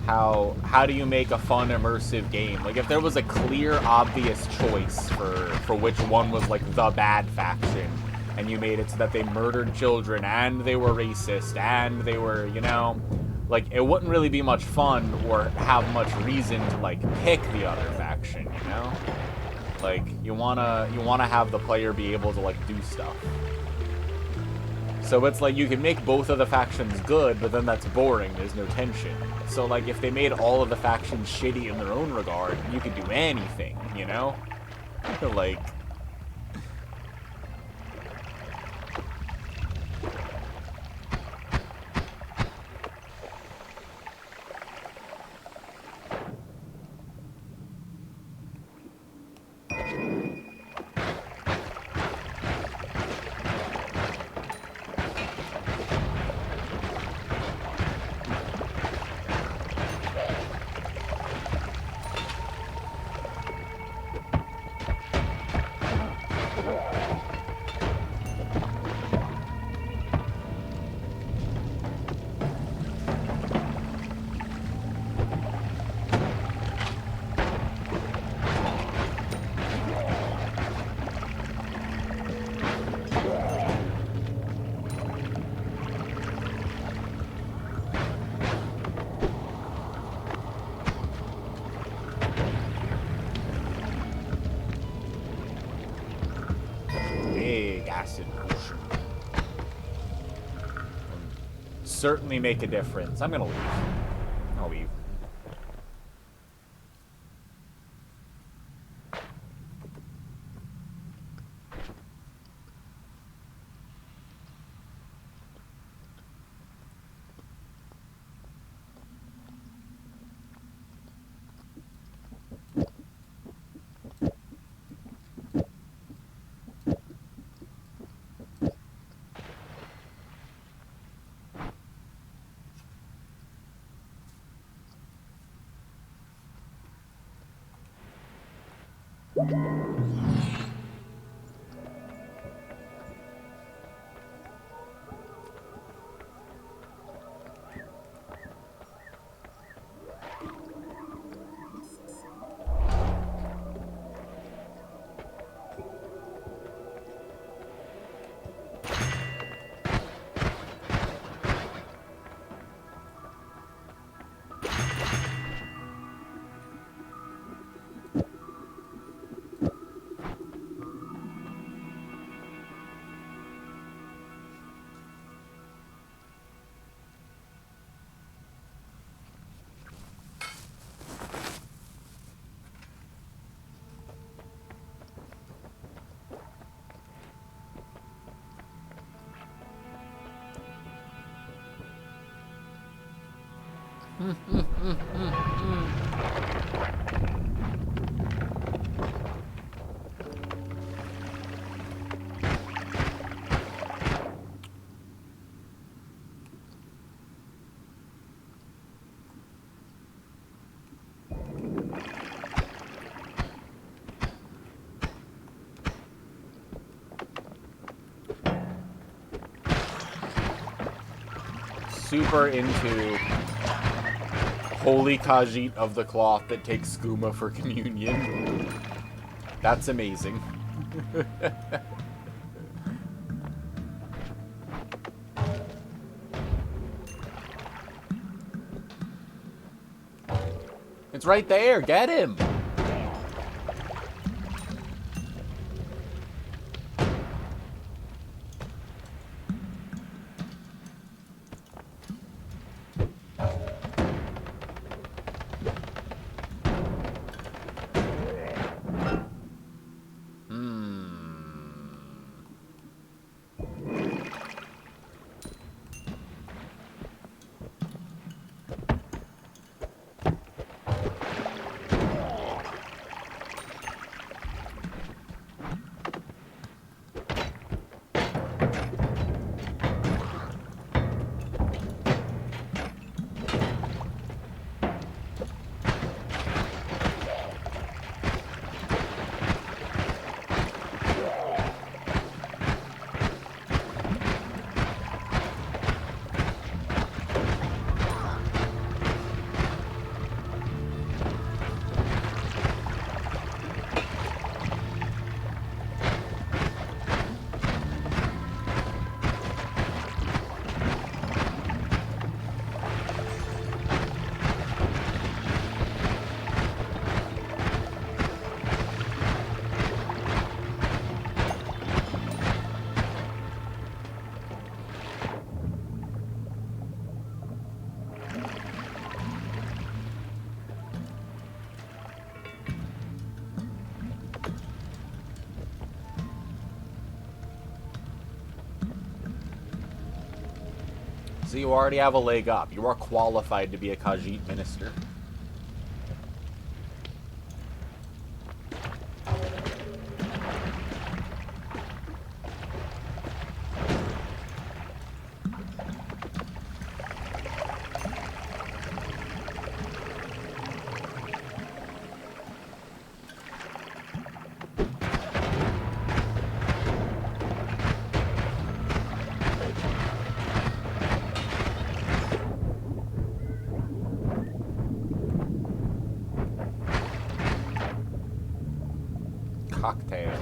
how do you make a fun, immersive game? Like, if there was a clear, obvious choice for which one was, like, the bad faction, and you made it so that they murdered children, and they were racist, and they were, you know, like, it wouldn't really be much fun or have much reason to, like, pick the other faction, you know? Like, you wanna have the player be able to, like, do stuff. So it's like you can make both of the factions good, but then that's boring. There's no tension. So, like, if they made all of the factions shitty in their own regard, you could do anything, you know? Like... Big acid potion. Certainly make a difference. I'm gonna leave. I'll leave. Super into holy Khajiit of the cloth that takes skooma for communion. That's amazing. It's right there. Get him. So you already have a leg up. You are qualified to be a Khajiit minister. Cocktail.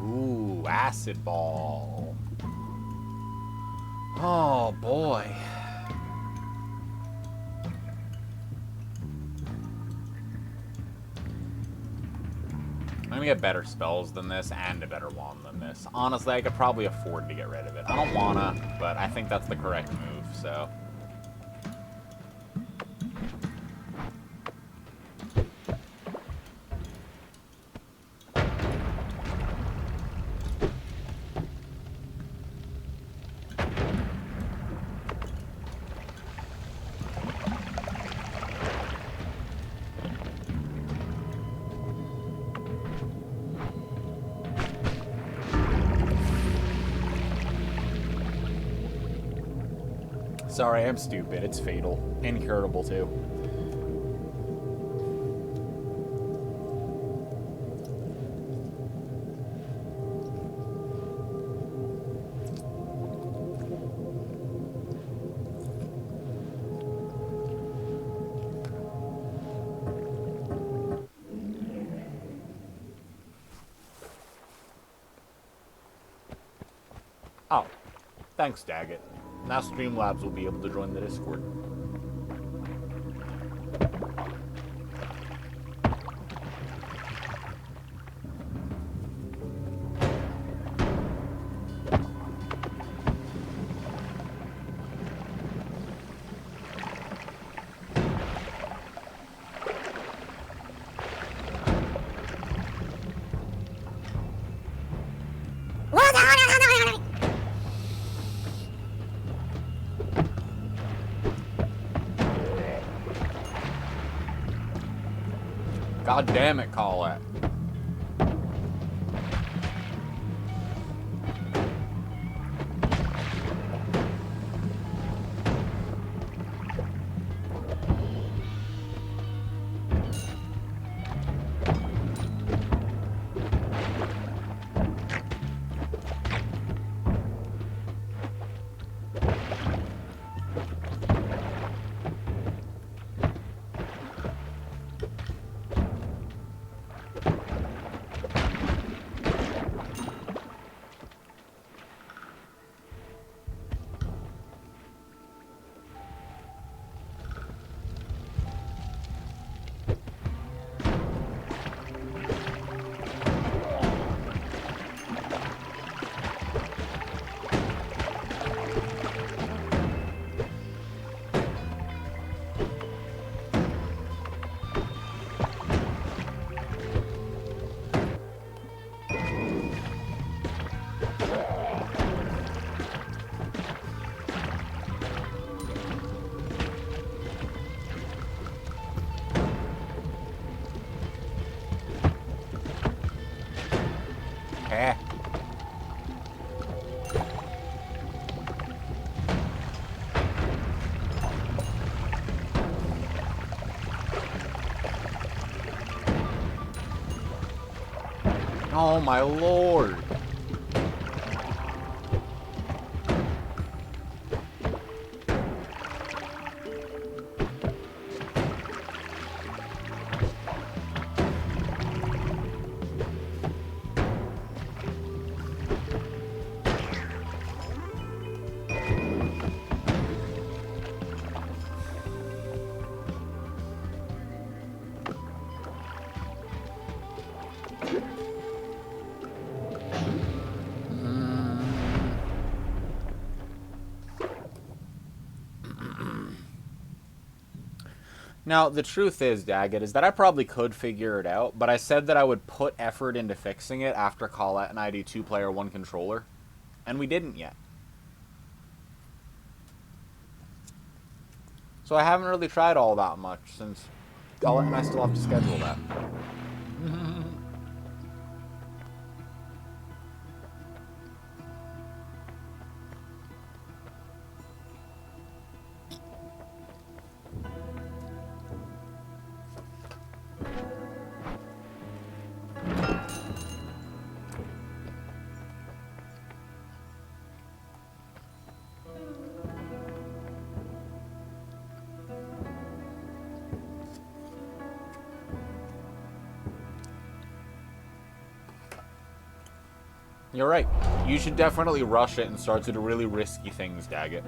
Ooh, acid ball. Oh boy. I'm gonna get better spells than this and a better wand than this. Honestly, I could probably afford to get rid of it. I don't wanna, but I think that's the correct move, so. Sorry, I'm stupid. It's fatal. Incurable, too. Oh. Thanks, Daggett. Now Streamlabs will be able to join the Discord. God damn it, Colette. Oh my lord. Now, the truth is, Daggett, is that I probably could figure it out, but I said that I would put effort into fixing it after Colette and I do 2-player 1 controller, and we didn't yet. So I haven't really tried all that much, since Colette and I still have to schedule that. You're right. You should definitely rush it and start to do really risky things, Daggett.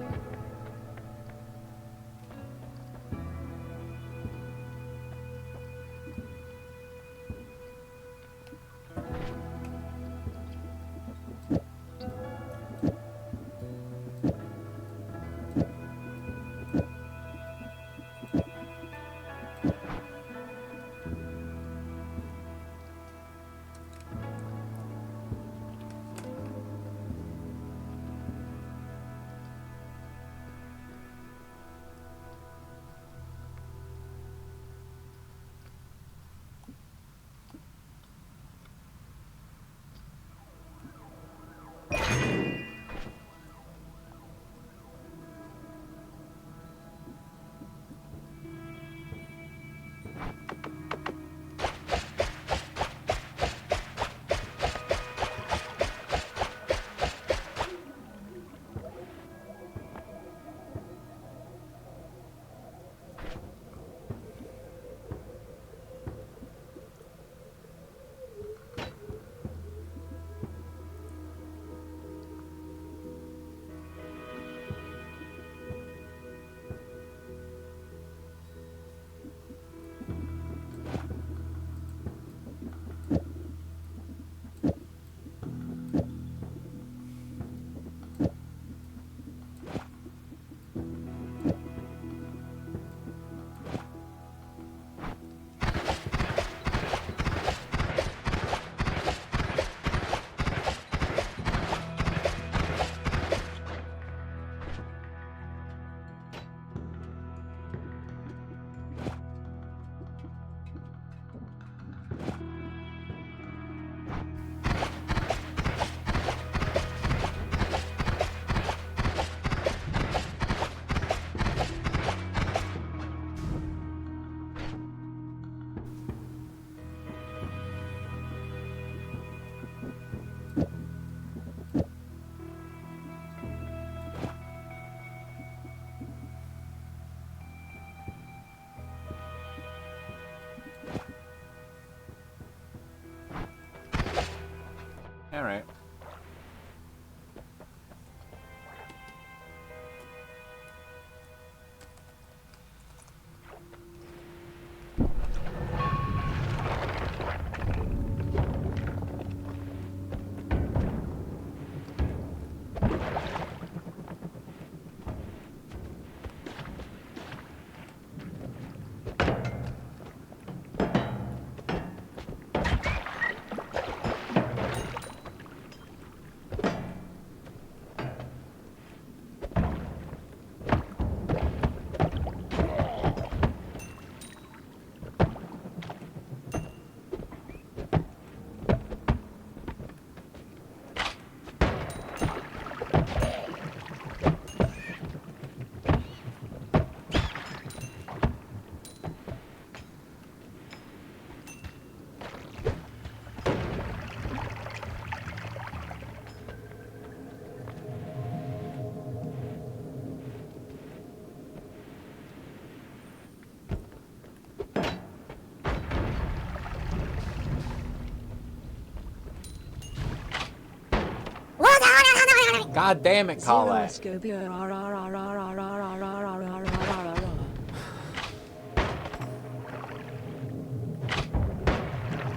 God damn it, Colette.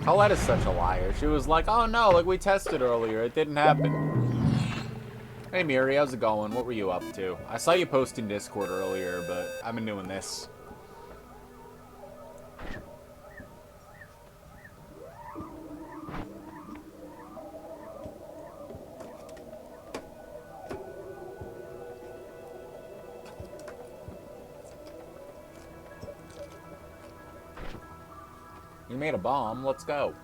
Colette is such a liar. She was like, oh no, like we tested earlier. It didn't happen. Hey Miri, how's it going? What were you up to? I saw you posting Discord earlier, but I've been doing this. You made a bomb. Let's go.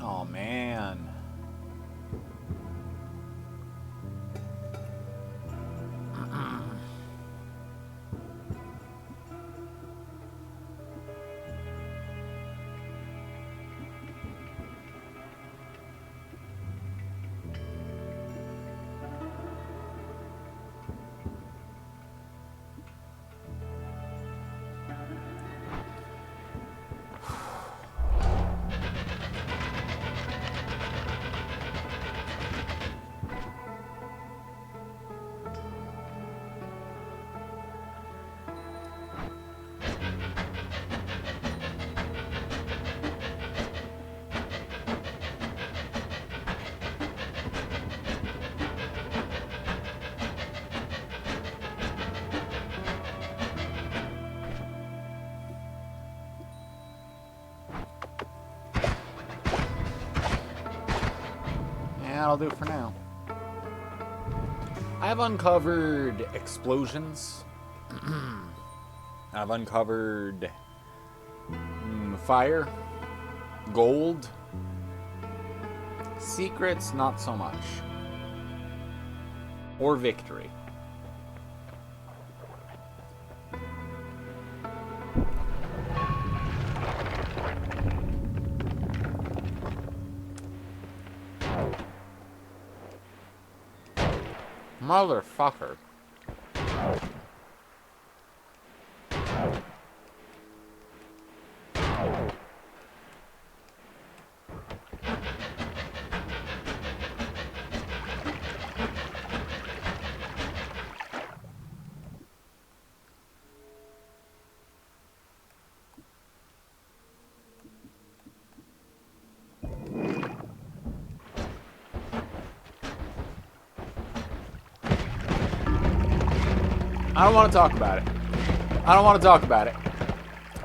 Oh, man. That'll do it for now. I've uncovered explosions. I've uncovered fire, gold, secrets, not so much. Or victory. Motherfucker. I don't want to talk about it. I don't want to talk about it.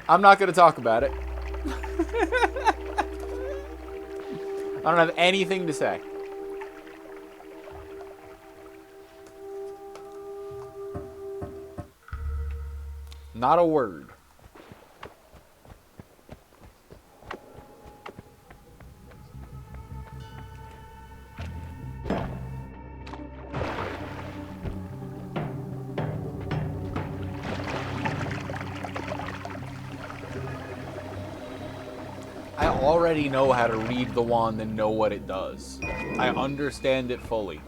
I'm not going to talk about it. I don't have anything to say. Not a word. I already know how to read the wand and know what it does. I understand it fully.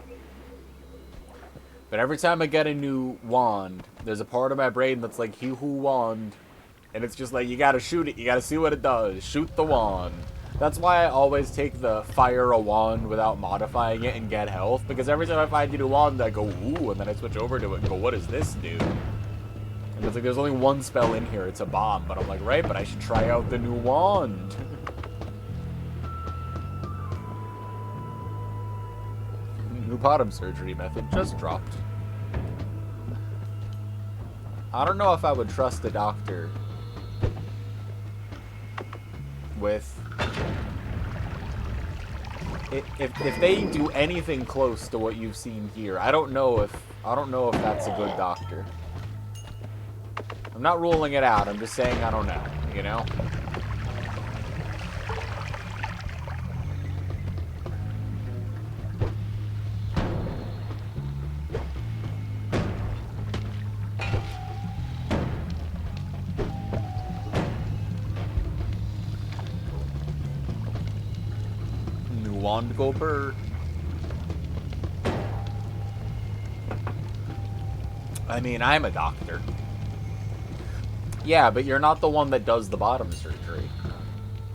But every time I get a new wand, there's a part of my brain that's like, he who wand. And it's just like, you gotta shoot it, you gotta see what it does. Shoot the wand. That's why I always take the fire a wand without modifying it and get health. Because every time I find a new wand, I go, ooh, and then I switch over to it and go, what does this do? And it's like, there's only one spell in here, it's a bomb. But I'm like, right, but I should try out the new wand. New bottom surgery method just dropped. I don't know if I would trust a doctor with if they do anything close to what you've seen here. I don't know if that's a good doctor. I'm not ruling it out. I'm just saying I don't know, you know? Wand go bird. I mean, I'm a doctor. Yeah, but you're not the one that does the bottom surgery.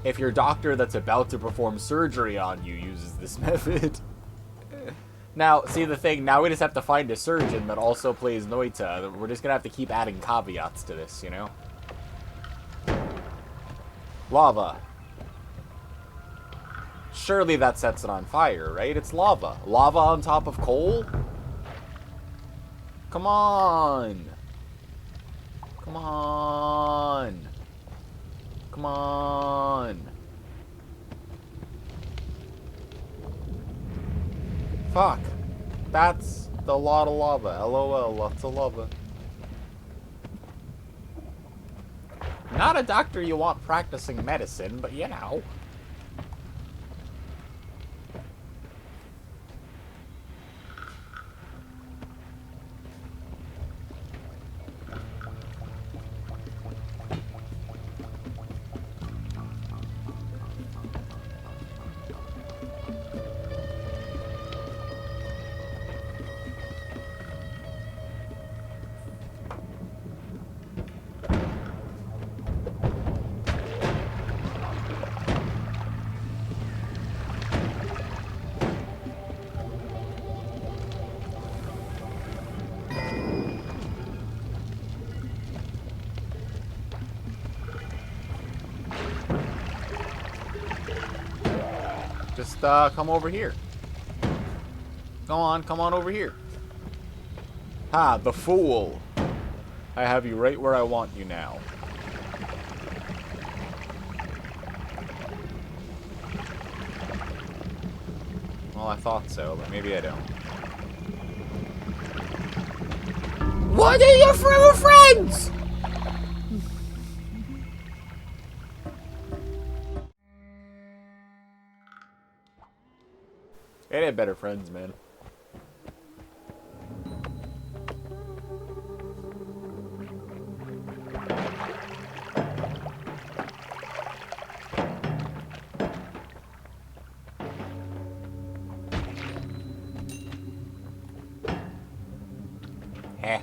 If your doctor that's about to perform surgery on you uses this method. Now, see the thing, now we just have to find a surgeon that also plays Noita. We're just gonna have to keep adding caveats to this, you know? Lava. Surely that sets it on fire, right? It's lava. Lava on top of coal? Come on. Come on. Come on. Fuck. That's a lot of lava. LOL, lots of lava. Not a doctor you want practicing medicine, but you know. Just, come over here. Come on over here. Ha, the fool. I have you right where I want you now. Well, I thought so, but maybe I don't. What are your friends? They had better friends, man. Heh.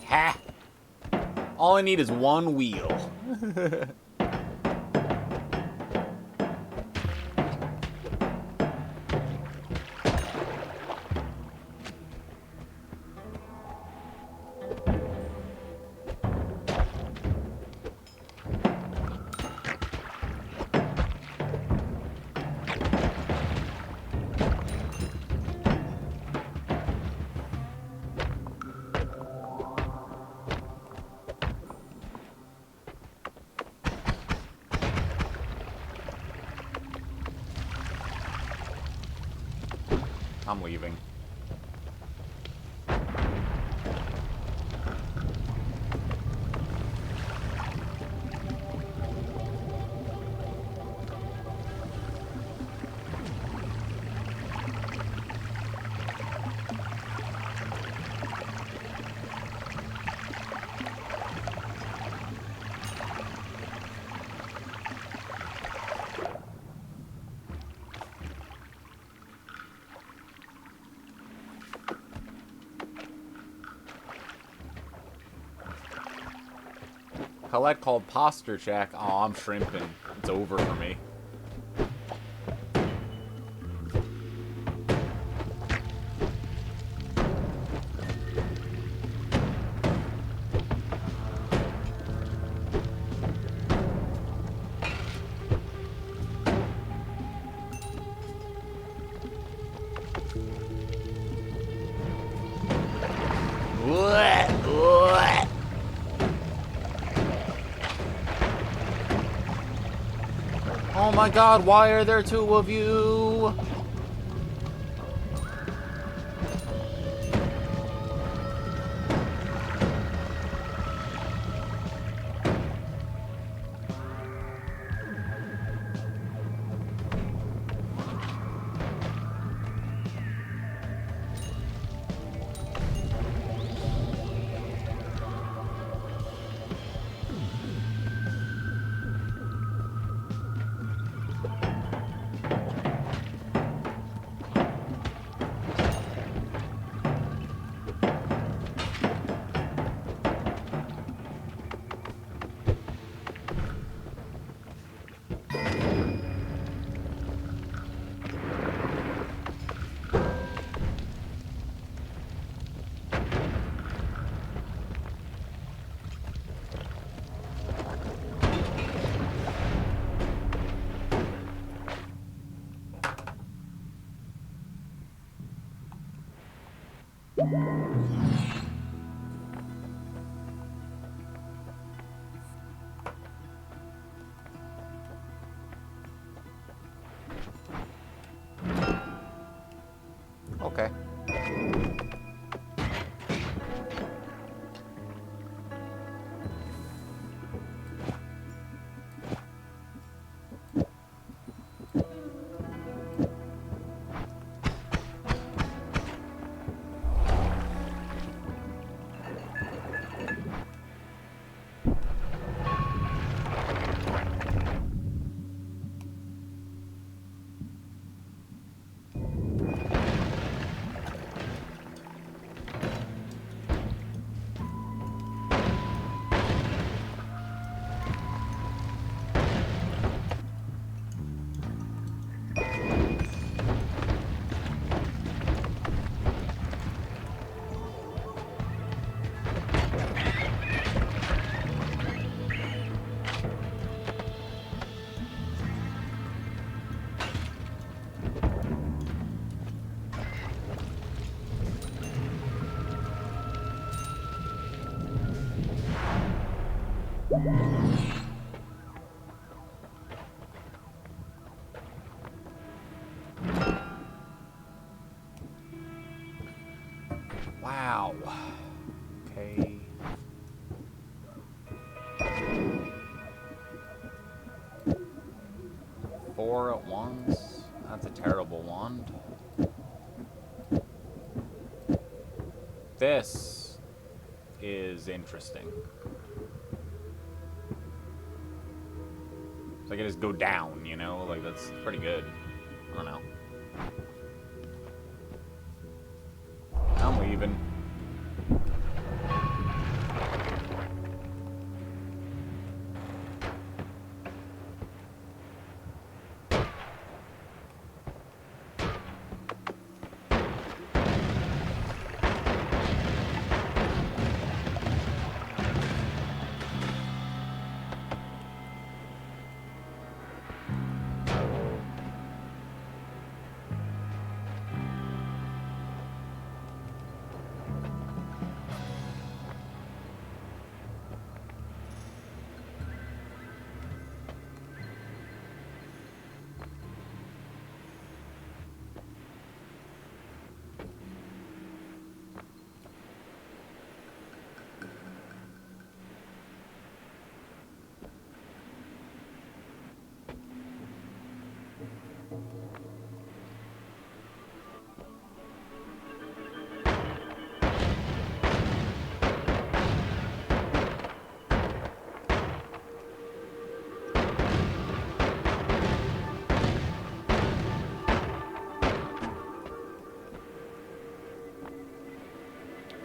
Ha! All I need is one wheel. I'm leaving. Collect called posture check. Oh, I'm shrimping. It's over for me. Oh my god, why are there two of you? Okay. Wow. Okay. Four at once. That's a terrible wand. This is interesting. It's like I just go down, you know? Like, that's pretty good. I don't know. I'm leaving.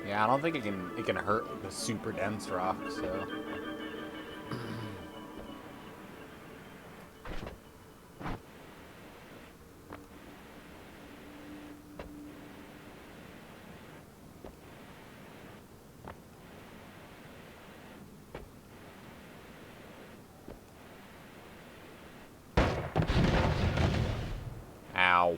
Yeah, I don't think it can hurt the super dense rock, so. Ow.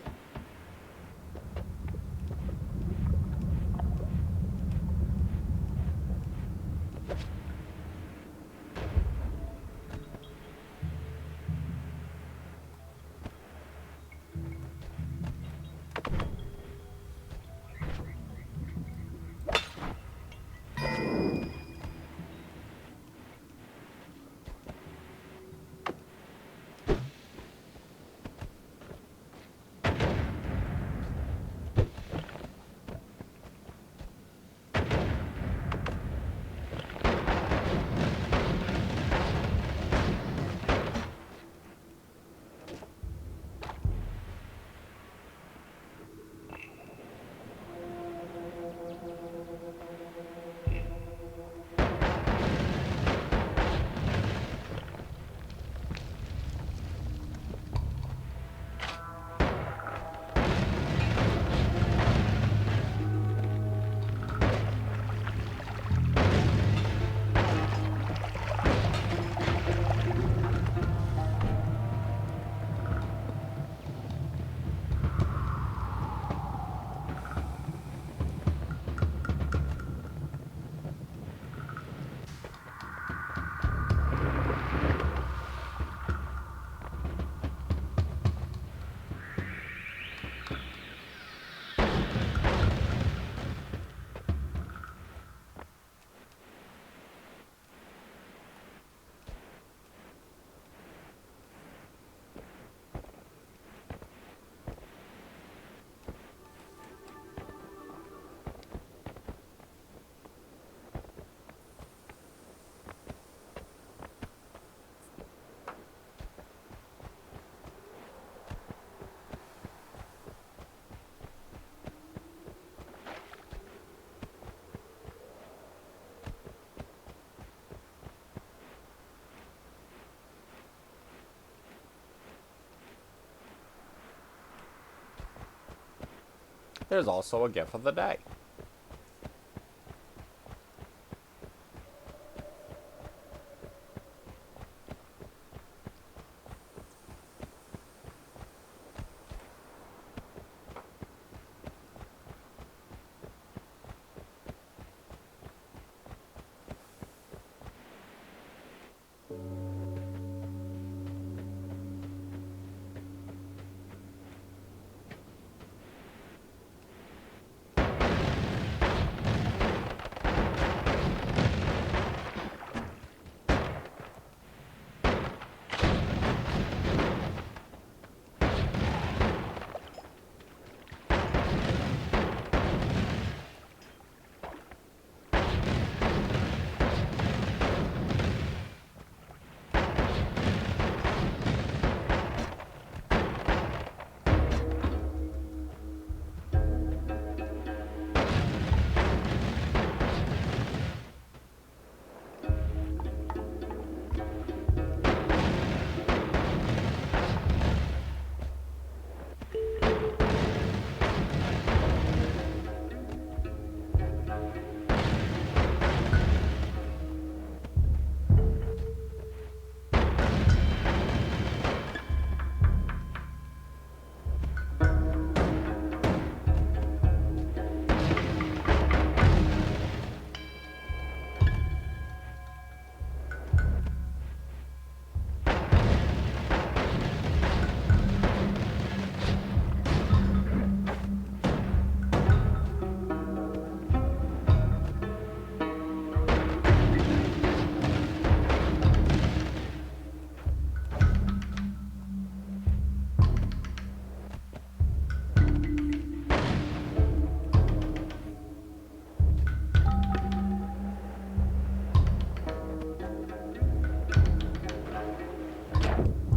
There's also a GIF of the day.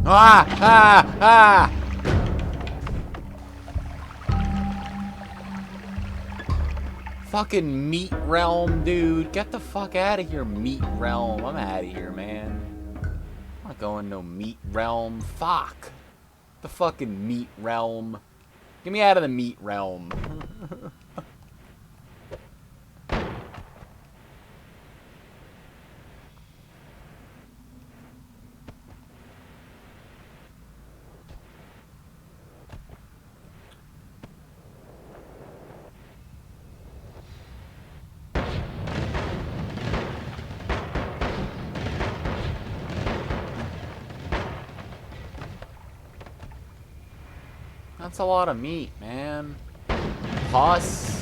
Ah! Ah! Ah! Fucking meat realm, dude. Get the fuck out of here, meat realm. I'm out of here, man. I'm not going no meat realm. Fuck. The fucking meat realm. Get me out of the meat realm. That's a lot of meat, man. Pus.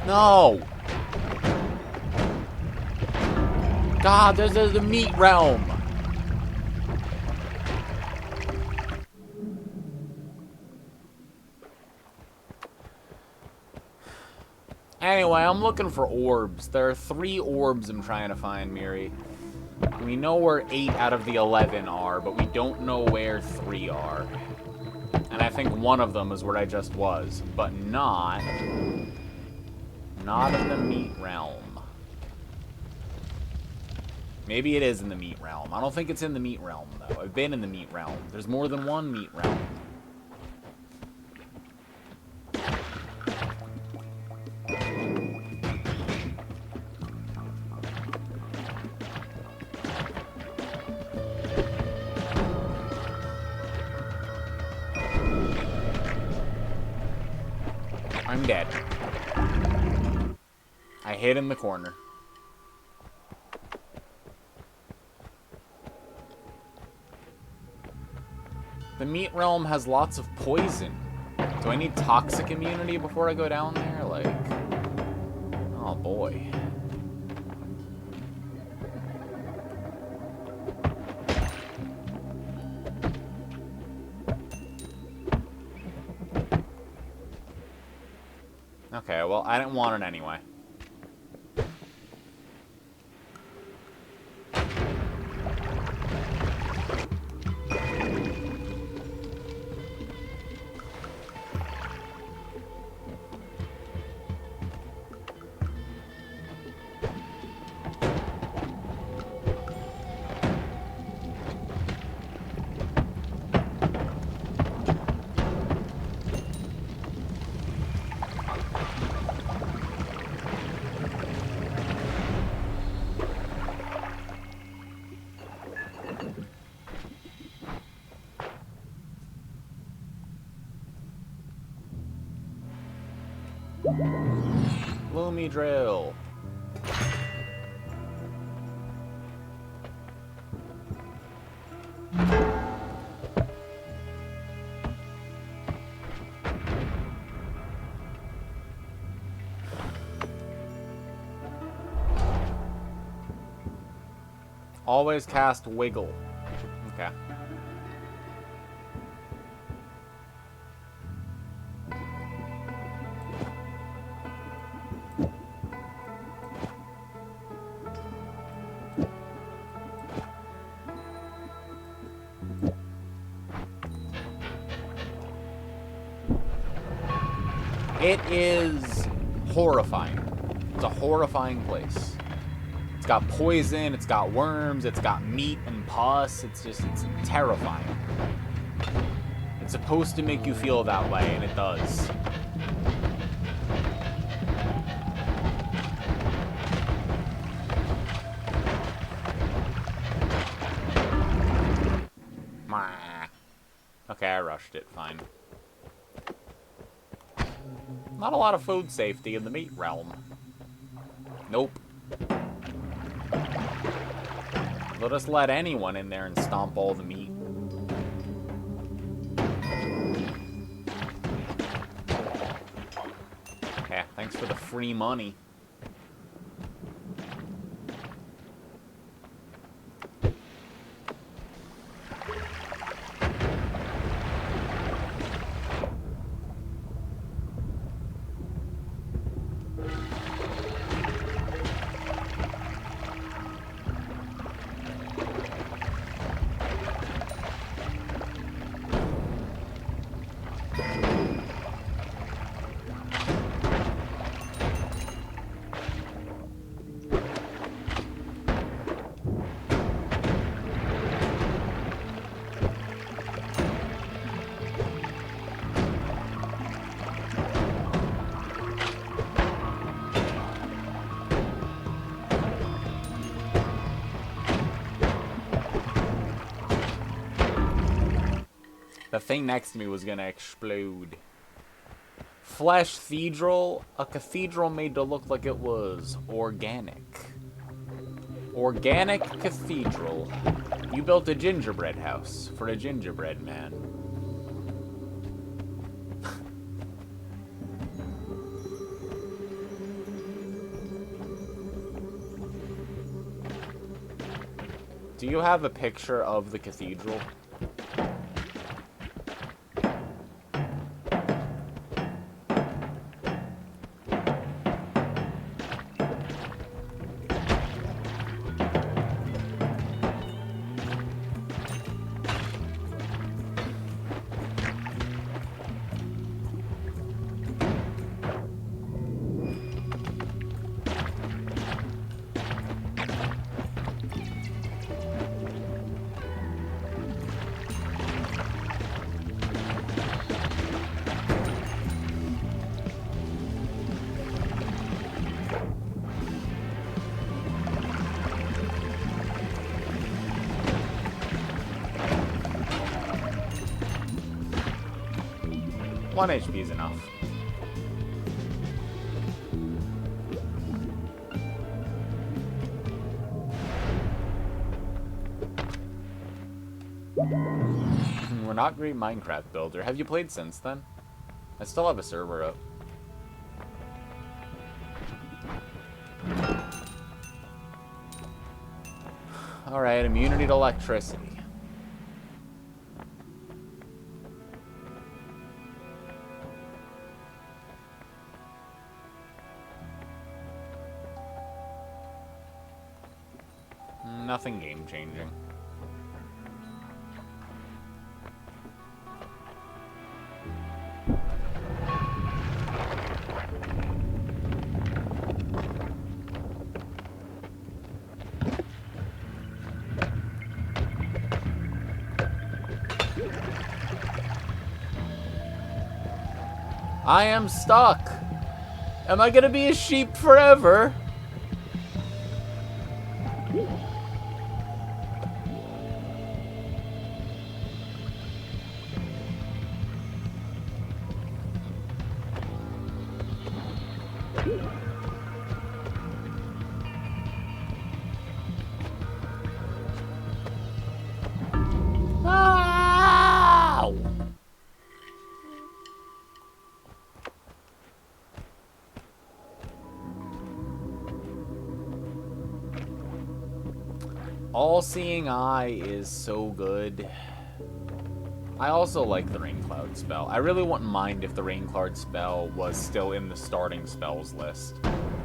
No! God, there's the meat realm! Anyway, I'm looking for orbs. There are 3 orbs I'm trying to find, Miri. We know where 8 out of the 11 are, but we don't know where 3 are. And I think one of them is where I just was, but not in the meat realm. Maybe it is in the meat realm. I don't think it's in the meat realm, though. I've been in the meat realm. There's more than one meat realm. I'm dead. I hid in the corner. The meat realm has lots of poison. Do I need toxic immunity before I go down there? Like, oh boy. Okay, well, I didn't want it anyway. Gloomy drill. Always cast wiggle. Okay. It is horrifying. It's a horrifying place. It's got poison, it's got worms, it's got meat and pus. It's terrifying. It's supposed to make you feel that way, and it does. Okay, I rushed it. Fine. Not a lot of food safety in the meat realm. Nope. They'll just let anyone in there and stomp all the meat. Okay, thanks for the free money. The thing next to me was gonna explode. Flesh Cathedral, a cathedral made to look like it was organic. Organic cathedral. You built a gingerbread house for a gingerbread man. Do you have a picture of the cathedral? One HP is enough. We're not great Minecraft builder. Have you played since then? I still have a server up. Alright, immunity to electricity. Nothing game-changing. I am stuck. Am I gonna be a sheep forever? Ow! All-Seeing Eye is so good. I also like the Rain Cloud spell. I really wouldn't mind if the Rain Cloud spell was still in the starting spells list.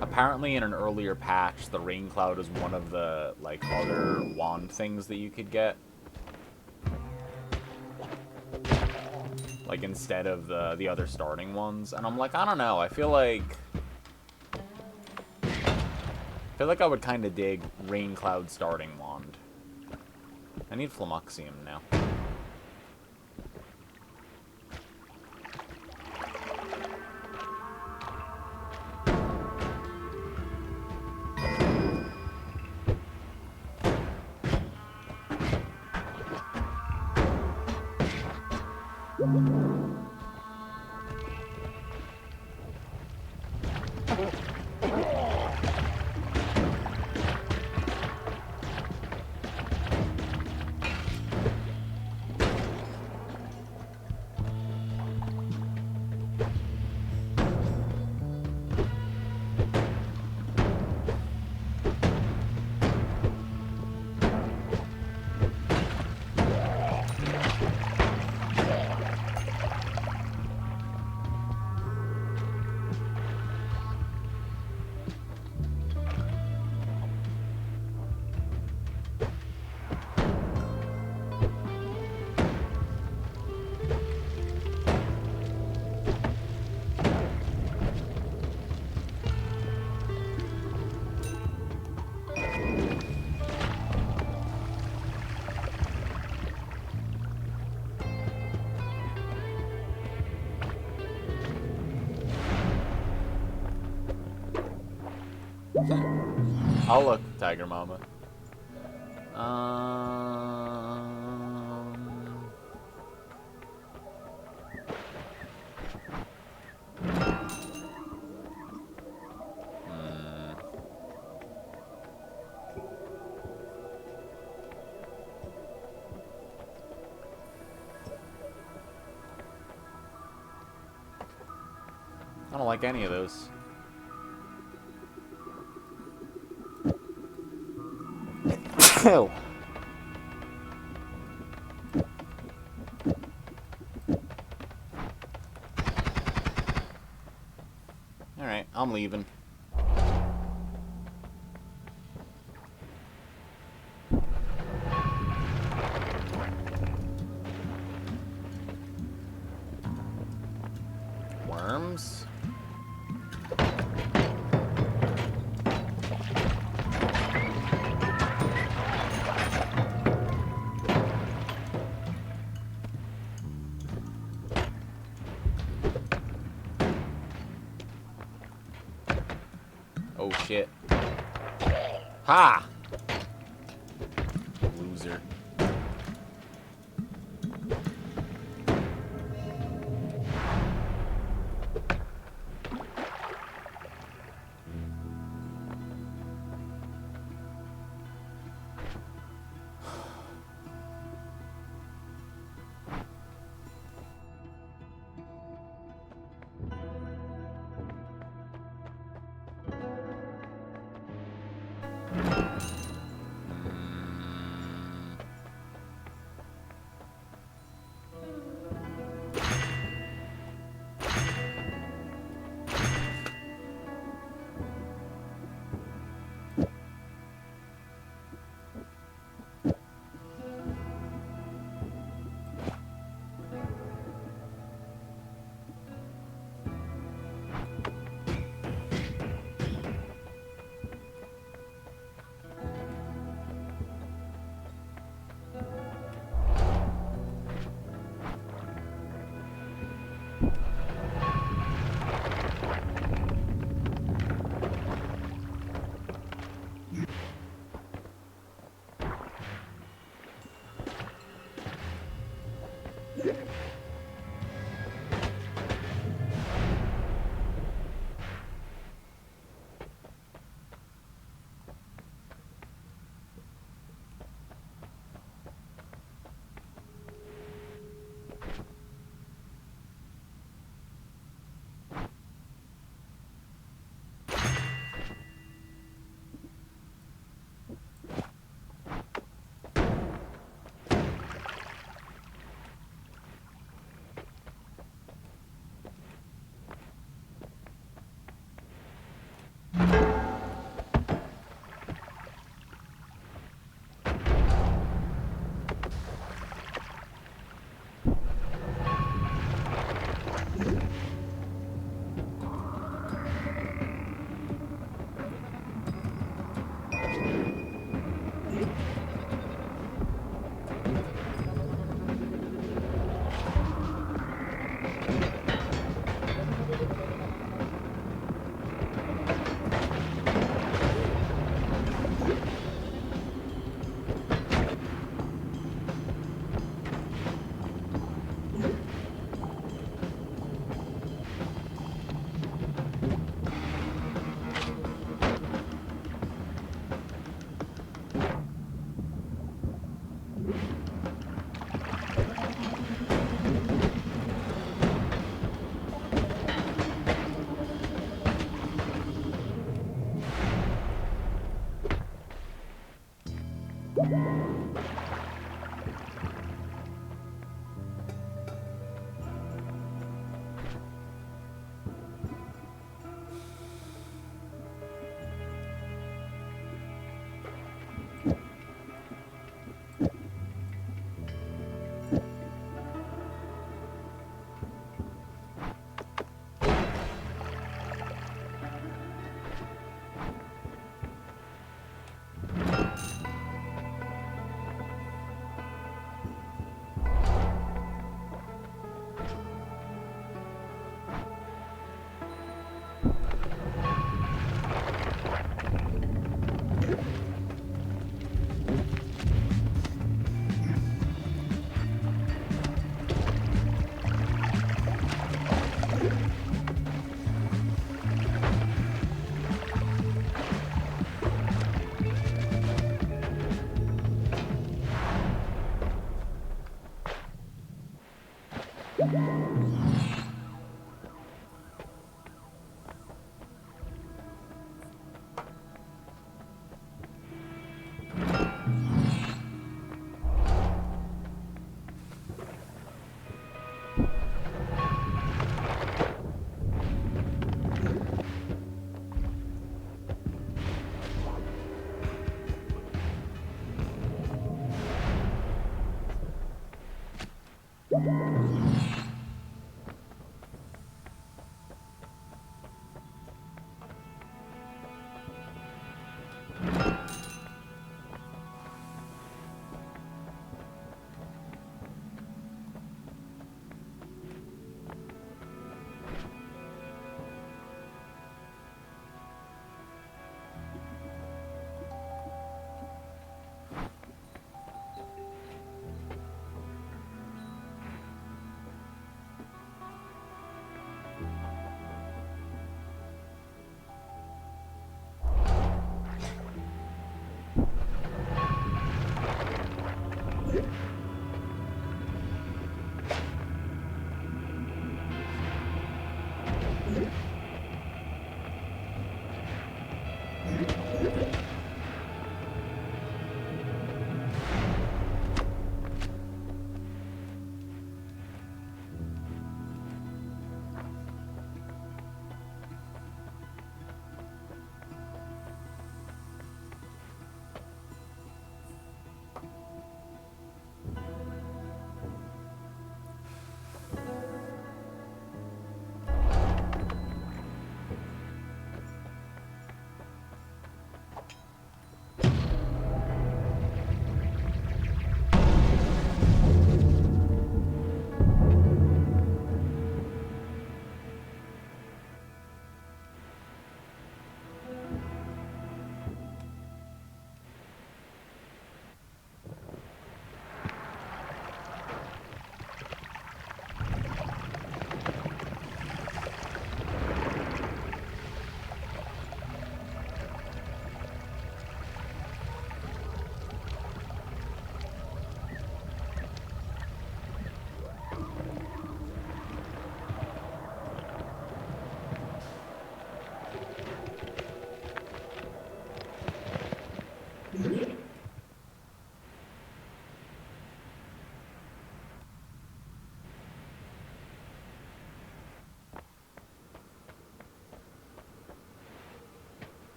Apparently in an earlier patch, the Rain Cloud is one of the, like, other wand things that you could get. Like, instead of the other starting ones. And I'm like, I don't know, I feel like I would kind of dig Rain Cloud starting wand. I need Flummoxium now. I'll look, Tiger Mama. I don't like any of those. Ew. Alright, I'm leaving. Worms? Oh shit. Ha! Loser.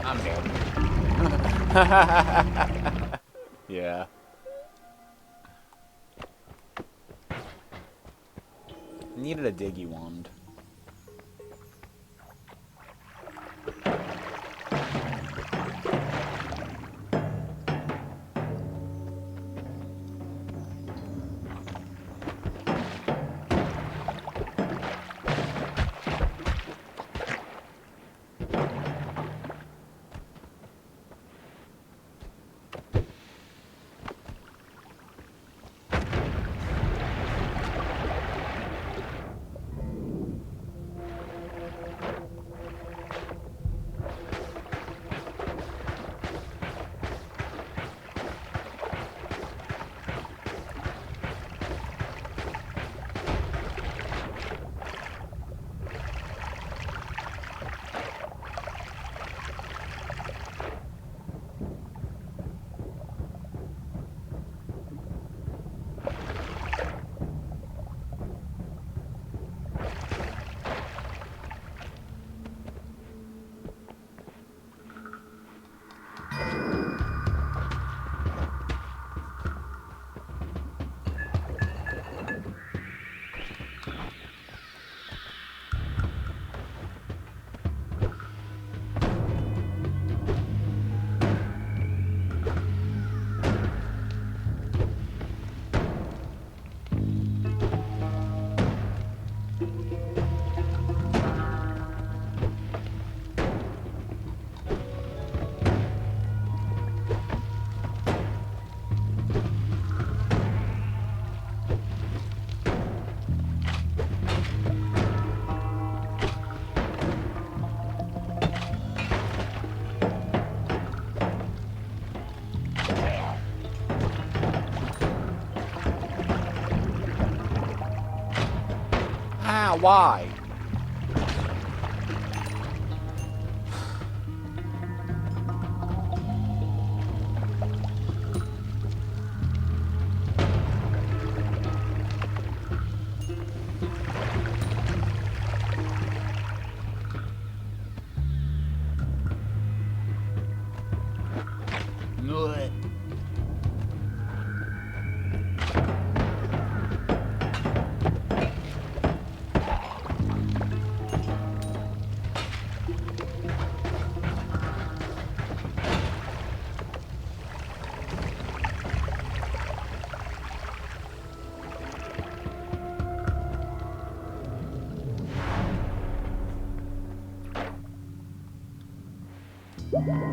I'm dead. Yeah. Needed a diggy wand. How? Why? Blech.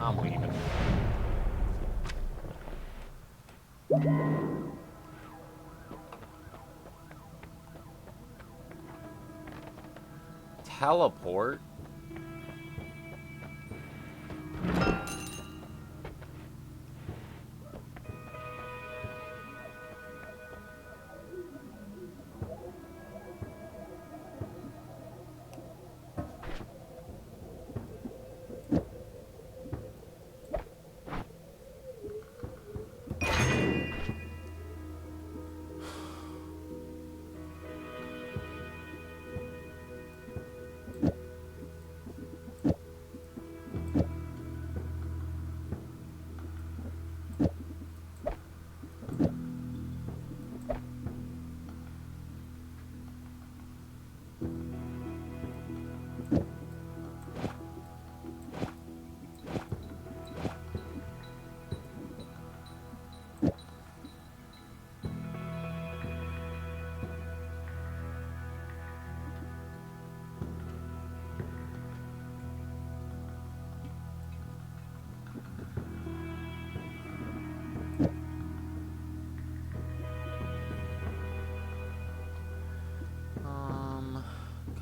I'm leaving. Teleport?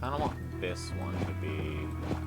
Kind of want this one to be...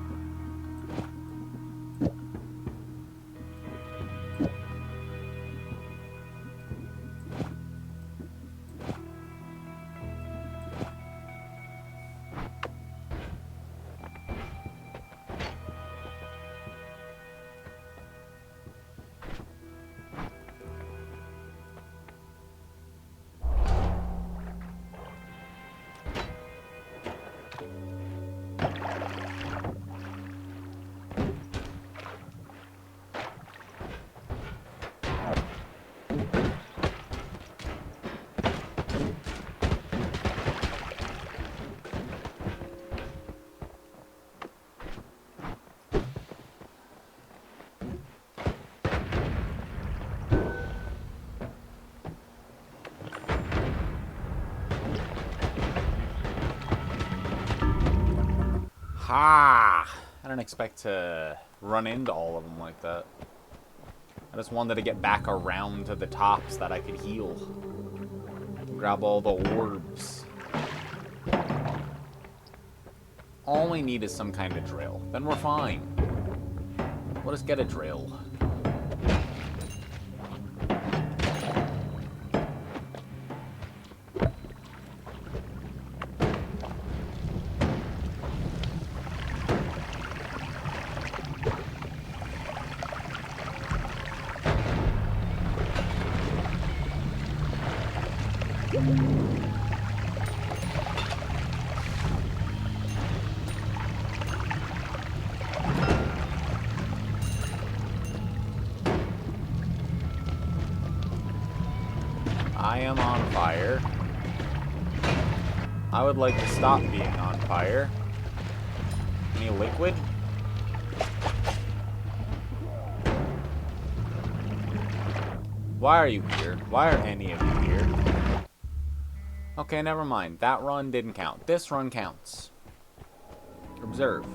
Ha! I didn't expect to run into all of them like that. I just wanted to get back around to the tops that I could heal. Grab all the orbs. All we need is some kind of drill. Then we're fine. Let us get a drill. I am on fire. I would like to stop being on fire. Any liquid? Why are you here? Why are any of you here? Okay, never mind. That run didn't count. This run counts. Observe.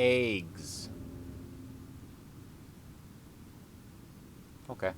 Eggs. Okay.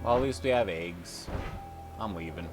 Well, at least we have eggs. I'm leaving.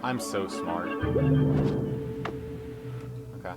I'm so smart. Okay.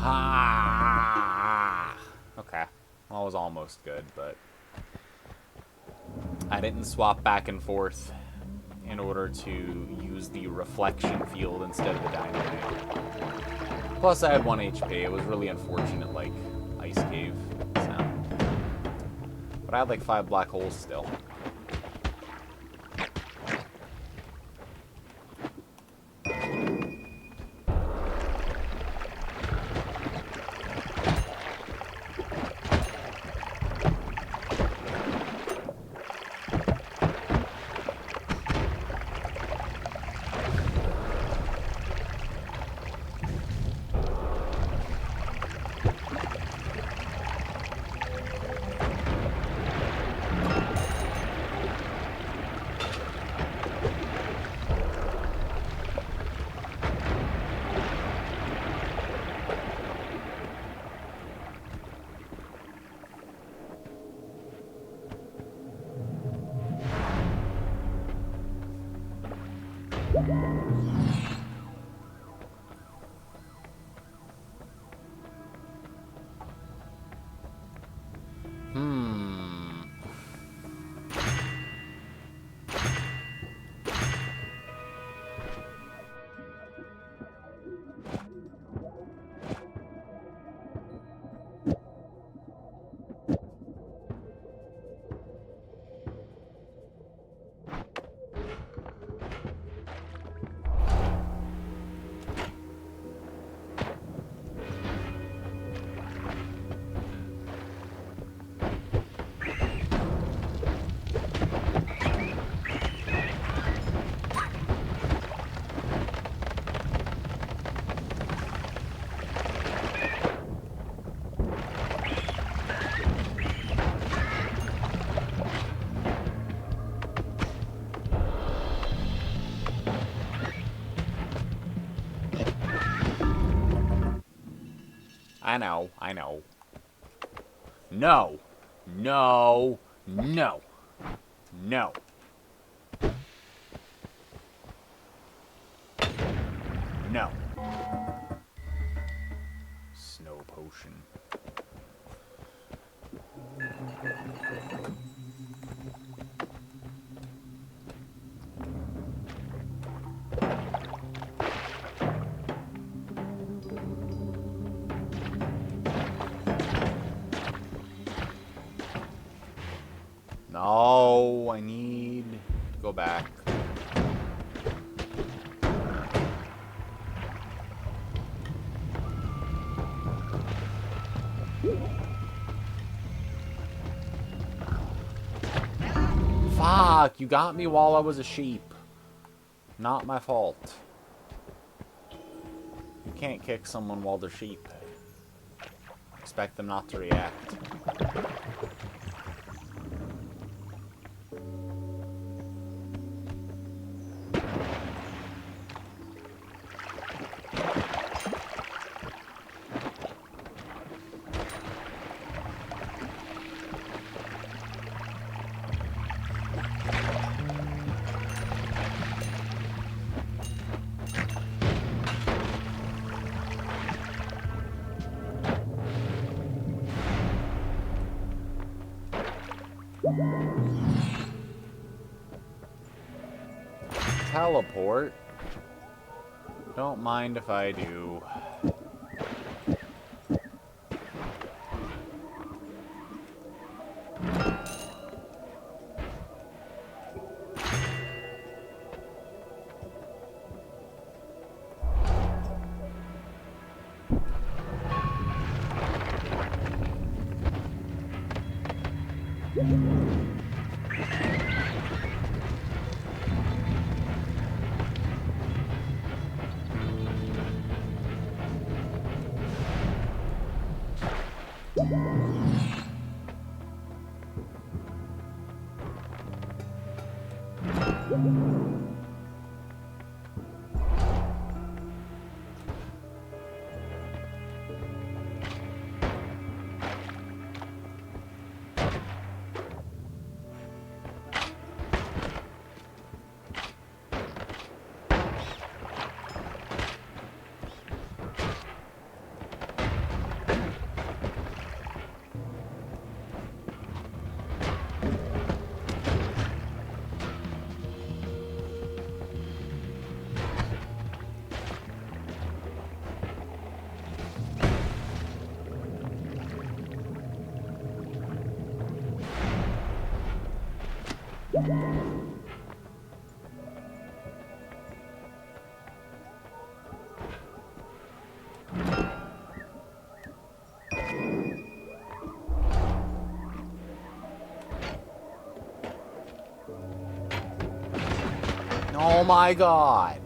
Ha! Okay. Well, it was almost good, but I didn't swap back and forth in order to use the reflection field instead of the dynamite. Plus, I had 1 HP. It was really unfortunate, like, ice cave. So. But I had like 5 black holes still. I know, I know. No. No. No. No. No. Snow potion. No, I need to go back. Fuck, you got me while I was a sheep. Not my fault. can't kick someone while they're sheep. Expect them not to react. Teleport? Don't mind if I do. Oh my god.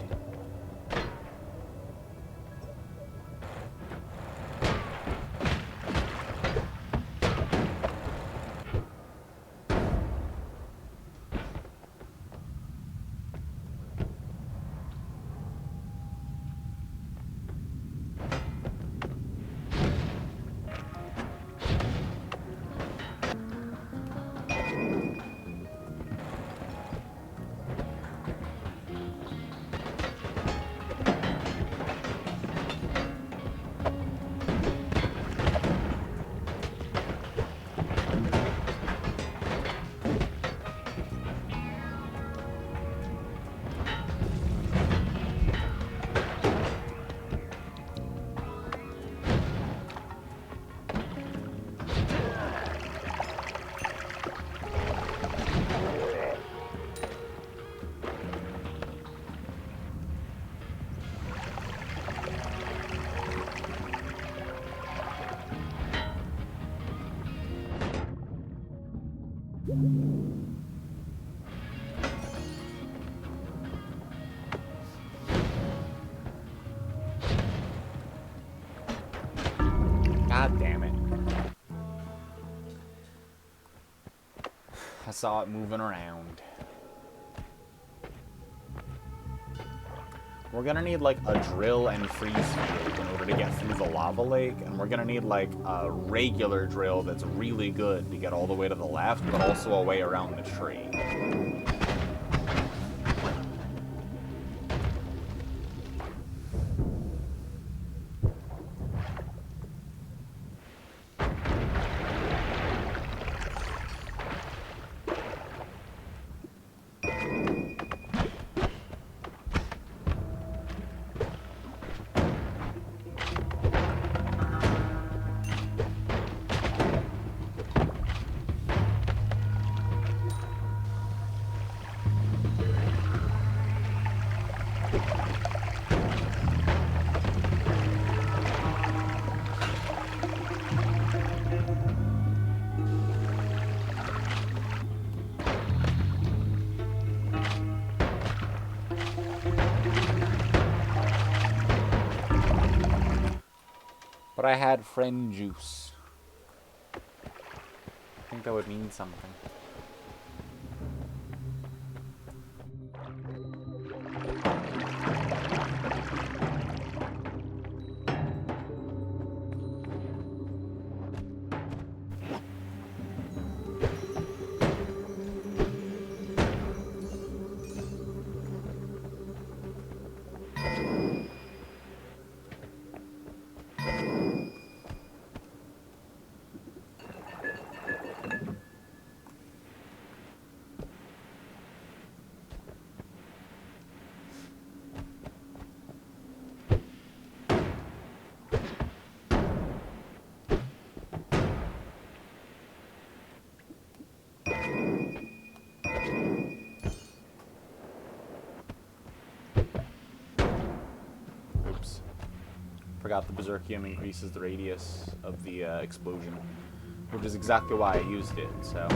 God damn it. I saw it moving around. We're gonna need like a drill and freeze field in order to get through the lava lake, and we're gonna need like a regular drill that's really good to get all the way to the left, but also a way around the tree. But I had friend juice. I think that would mean something. Oops. Forgot the Berserkium increases the radius of the explosion, which is exactly why I used it, so...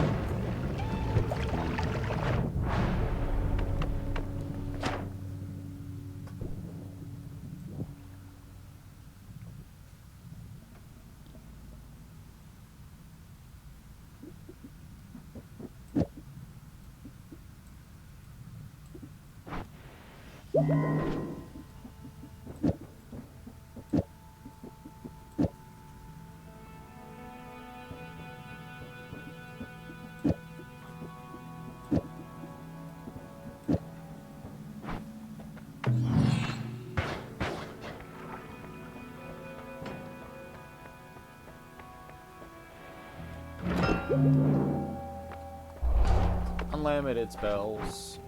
Unlimited spells.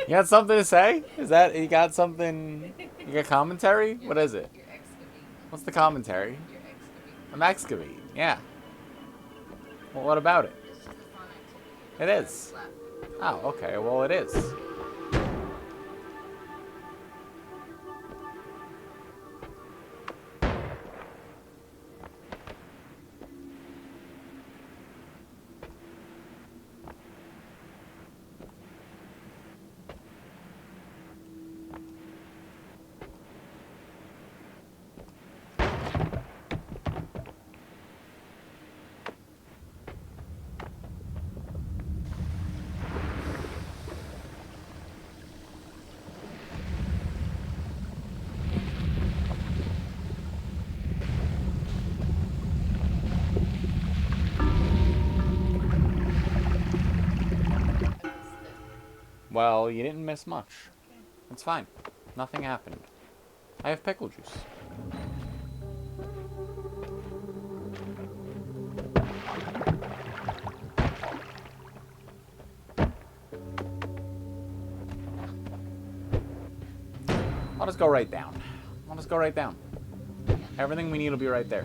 You got something to say? Is that you got something? You got commentary? What is it? You're excavating. What's the commentary? You're excavating. I'm excavating. Yeah. Well, what about it? It's just a fun activity. It is. Left. Oh, okay. Well, it is. Well, you didn't miss much. It's fine. Nothing happened. I have pickle juice. I'll just go right down. I'll just go right down. Everything we need will be right there.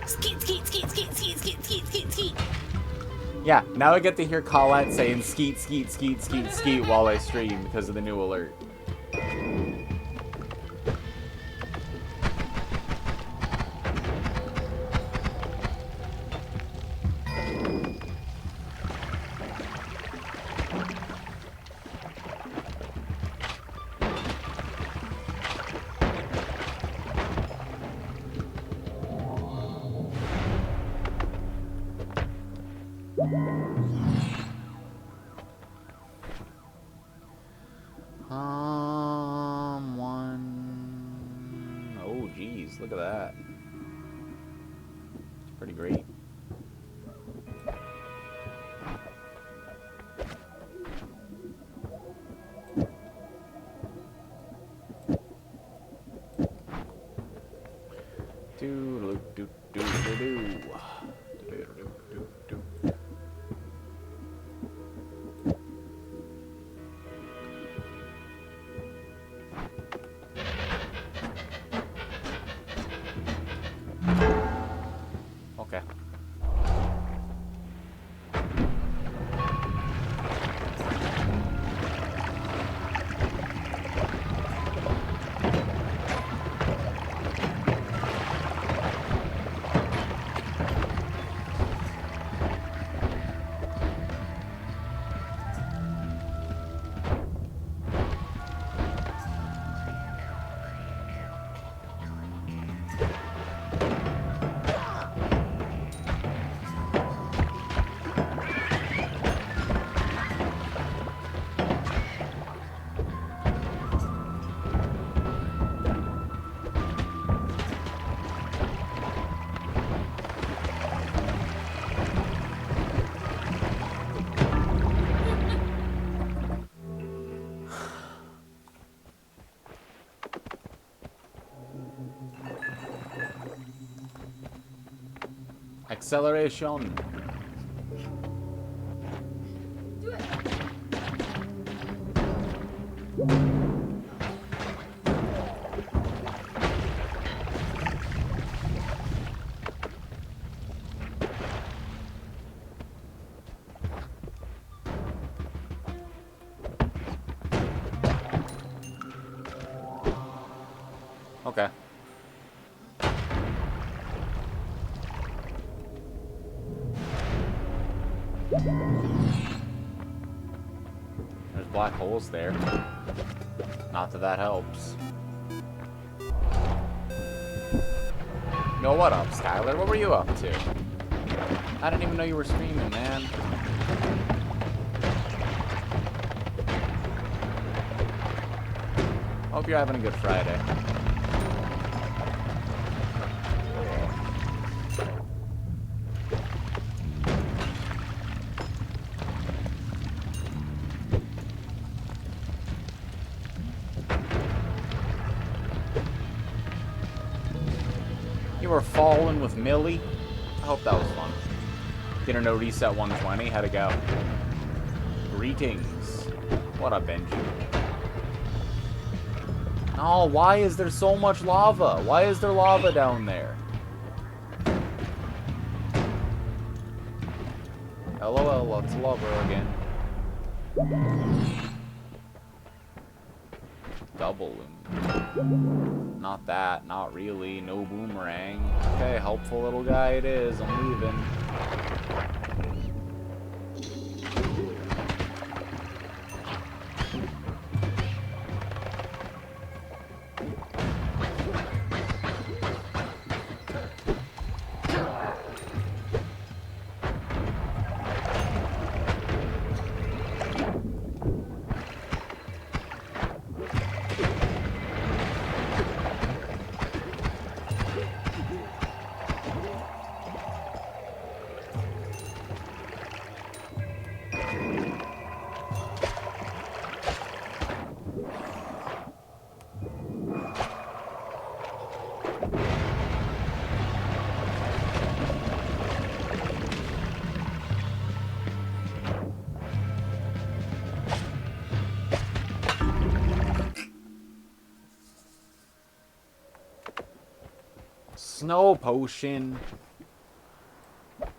Skeet, skeet, skeet, skeet, skeet, skeet, skeet, skeet, skeet. Yeah, now I get to hear Colette saying skeet, skeet, skeet, skeet, skeet while I stream because of the new alert. Oh, geez, look at that. It's pretty great. Okay. Acceleration. Do it. Okay. There's black holes there. Not that that helps. Yo, what up, Skylar? What were you up to? I didn't even know you were streaming, man. Hope you're having a good Friday. You were falling with Millie. I hope that was fun. Dinner no reset 120. How'd it go? Greetings. What up, Benji? Oh, why is there so much lava? Why is there lava down there? LOL, lots of lava again. Double. Not that, not really. No boomerang. Okay, helpful little guy it is. I'm leaving. Snow potion.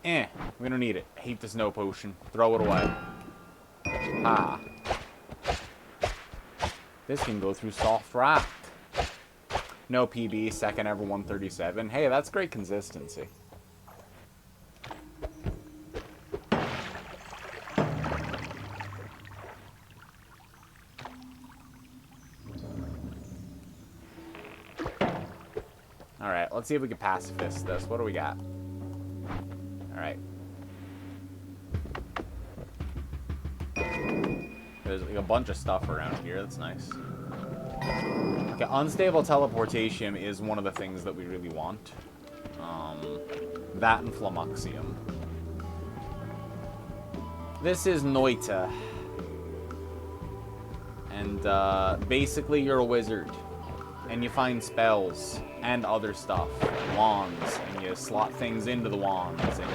We don't need it. Hate the snow potion. Throw it away. Ha. This can go through soft rock. No PB, second ever 137. Hey, that's great consistency. Alright, let's see if we can pacifist this. What do we got? Alright. There's like a bunch of stuff around here. That's nice. Okay, unstable teleportation is one of the things that we really want. That and Flamuxium. This is Noita. And basically you're a wizard. And you find spells and other stuff, wands, and you slot things into the wands, and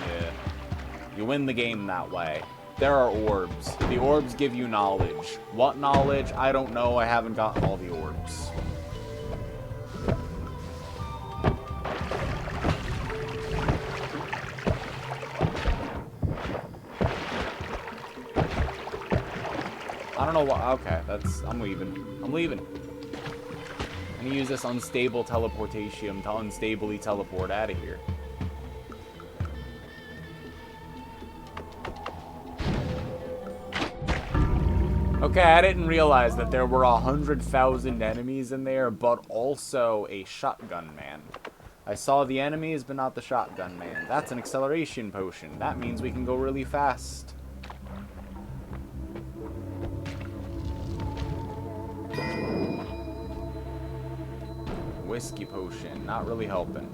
you win the game that way. There are orbs. The orbs give you knowledge. What knowledge? I don't know. I haven't gotten all the orbs. I don't know what. Okay, I'm leaving. I'm leaving. I'm gonna use this unstable teleportation to unstably teleport out of here. Okay, I didn't realize that there were 100,000 enemies in there, but also a shotgun man. I saw the enemies, but not the shotgun man. That's an acceleration potion. That means we can go really fast. Whiskey potion, not really helping.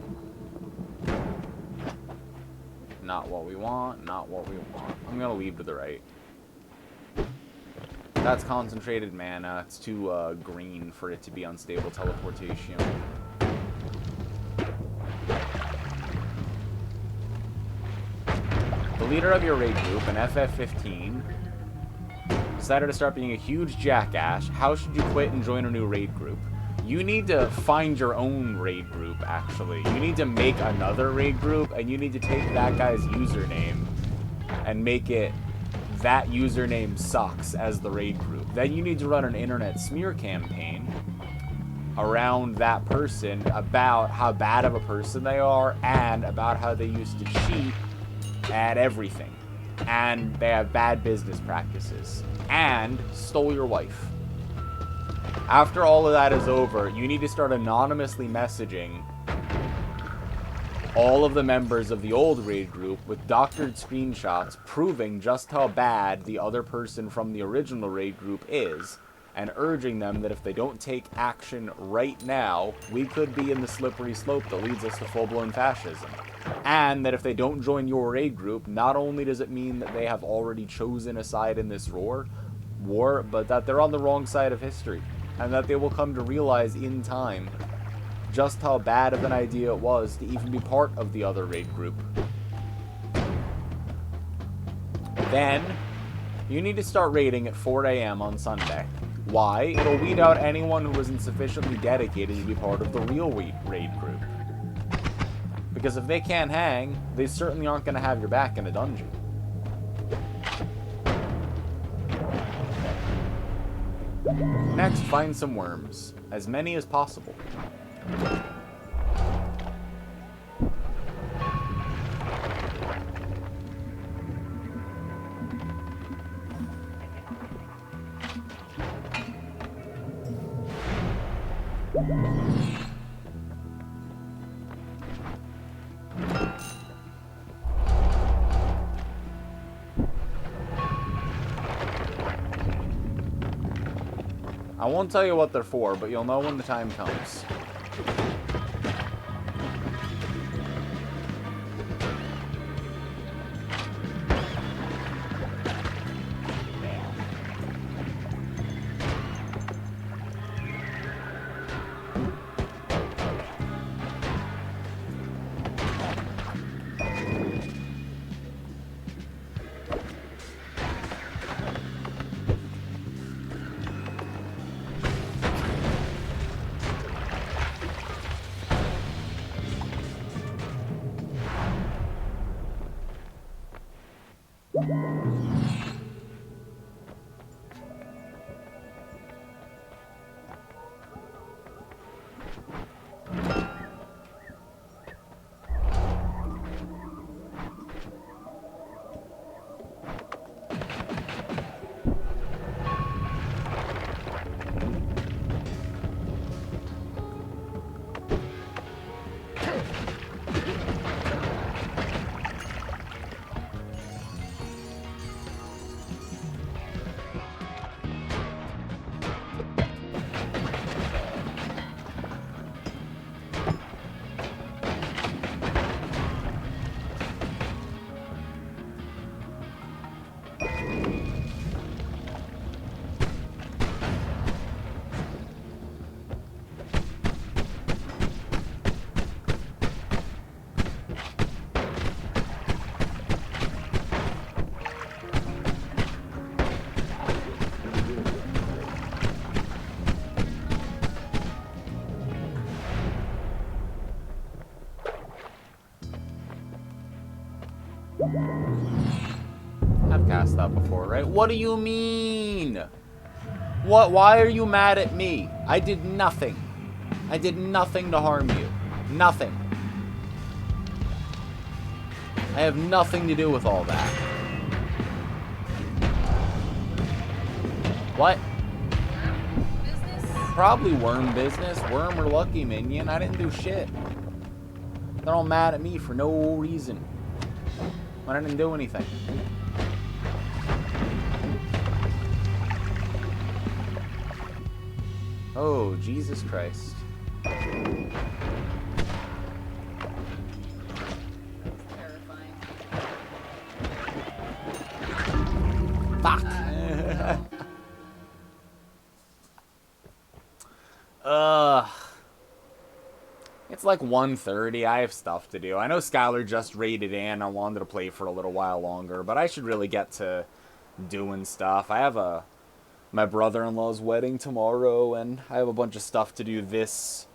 Not what we want, not what we want. I'm gonna leave to the right. That's concentrated mana. It's too green for it to be unstable teleportation. The leader of your raid group, an FF15, decided to start being a huge jackass. How should you quit and join a new raid group? You need to find your own raid group, actually. You need to make another raid group, and you need to take that guy's username and make it that username sucks as the raid group. Then you need to run an internet smear campaign around that person about how bad of a person they are and about how they used to cheat at everything. And they have bad business practices. And stole your wife. After all of that is over, you need to start anonymously messaging all of the members of the old raid group with doctored screenshots proving just how bad the other person from the original raid group is, and urging them that if they don't take action right now, we could be in the slippery slope that leads us to full-blown fascism. And that if they don't join your raid group, not only does it mean that they have already chosen a side in this war, but that they're on the wrong side of history, and that they will come to realize in time just how bad of an idea it was to even be part of the other raid group. Then, you need to start raiding at 4 a.m. on Sunday. Why? It'll weed out anyone who isn't sufficiently dedicated to be part of the real raid group. Because if they can't hang, they certainly aren't going to have your back in a dungeon. Next, find some worms. As many as possible. I won't tell you what they're for, but you'll know when the time comes. I've cast that before, right? What do you mean? Why are you mad at me? I did nothing. I did nothing to harm you. Nothing. I have nothing to do with all that. What? Business? Probably worm business. Worm or lucky minion. I didn't do shit. They're all mad at me for no reason. When I didn't do anything. Oh, Jesus Christ. Terrifying. Fuck. It's like 1:30. I have stuff to do. I know Skylar just raided in. I wanted to play for a little while longer, but I should really get to doing stuff. I have my brother-in-law's wedding tomorrow, and I have a bunch of stuff to do this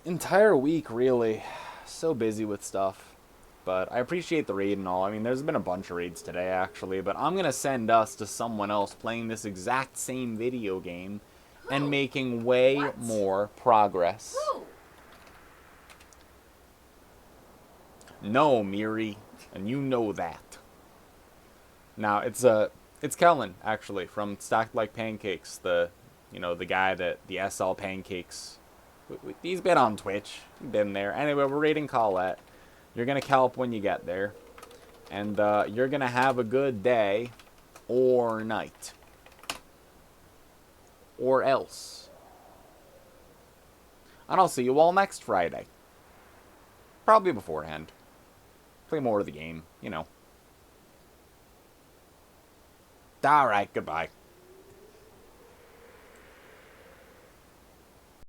entire week, really. So busy with stuff. But I appreciate the raid and all. I mean, there's been a bunch of raids today, actually. But I'm going to send us to someone else playing this exact same video game and making way more progress. Who? No, Miri. And you know that. Now, it's Kellen, actually, from Stacked Like Pancakes. The guy that the SL Pancakes. He's been on Twitch. He's been there. Anyway, we're raiding Colette. You're going to kelp when you get there. And you're going to have a good day. or night. Or else. And I'll see you all next Friday. Probably beforehand. Play more of the game, you know. Alright, goodbye.